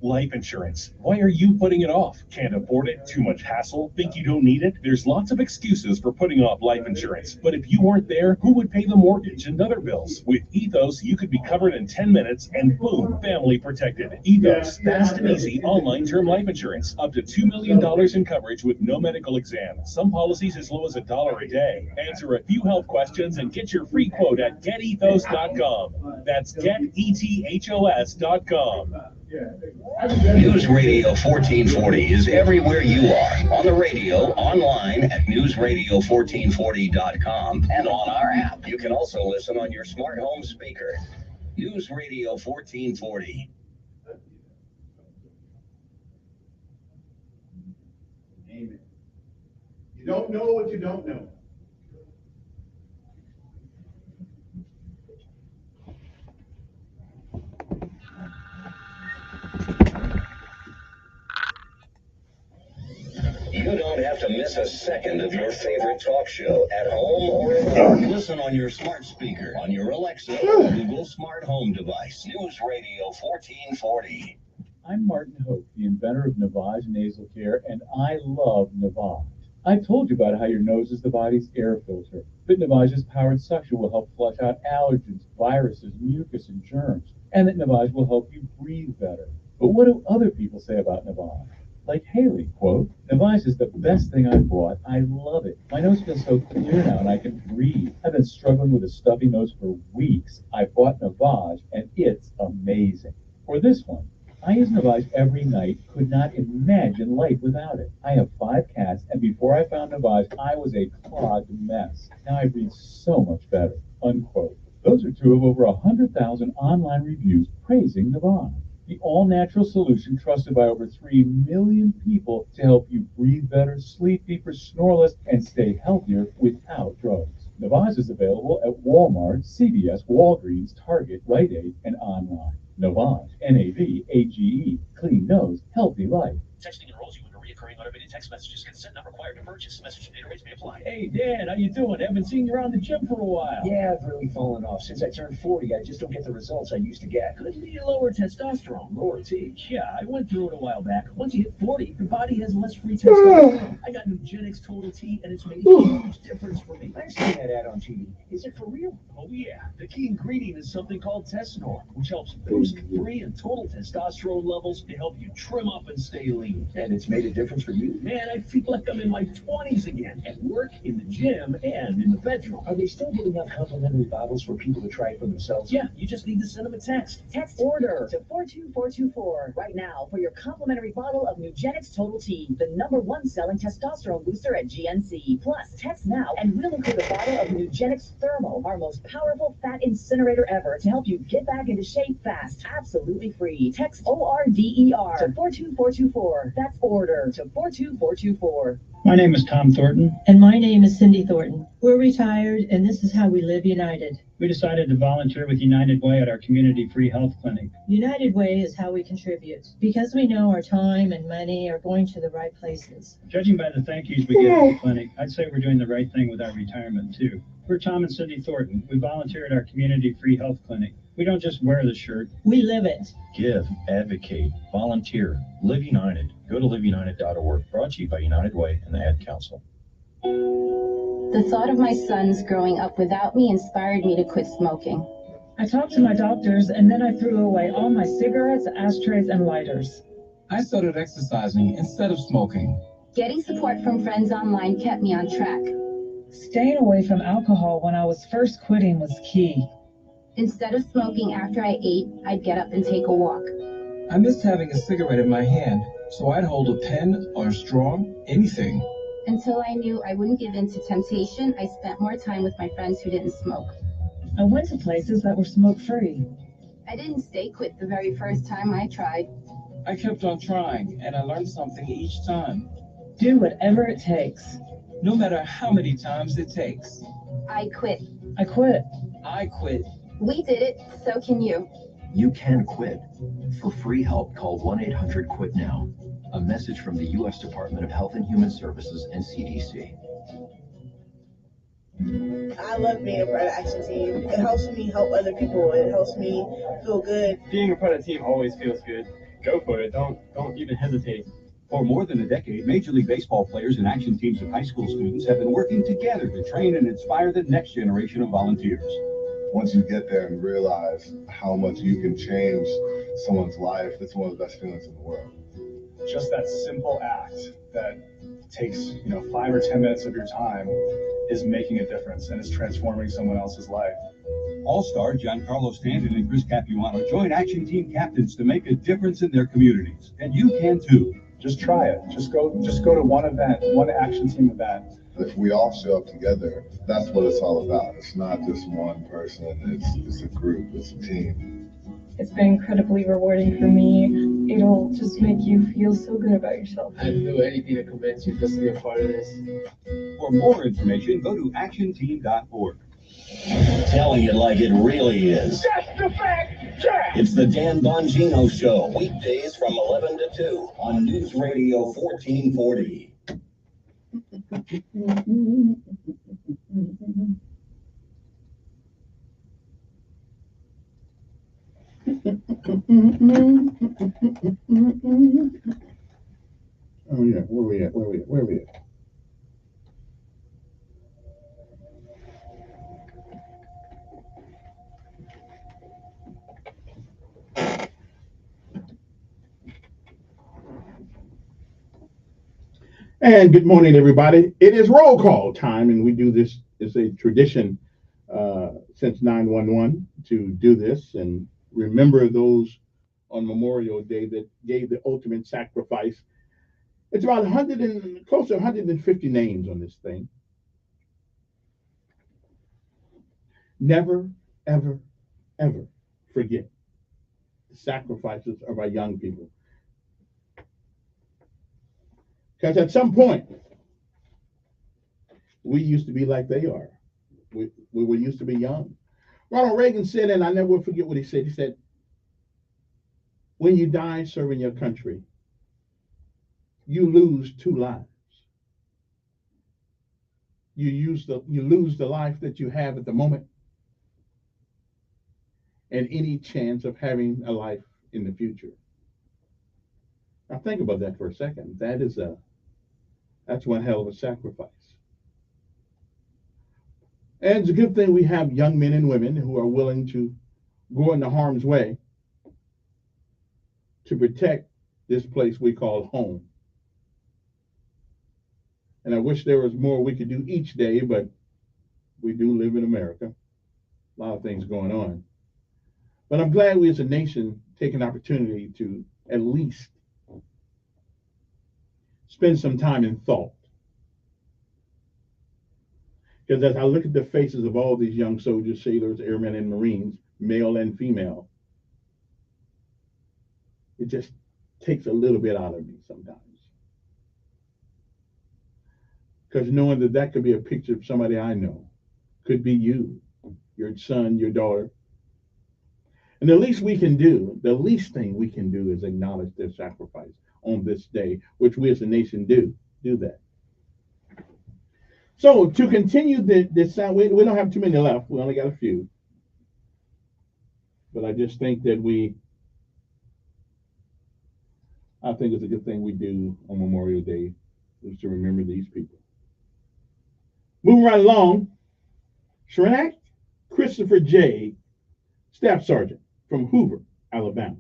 Life insurance. Why are you putting it off? Can't afford it? Too much hassle? Think you don't need it? There's lots of excuses for putting off life insurance. But if you weren't there, who would pay the mortgage and other bills? With Ethos, you could be covered in 10 minutes and boom, family protected. Ethos, fast and easy online term life insurance. Up to $2 million in coverage with no medical exam. Some policies as low as $1 a day. Answer a few health questions and get your free quote at getethos.com. That's getethos.com. News Radio 1440 is everywhere you are. On the radio, online at newsradio1440.com, and on our app. You can also listen on your smart home speaker. News Radio 1440. Amen. You don't know what you don't know. You don't have to miss a second of your favorite talk show at home or at work. Listen on your smart speaker, on your Alexa or Google smart home device. News Radio 1440. I'm Martin Hope, the inventor of Navage Nasal Care, and I love Navage. I've told you about how your nose is the body's air filter. But Navage's powered suction will help flush out allergens, viruses, mucus, and germs, and that Navage will help you breathe better. But what do other people say about Navage? Like Haley, quote, Navage is the best thing I've bought. I love it. My nose feels so clear now and I can breathe. I've been struggling with a stuffy nose for weeks. I bought Navage and it's amazing. Or this one. I use Navage every night, could not imagine life without it. I have 5 cats, and before I found Navage, I was a clogged mess. Now I breathe so much better, unquote. Those are 2 of over 100,000 online reviews praising Navage. The all-natural solution trusted by over 3 million people to help you breathe better, sleep deeper, snore less, and stay healthier without drugs. Navage is available at Walmart, CVS, Walgreens, Target, Rite Aid, and online. Navage, Navage, clean nose, healthy life. Texting enrolls you in a Recurring automated text messages can send not required to purchase. Message data rates may apply. Hey, Dan, how you doing? Haven't seen you around the gym for a while. Yeah, I've really fallen off. Since I turned 40, I just don't get the results I used to get. Could be lower testosterone. Lower T. Yeah, I went through it a while back. Once you hit 40, your body has less free testosterone. I got Nugenix Total T, and it's made a huge difference for me. I've seen that ad on TV. Is it for real? Oh, yeah. The key ingredient is something called Testanor, which helps boost free and total testosterone levels to help you trim up and stay lean. And it's made a difference for you? Man, I feel like I'm in my 20s again, at work, in the gym, and in the bedroom. Are they still giving out complimentary bottles for people to try it for themselves? Yeah, you just need to send them a text. Text order to 42424 right now for your complimentary bottle of Nugenix Total T, the #1 selling testosterone booster at GNC. Plus, text now and we'll include a bottle of Nugenix Thermo, our most powerful fat incinerator ever, to help you get back into shape fast. Absolutely free. Text ORDER to 42424. That's order to 42424. My name is Tom Thornton. And my name is Cindy Thornton. We're retired, and this is how we live united. We decided to volunteer with United Way at our community free health clinic. United Way is how we contribute, because we know our time and money are going to the right places. Judging by the thank yous we get at the clinic, I'd say we're doing the right thing with our retirement, too. We're Tom and Cindy Thornton. We volunteer at our community free health clinic. We don't just wear the shirt. We live it. Give, advocate, volunteer, Live United. Go to liveunited.org. Brought to you by United Way and the Ad Council. The thought of my sons growing up without me inspired me to quit smoking. I talked to my doctors, and then I threw away all my cigarettes, ashtrays, and lighters. I started exercising instead of smoking. Getting support from friends online kept me on track. Staying away from alcohol when I was first quitting was key. Instead of smoking after I ate, I'd get up and take a walk. I missed having a cigarette in my hand, so I'd hold a pen or a straw, anything. Until I knew I wouldn't give in to temptation, I spent more time with my friends who didn't smoke. I went to places that were smoke-free. I didn't stay quit the very first time I tried. I kept on trying, and I learned something each time. Do whatever it takes. No matter how many times it takes. I quit. I quit. I quit. We did it, so can you. You can quit. For free help, call 1-800-QUIT-NOW. A message from the U.S. Department of Health and Human Services and CDC. I love being a part of the Action Team. It helps me help other people. It helps me feel good. Being a part of the team always feels good. Go for it. Don't even hesitate. For more than a decade, Major League Baseball players and action teams of high school students have been working together to train and inspire the next generation of volunteers. Once you get there and realize how much you can change someone's life, it's one of the best feelings in the world. Just that simple act that takes 5 or 10 minutes of your time is making a difference and is transforming someone else's life. All-star Giancarlo Stanton and Chris Capuano join action team captains to make a difference in their communities, and you can too. Just try it. Just go to one event, one action team event. If we all show up together, that's what it's all about. It's not just one person, it's a group, it's a team. It's been incredibly rewarding for me. It'll just make you feel so good about yourself. I'd do anything to convince you just to be a part of this. For more information, go to actionteam.org. Telling it like it really is. That's the fact, Jack! It's the Dan Bongino Show, weekdays from 11 to 2 on News Radio 1440. Oh yeah, where we at? And good morning, everybody. It is roll call time, and we do this as a tradition since 9/11 to do this and remember those on Memorial Day that gave the ultimate sacrifice. It's about close to 150 names on this thing. Never, ever, ever forget the sacrifices of our young people. Because at some point, we used to be like they are. We were used to be young. Ronald Reagan said, and I never will forget what he said, when you die serving your country, you lose 2 lives. You lose the life that you have at the moment and any chance of having a life in the future. Now think about that for a second. That's one hell of a sacrifice. And it's a good thing we have young men and women who are willing to go into harm's way to protect this place we call home. And I wish there was more we could do each day, but we do live in America. A lot of things going on. But I'm glad we as a nation take an opportunity to at least spend some time in thought. Because as I look at the faces of all these young soldiers, sailors, airmen, and Marines, male and female, it just takes a little bit out of me sometimes. Because knowing that that could be a picture of somebody I know, could be you, your son, your daughter. And the least thing we can do is acknowledge their sacrifice on this day, which we as a nation do that. So to continue this, we don't have too many left. We only got a few. But I just think that I think it's a good thing we do on Memorial Day, is to remember these people. Moving right along, Shrinac Christopher J., Staff Sergeant from Hoover, Alabama.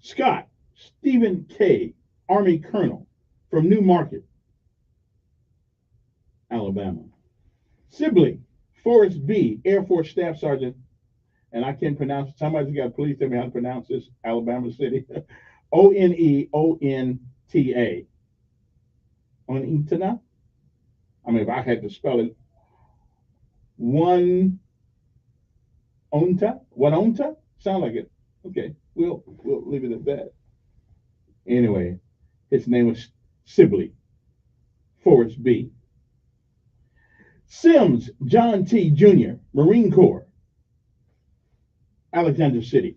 Scott Stephen K., Army Colonel from New Market, Alabama. Sibley Forrest B., Air Force Staff Sergeant, and I can't pronounce it. Somebody's got to please tell me how to pronounce this, Alabama City. Oneonta. Oneonta? I mean, if I had to spell it, Oneonta? Sound like it. Okay, we'll leave it at that. Anyway, his name was Sibley Forrest B. Sims John T. Jr., Marine Corps, Alexander City.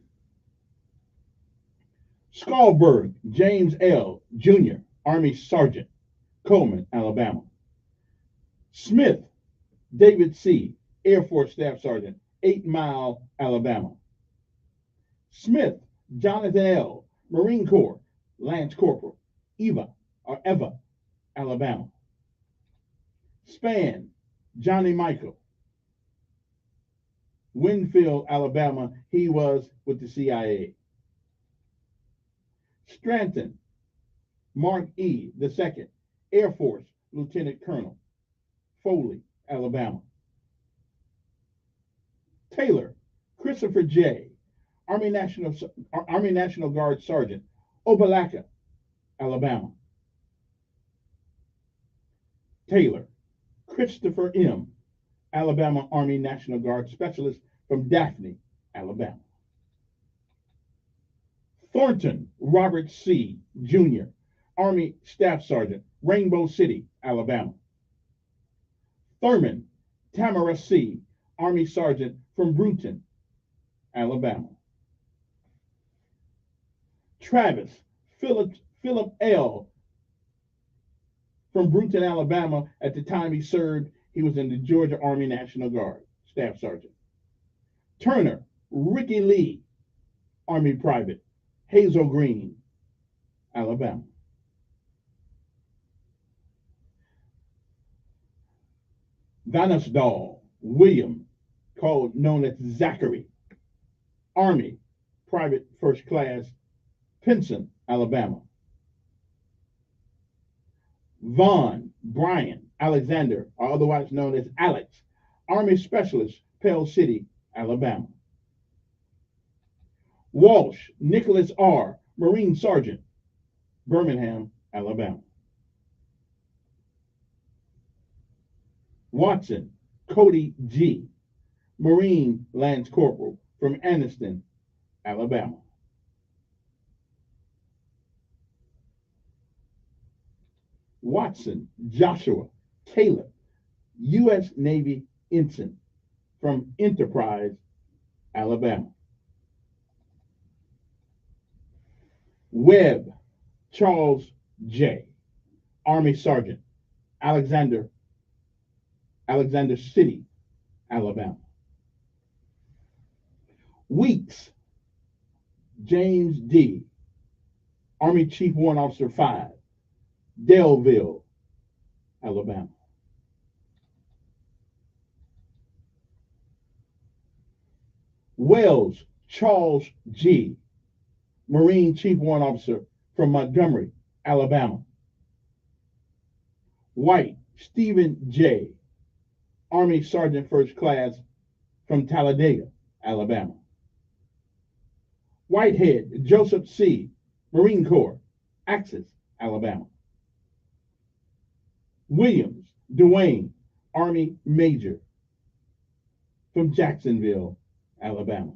Skalberg James L. Jr., Army Sergeant, Coleman, Alabama. Smith David C., Air Force Staff Sergeant, 8 Mile, Alabama. Smith Jonathan L., Marine Corps, Lance Corporal, Eva, Alabama. Spann Johnny Michael, Winfield, Alabama. He was with the CIA. Stranton Mark E. II, Air Force Lieutenant Colonel, Foley, Alabama. Taylor Christopher J., Army National Guard Sergeant, Opelika, Alabama. Taylor Christopher M., Alabama Army National Guard Specialist from Daphne, Alabama. Thornton Robert C., Jr., Army Staff Sergeant, Rainbow City, Alabama. Thurman Tamara C., Army Sergeant from Brewton, Alabama. Travis Philip L. from Brewton, Alabama. At the time he served, he was in the Georgia Army National Guard, Staff Sergeant. Turner Ricky Lee, Army Private, Hazel Green, Alabama. Vanisdahl William, known as Zachary, Army Private First Class, Pinson, Alabama. Vaughn Brian Alexander, or otherwise known as Alex, Army Specialist, Pell City, Alabama. Walsh Nicholas R., Marine Sergeant, Birmingham, Alabama. Watson Cody G., Marine Lance Corporal from Anniston, Alabama. Watson Joshua Caleb, U.S. Navy Ensign from Enterprise, Alabama. Webb Charles J. Army Sergeant, Alexander City, Alabama. Weeks, James D., Army Chief Warrant Officer 5, Delville, Alabama. Wells Charles G., Marine Chief Warrant Officer from Montgomery, Alabama. White Stephen J., Army Sergeant First Class from Talladega, Alabama. Whitehead Joseph C., Marine Corps, Axis, Alabama. Williams Dwayne, Army Major from Jacksonville, Alabama.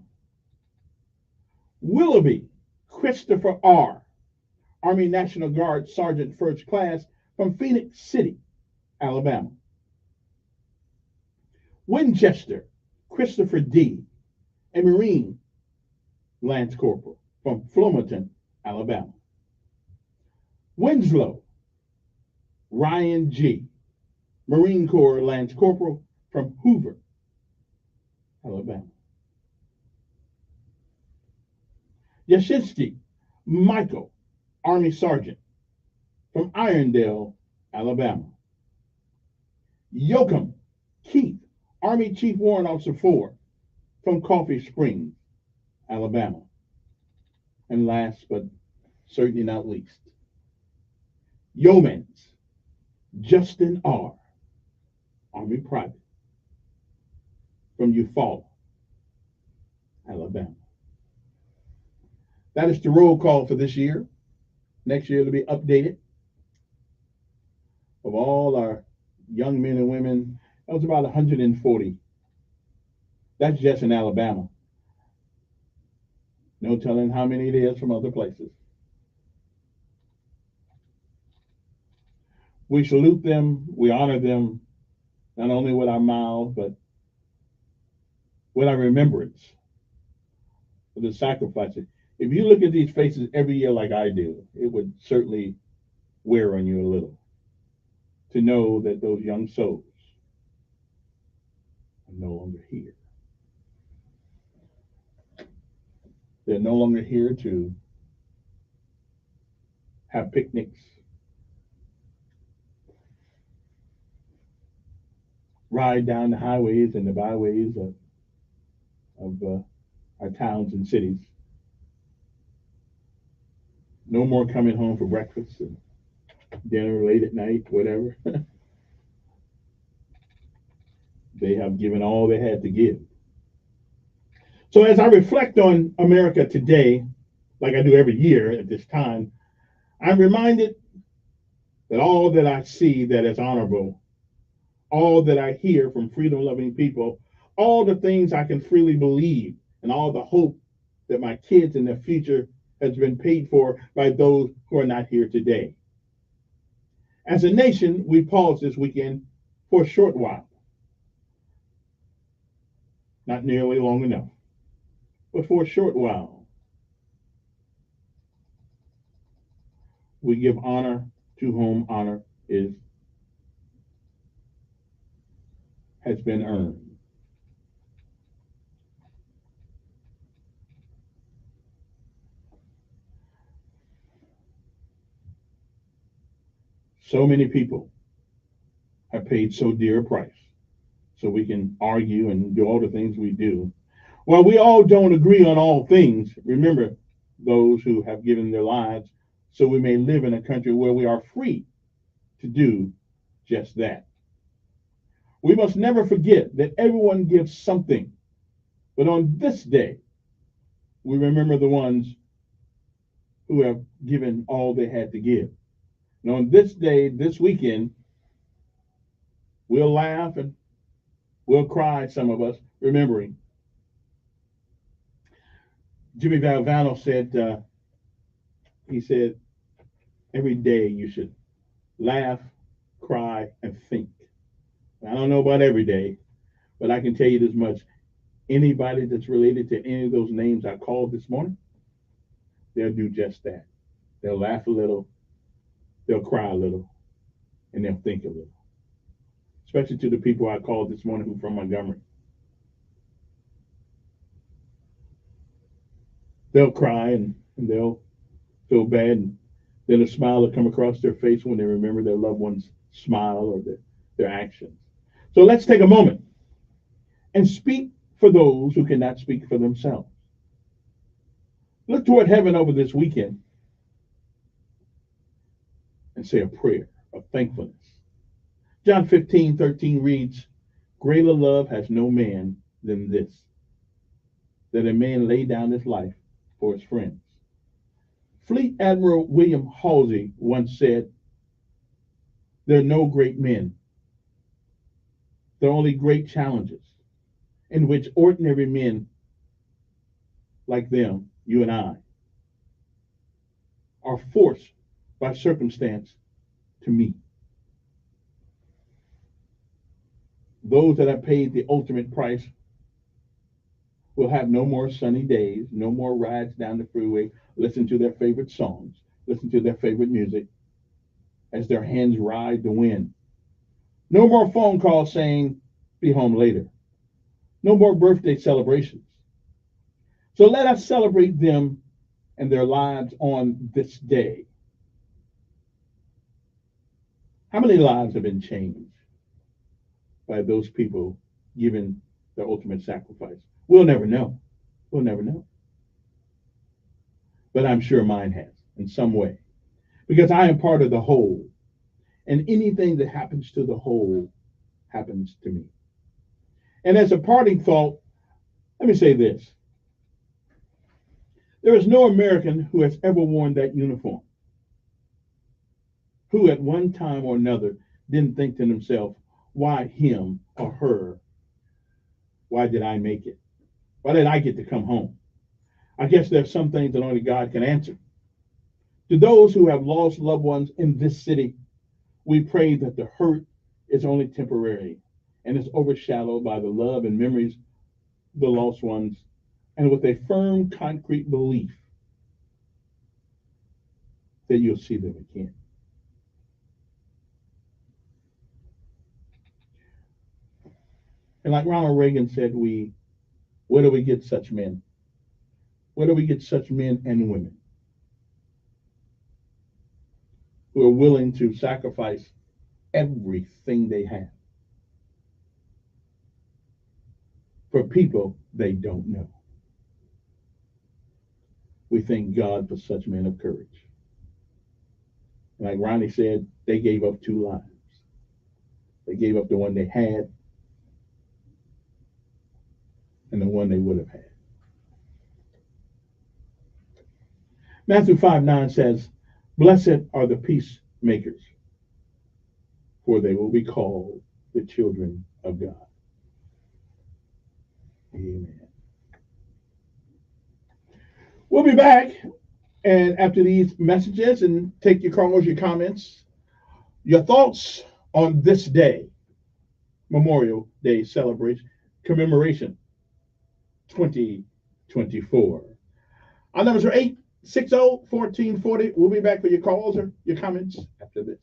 Willoughby Christopher R., Army National Guard Sergeant First Class from Phoenix City, Alabama. Winchester Christopher D., a Marine Lance Corporal from Flomaton, Alabama. Winslow Ryan G., Marine Corps Lance Corporal from Hoover, Alabama. Yashinsky Michael, Army Sergeant from Irondale, Alabama. Yoakum Keith, Army Chief Warrant Officer 4 from Coffee Springs, Alabama. And last but certainly not least, Yeomans Justin R., Army Private from Eufaula, Alabama. That is the roll call for this year. Next year it'll be updated. Of all our young men and women, that was about 140. That's just in Alabama. No telling how many it is from other places. We salute them, we honor them, not only with our mouths, but with our remembrance of the sacrifices. If you look at these faces every year like I do, it would certainly wear on you a little to know that those young souls are no longer here. They're no longer here to have picnics, ride down the highways and the byways of our towns and cities. No more coming home for breakfast and dinner late at night, whatever. They have given all they had to give. So as I reflect on America today, like I do every year at this time, I'm reminded that all that I see that is honorable, all that I hear from freedom-loving people, all the things I can freely believe, and all the hope that my kids and their future has been paid for by those who are not here today. As a nation, we paused this weekend for a short while. Not nearly long enough, but for a short while. We give honor to whom honor has been earned. So many people have paid so dear a price so we can argue and do all the things we do. While we all don't agree on all things, remember those who have given their lives so we may live in a country where we are free to do just that. We must never forget that everyone gives something, but on this day, we remember the ones who have given all they had to give. And on this day, this weekend, we'll laugh and we'll cry, some of us, remembering. Jimmy Valvano said, he said, every day you should laugh, cry, and think. I don't know about every day, but I can tell you this much. Anybody that's related to any of those names I called this morning, they'll do just that. They'll laugh a little, they'll cry a little and they'll think a little. Especially to the people I called this morning who from Montgomery. They'll cry and they'll feel bad, and then a smile will come across their face when they remember their loved one's smile or their actions. So let's take a moment and speak for those who cannot speak for themselves. Look toward heaven over this weekend and say a prayer of thankfulness. John 15:13 reads, "Greater love has no man than this, that a man lay down his life for his friends." Fleet Admiral William Halsey once said, "There are no great men. There are only great challenges in which ordinary men like them, you and I, are forced by circumstance to meet." Those that have paid the ultimate price will have no more sunny days, no more rides down the freeway, listen to their favorite songs, listen to their favorite music as their hands ride the wind. No more phone calls saying, "Be home later." No more birthday celebrations. So let us celebrate them and their lives on this day. How many lives have been changed by those people giving their ultimate sacrifice? We'll never know. We'll never know. But I'm sure mine has in some way, because I am part of the whole. And anything that happens to the whole happens to me. And as a parting thought, let me say this. There is no American who has ever worn that uniform who at one time or another didn't think to himself, why him or her? Why did I make it? Why did I get to come home? I guess there's some things that only God can answer. To those who have lost loved ones in this city, we pray that the hurt is only temporary and is overshadowed by the love and memories of the lost ones, and with a firm, concrete belief that you'll see them again. And like Ronald Reagan said, where do we get such men? Where do we get such men and women who are willing to sacrifice everything they have for people they don't know? We thank God for such men of courage. And like Ronnie said, they gave up 2 lives. They gave up the one they had and the one they would have had. Matthew 5:9 says, "Blessed are the peacemakers, for they will be called the children of God." Amen. We'll be back, and after these messages, and take your calls, your comments, your thoughts on this day, Memorial Day celebration, commemoration 2024. Our numbers are 860-1440. We'll be back with your calls or your comments after this.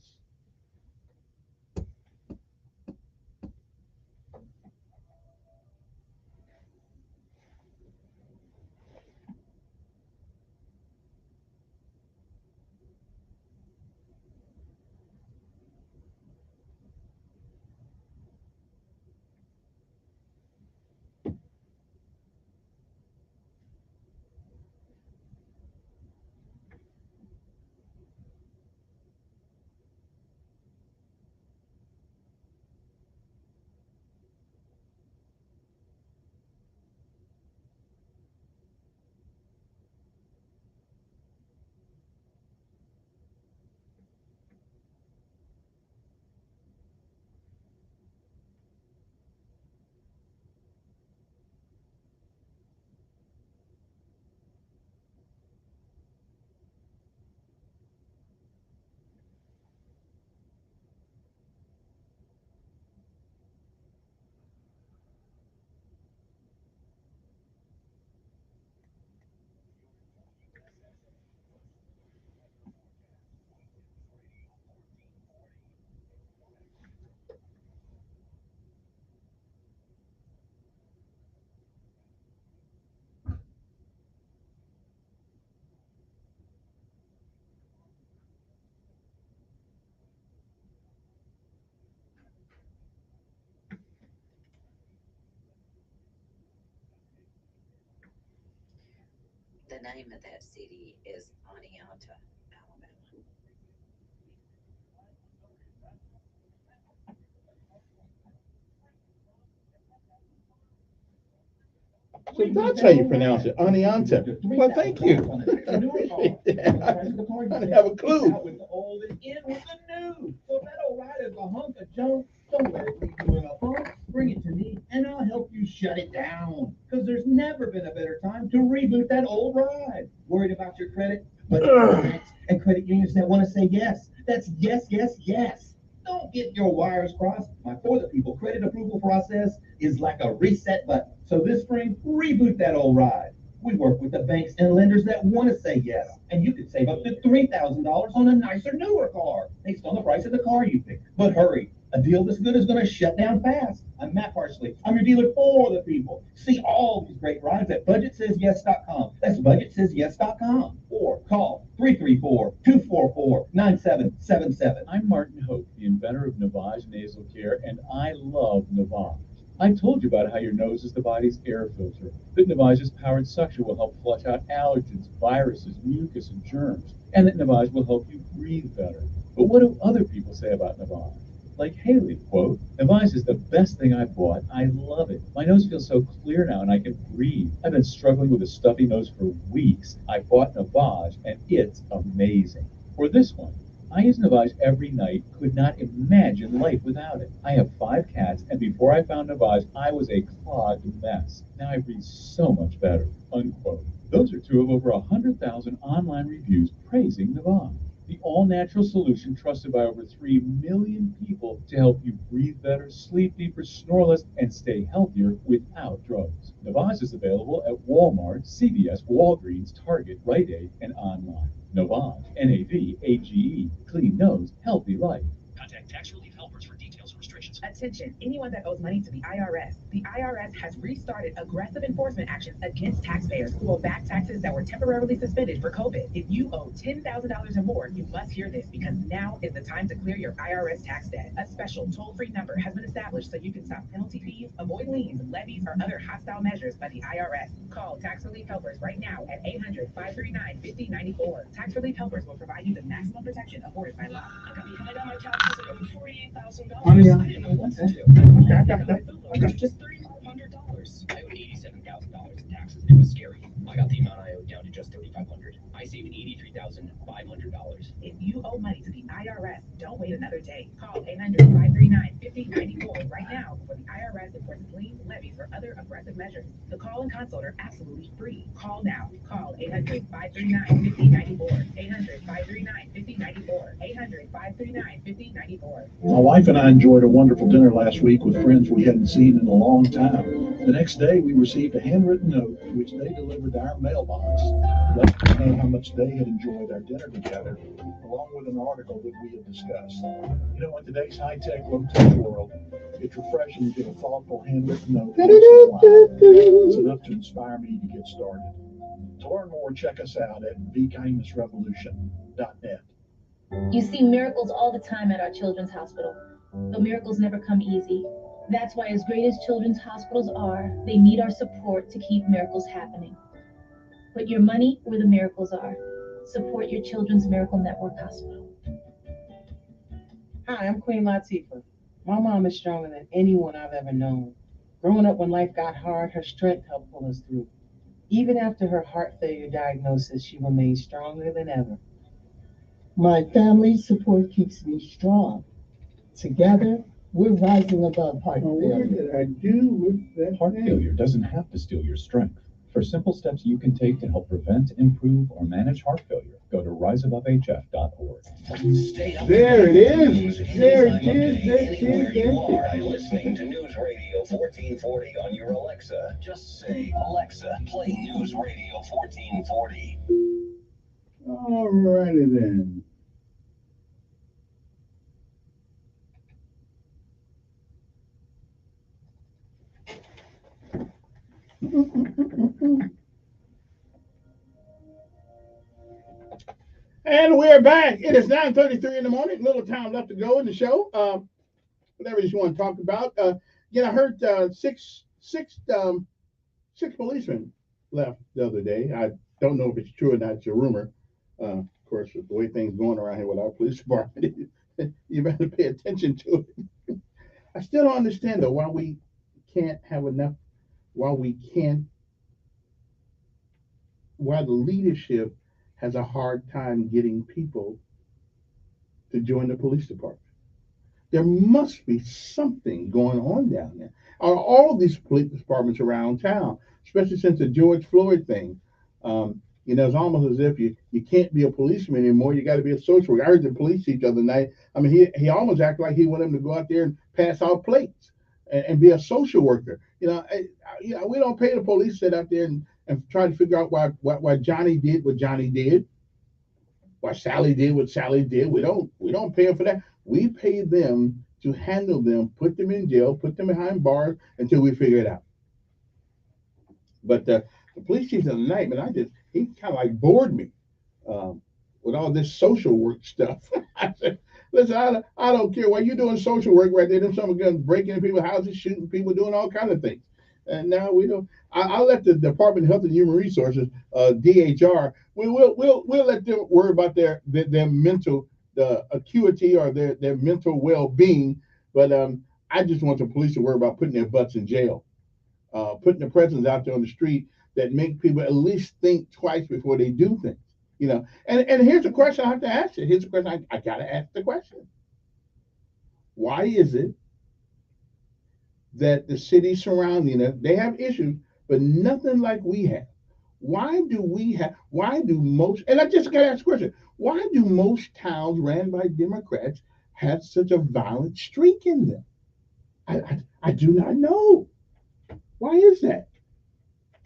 The name of that city is Oneonta, Alabama. So that's how you pronounce it, Oneonta. Well, thank you. I appreciate that. I don't have a clue. With the old and in with the new. So that old ride is a hunk of junk. Don't let it leave you in a funk. Bring it to me and I'll help you shut it down. Because there's never been a better time to reboot that old ride. Worried about your credit? But banks and credit unions that want to say yes. That's yes, yes, yes. Don't get your wires crossed. My For the People credit approval process is like a reset button. So this spring, reboot that old ride. We work with the banks and lenders that want to say yes. And you could save up to $3,000 on a nicer, newer car based on the price of the car you pick. But hurry, a deal this good is going to shut down fast. I'm Matt Parsley. I'm your dealer for the people. See all these great rides at budgetsays.yes.com. That's budgetsays.yes.com. Or call 334-244-9777. I'm Martin Hope, the inventor of Navage Nasal Care, and I love Navage. I told you about how your nose is the body's air filter. That Navage's powered suction will help flush out allergens, viruses, mucus, and germs, and that Navage will help you breathe better. But what do other people say about Navage? Like Haley, quote, Navage is the best thing I've bought. I love it. My nose feels so clear now and I can breathe. I've been struggling with a stuffy nose for weeks. I bought Navage and it's amazing. Or this one. I use Navage every night, could not imagine life without it. I have 5 cats, and before I found Navage, I was a clogged mess. Now I breathe so much better, unquote. Those are 2 of over 100,000 online reviews praising Navage, the all-natural solution trusted by over 3 million people to help you breathe better, sleep deeper, snore less, and stay healthier without drugs. Navage is available at Walmart, CVS, Walgreens, Target, Rite Aid, and online. Navage, N-A-V-A-G-E, clean nose, healthy life. Contact Tax Relief Helpers for details and restrictions. Attention, anyone that owes money to the IRS. The IRS has restarted aggressive enforcement actions against taxpayers who owe back taxes that were temporarily suspended for COVID. If you owe $10,000 or more, you must hear this because now is the time to clear your IRS tax debt. A special toll-free number has been established so you can stop penalty fees, avoid liens, levies, or other hostile measures by the IRS. Call Tax Relief Helpers right now at 800-539-5094. Tax Relief Helpers will provide you the maximum protection afforded by law. I got behind on my taxes and over $48,000. Honey, I didn't know what to do. I got that. Just $3,500. I owed $87,000 in taxes. It was scary. I got the amount I owed down to just $3,500. I saved $83,500. If you owe money to the IRS, don't wait another day. Call 800-539-5094 right now before the IRS enforces liens, levies, or other aggressive measures. The call and consult are absolutely free. Call now. Call 800-539-5094. 800-539-5094. 800-539-5094. My wife and I enjoyed a wonderful dinner last week with friends we hadn't seen in a long time. The next day, we received a handwritten note which they delivered to our mailbox, letting us know how much they had enjoyed our dinner together, along with an article that we had discussed. You know, in today's high-tech, low-tech world, it's refreshing to get a thoughtful handwritten note. It's enough to inspire me to get started. To learn more, check us out at BeKindnessRevolution.net. You see miracles all the time at our children's hospital, but miracles never come easy. That's why, as great as children's hospitals are, they need our support to keep miracles happening. Put your money where the miracles are. Support your Children's Miracle Network Hospital. Hi, I'm Queen Latifah. My mom is stronger than anyone I've ever known. Growing up when life got hard, her strength helped pull us through. Even after her heart failure diagnosis, she remained stronger than ever. My family's support keeps me strong. Together, we're rising above heart failure. What did I do with that? Heart failure doesn't have to steal your strength. For simple steps you can take to help prevent, improve, or manage heart failure, go to riseabovehf.org. There it is. There it is. Anywhere you are listening to News Radio 1440 on your Alexa. Just say, Alexa, play News Radio 1440. All righty then. And we're back. It is 9:33 in the morning. Little time left to go in the show. Whatever you want to talk about. I heard six policemen left the other day. don't know if it's true or not. It's a rumor. Of course, with the way things going around here with our police department, you better pay attention to it. I still don't understand though why we can't have enough. Why we can't. Why the leadership has a hard time getting people to join the police department. There must be something going on down there. Are all these police departments around town, especially since the George Floyd thing? It's almost as if you can't be a policeman anymore. You got to be a social worker. I heard the police chief the other night. I mean, he almost acted like he wanted him to go out there and pass out plates and be a social worker. We don't pay the police to sit out there and try to figure out why Johnny did what Johnny did, why Sally did what Sally did. We don't pay them for that. We pay them to handle them, put them in jail, put them behind bars until we figure it out. But the police chief the other night, man, he kind of like bored me with all this social work stuff. I said, listen, I don't care. Why you doing social work right there? Them some guns breaking into people's houses, shooting people, doing all kinds of things. And now we don't. I'll let the Department of Health and Human Resources, DHR, we'll let them worry about their mental acuity or their mental well-being. But I just want the police to worry about putting their butts in jail, putting the presence out there on the street that make people at least think twice before they do things. And here's a question I have to ask you. Here's a question I gotta ask the question. Why is it that the cities surrounding us, they have issues, but nothing like we have? Why do most, and I just got to ask a question, why do most towns ran by Democrats have such a violent streak in them? I do not know. Why is that?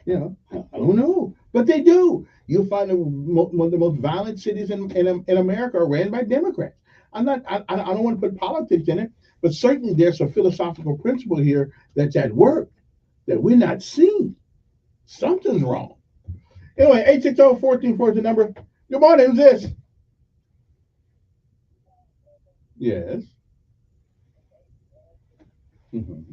I don't know, but they do. You'll find one of the most violent cities in America are ran by Democrats. I don't want to put politics in it, but certainly there's a philosophical principle here that's at work that we're not seeing. Something's wrong. Anyway, 860-1440 is the number. Good morning. Who's this? Yes. Mm-hmm.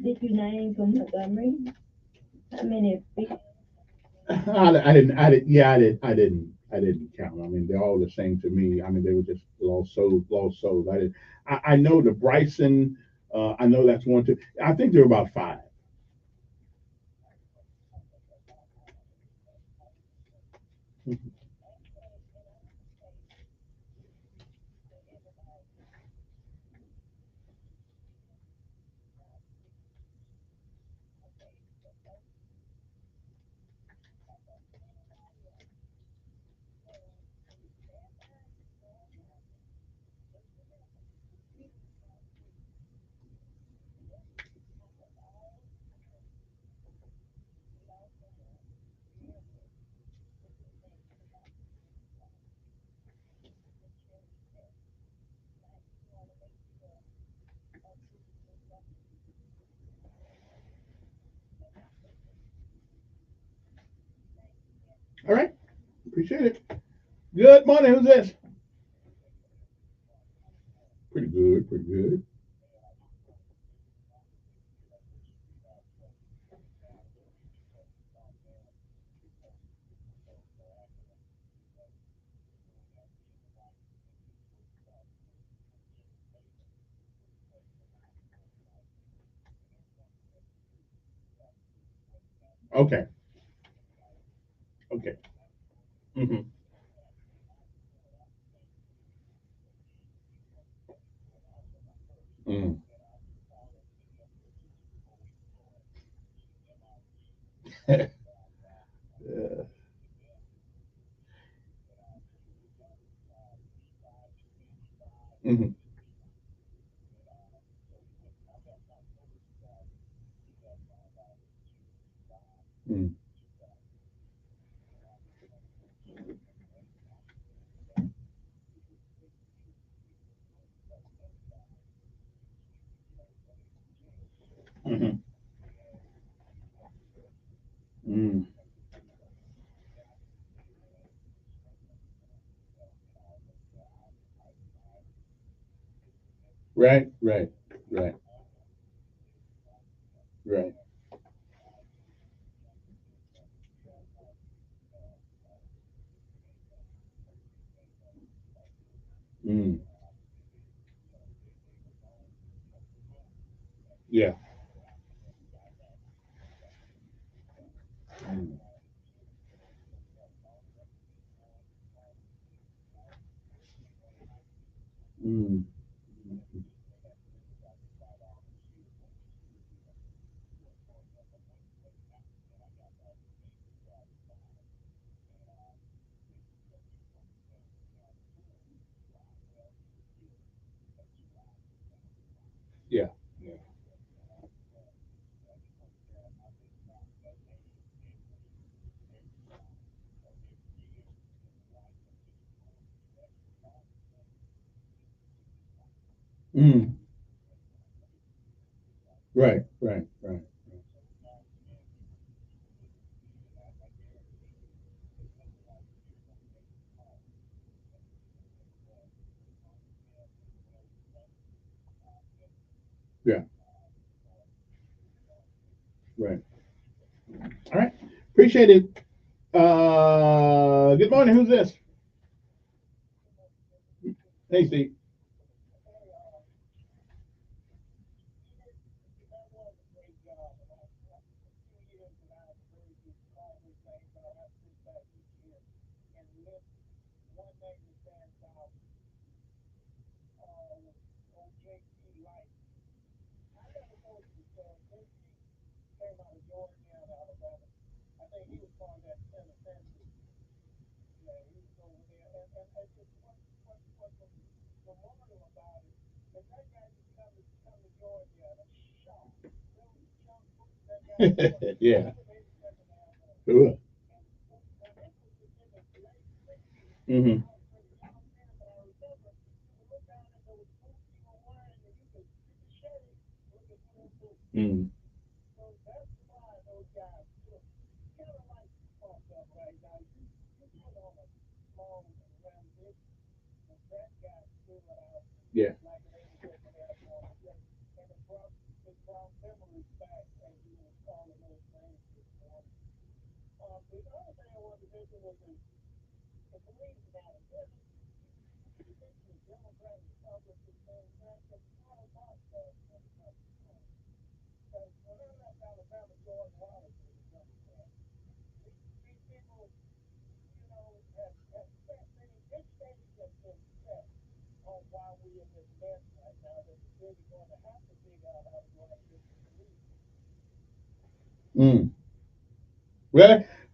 Did you name from Montgomery? How many people? I didn't count. I mean, they're all the same to me. I mean, they were just lost souls. I know the Bryson. I know that's one, two. I think there were about five. All right. Appreciate it. Good morning. Who's this? Pretty good. Pretty good. Okay. Okay. Mm-hmm. Mm. Yeah. Mm-hmm. Mm. Right, right, right, right. Mm. Yeah. Mm. Mm. Yeah. Yeah. Mm. Right, right, right. Yeah. Right. All right. Appreciate it. Good morning. Who's this? Hey, Steve. Yeah. Cool. Mm-hmm. Mm. Yeah. Mm.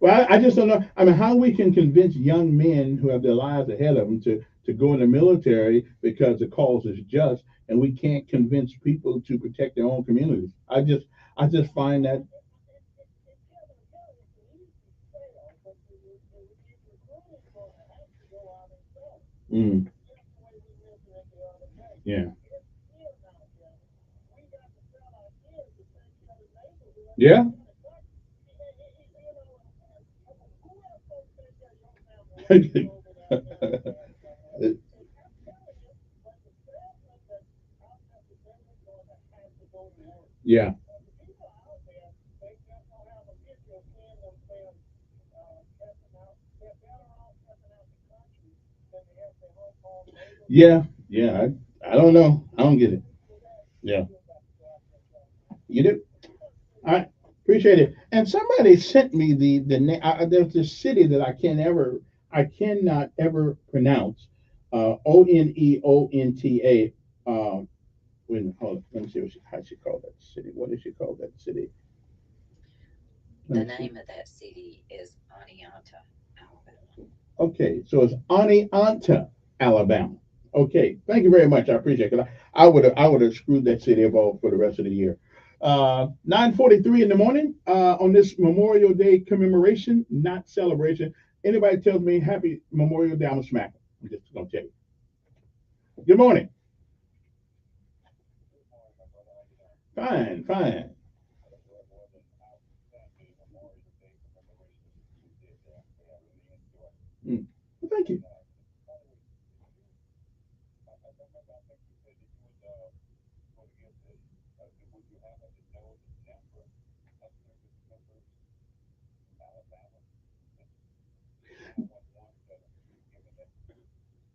Well, I just don't know. I mean, how we can convince young men who have their lives ahead of them to go in the military because the cause is just, and we can't convince people to protect their own communities. I just find that. Mm. Yeah. Yeah. Yeah. Yeah. Yeah. I don't know. I don't get it. Yeah. You do. I appreciate it. And somebody sent me the name. There's this city that I cannot ever pronounce. Oneonta. Hold on, let me see how she called that city. What did she call that city? The Let me see. name of that city is Anianta, Alabama. Okay, so it's Oneonta, Alabama. Okay, thank you very much. I appreciate it. I would have screwed that city up all for the rest of the year. 9:43 in the morning on this Memorial Day commemoration, not celebration. Anybody tells me Happy Memorial Day, I'm gonna smack them. I'm just gonna tell you. Good morning. Fine, fine. Mm. Well, thank you.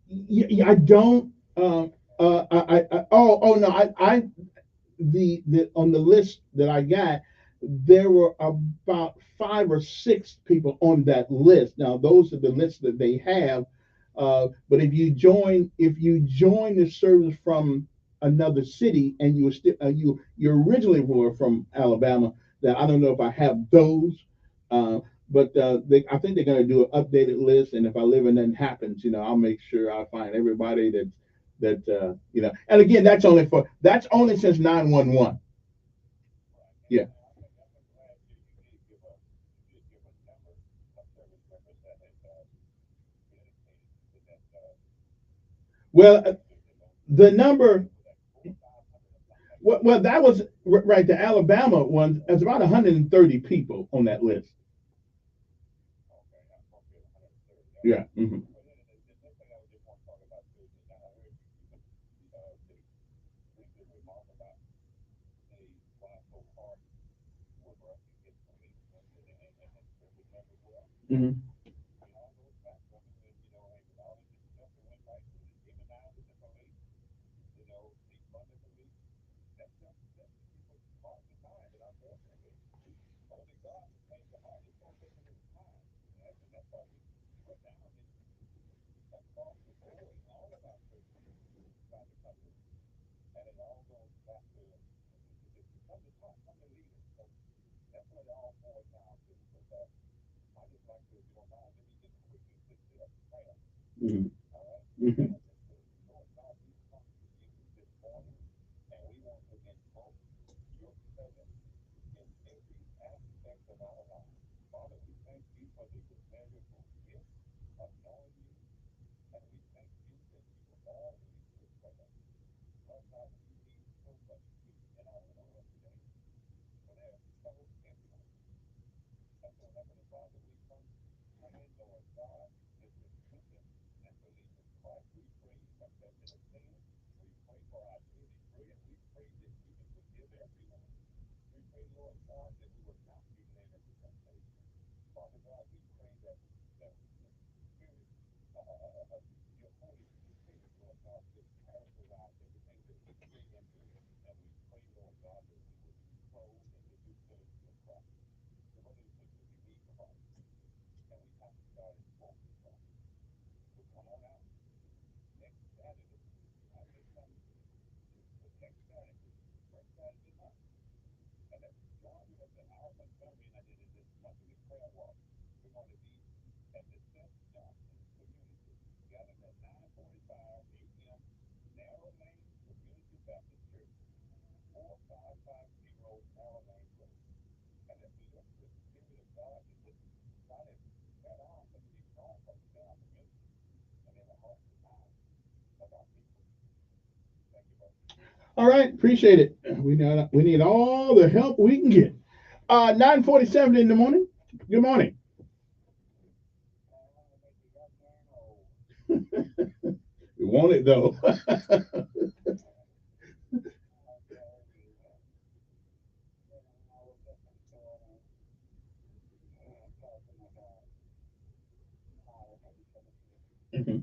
Yeah, I don't. Oh no, the on the list that I got, there were about 5 or 6 people on that list. Now, those are the lists that they have. But if you join the service from another city and you were still you originally were from Alabama, then I don't know if I have those. Uh, but I think they're going to do an updated list, and if I live and nothing happens, I'll make sure I find everybody that. And again, that's only since 911. Yeah. Well, the number. Well, that was right. The Alabama one. There's about 130 people on that list. Yeah. Hmm. Hmm. Hmm. Hmm. All right, appreciate it. We need all the help we can get. 9:47 in the morning. Good morning. We want it though. Mhm.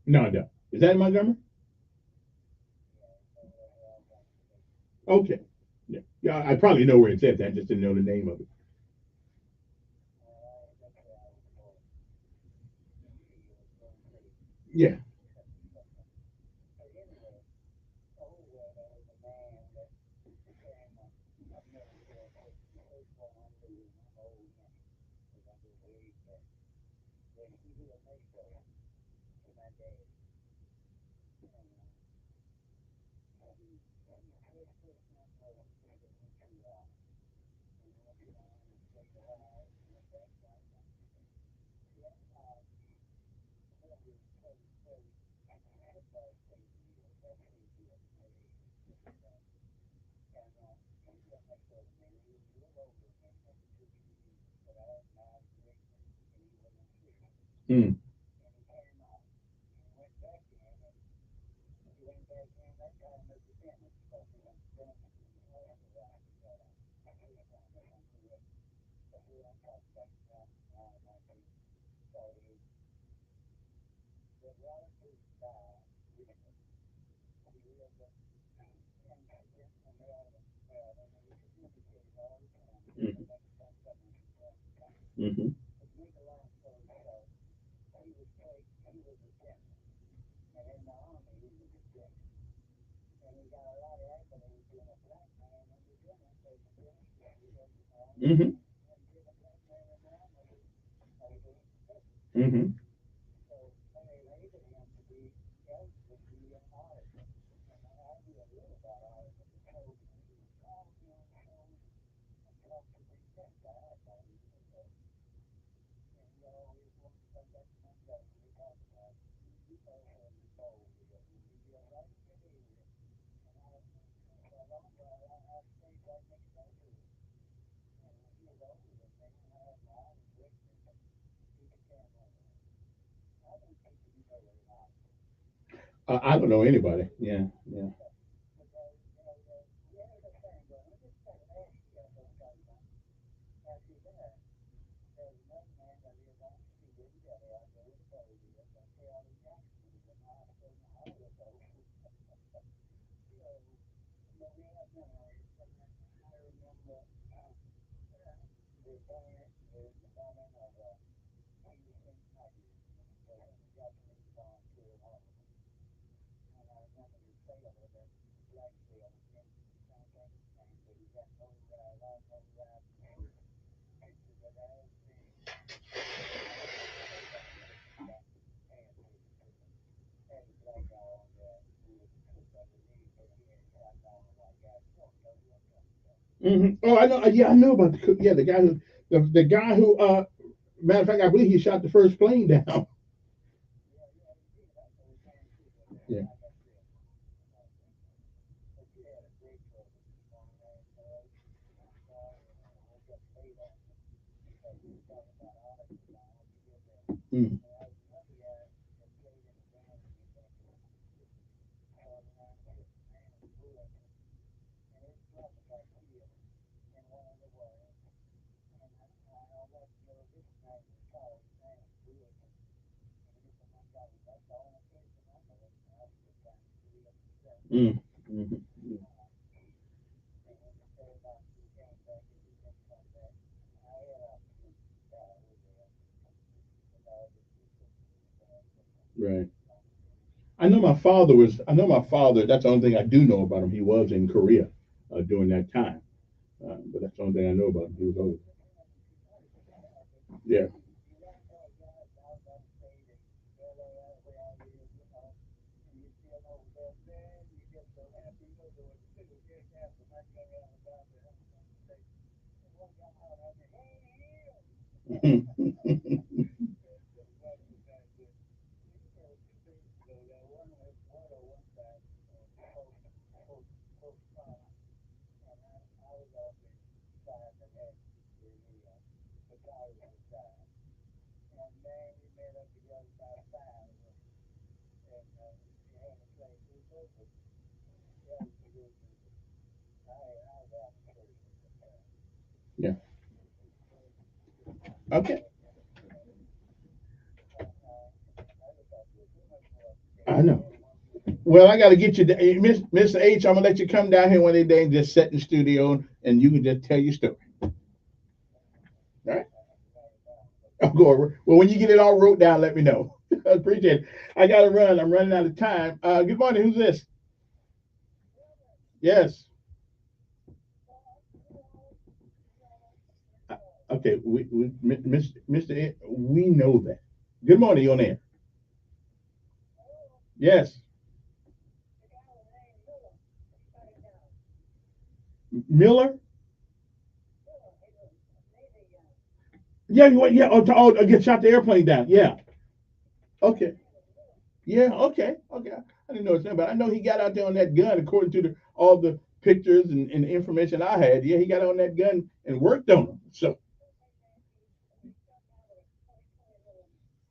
No, I don't. Is that in Montgomery? Okay. Yeah. Yeah, I probably know where it's at. I just didn't know the name of it. Yeah. Mm. Mm-hmm. Mm-hmm. Mm-hmm. I don't know anybody. Yeah, yeah. Mm-hmm. Oh, I know. Yeah, I know about the guy who the guy who matter of fact, I believe he shot the first plane down. Yeah. Mm. Mm. Mm-hmm. Right. I know my father was. I know my father. That's the only thing I do know about him. He was in Korea during that time, but that's the only thing I know about him. He was over. Yeah. Yeah. Okay. I know. Well, I got to get you, Mr. H. I'm gonna let you come down here one day and just sit in the studio, and you can just tell your story. All right. I'll go over. Well, when you get it all wrote down, let me know. I appreciate it. I got to run. I'm running out of time. Good morning. Who's this? Yes. Okay. Mr. Ed, we know that. Good morning. You're on air. Yes. Miller? Yeah, yeah. Get shot the airplane down. Yeah. Okay. Yeah. Okay. Okay. I didn't know his name, but I know he got out there on that gun according to all the pictures and information I had. Yeah, he got on that gun and worked on them. So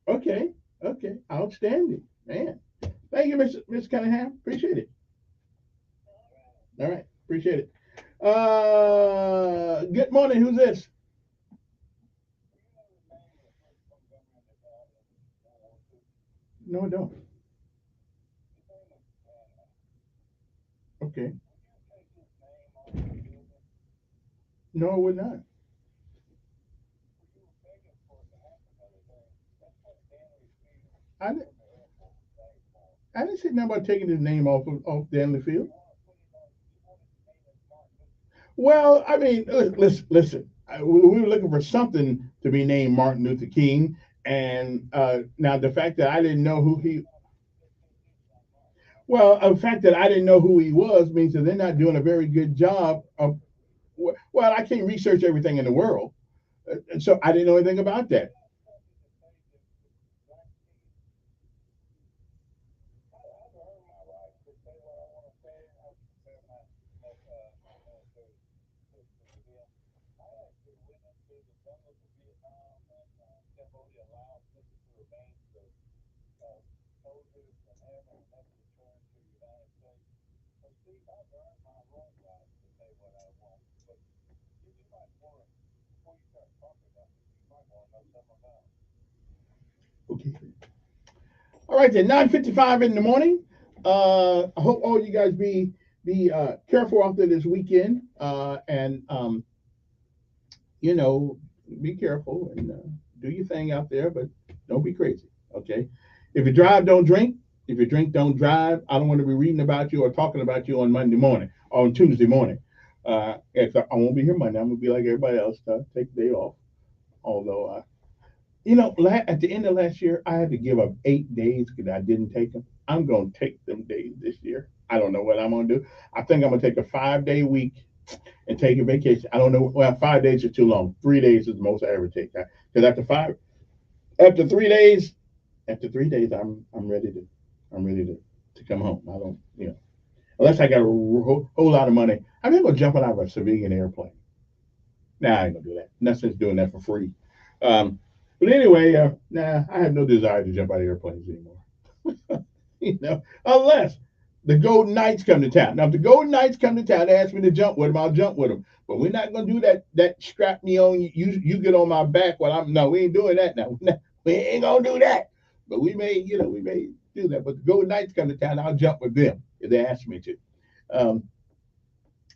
okay. Okay. Outstanding, man. Thank you, Miss Cunningham. Appreciate it. All right. Appreciate it. Good morning. Who's this? No, I don't. Okay. No, I would not. I didn't, I didn't say nothing about taking his name off Danley Field. Well, I mean, listen. We were looking for something to be named Martin Luther King, and now the fact that I didn't know who he, well, the fact that I didn't know who he was means that they're not doing a very good job of. Well, I can't research everything in the world, and so I didn't know anything about that. Okay. All right, then 9:55 in the morning. I hope all you guys be careful out there this weekend, and you know, be careful and do your thing out there, but don't be crazy. Okay. If you drive, don't drink. If you drink, don't drive. I don't want to be reading about you or talking about you on Monday morning or on Tuesday morning. If I won't be here Monday, I'm gonna be like everybody else, take the day off. Although at the end of last year, I had to give up 8 days because I didn't take them. I'm going to take them days this year. I don't know what I'm going to do. I think I'm going to take a 5-day week and take a vacation. I don't know. Well, 5 days is too long. 3 days is the most I ever take. Because after 3 days, I'm ready to come home. I don't, unless I got a whole lot of money. I'm not going to jump out of a civilian airplane. Nah, I ain't going to do that. Nothing's doing that for free. But anyway, I have no desire to jump out of airplanes anymore. Unless the Golden Knights come to town. Now, if the Golden Knights come to town, they ask me to jump with them, I'll jump with them. But we're not gonna do that strap me on, you get on my back while no, we ain't doing that now. We ain't gonna do that. But we may do that. But the Golden Knights come to town, I'll jump with them if they ask me to.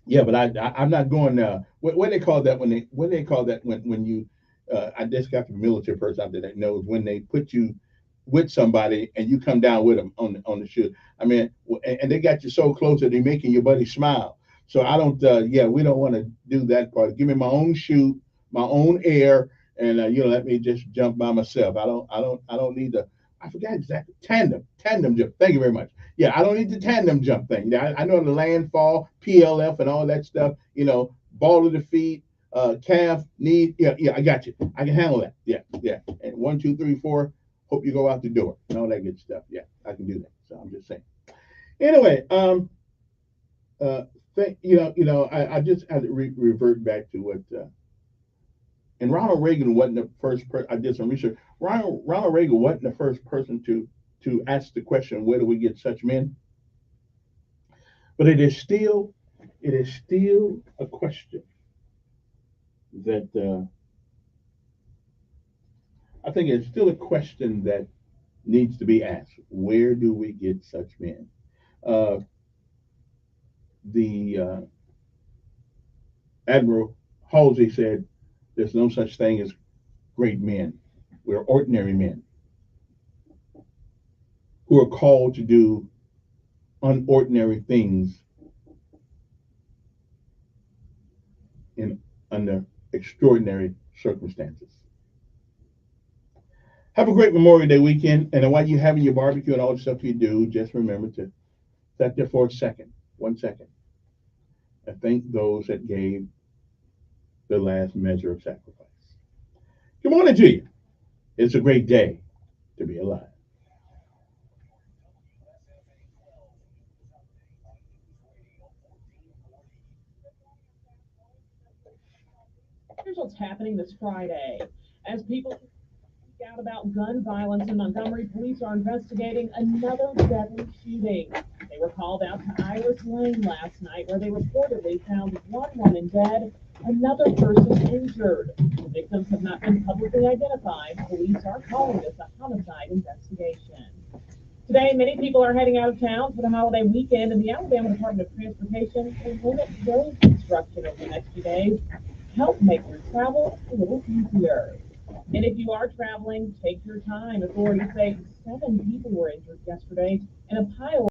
Yeah, but I'm not going. What they call that when you I just got the military person out there that knows when they put you with somebody and you come down with them on the shoot. I mean, and they got you so close that they're making your buddy smile. So I don't. We don't want to do that part. Give me my own chute, my own air, and let me just jump by myself. I don't need the. I forgot exactly tandem jump. Thank you very much. Yeah, I don't need the tandem jump thing. I know the landfall, PLF, and all that stuff. Ball of the feet, calf, knee. Yeah, I got you. I can handle that. Yeah. And 1, 2, 3, 4. Hope you go out the door and all that good stuff. Yeah, I can do that. So I'm just saying. Anyway, I just had to revert back to what. And Ronald Reagan wasn't the first person. I did some research. Ronald Reagan wasn't the first person to ask the question, where do we get such men? But it is still a question that I think it's still a question that needs to be asked. Where do we get such men? The Admiral Halsey said, "There's no such thing as great men. We're ordinary men who are called to do unordinary things under extraordinary circumstances." Have a great Memorial Day weekend. And while you're having your barbecue and all the stuff you do, just remember to sit there for a second, 1 second, and thank those that gave the last measure of sacrifice. Good morning to you. It's a great day to be alive. Here's what's happening this Friday. As people speak out about gun violence in Montgomery, police are investigating another deadly shooting. They were called out to Iris Lane last night, where they reportedly found one woman dead, another person injured. The victims have not been publicly identified. Police are calling this a homicide investigation. Today, many people are heading out of town for the holiday weekend, and the Alabama Department of Transportation will limit road construction over the next few days to help make your travel a little easier. And if you are traveling, take your time. Authorities say 7 people were injured yesterday in a pile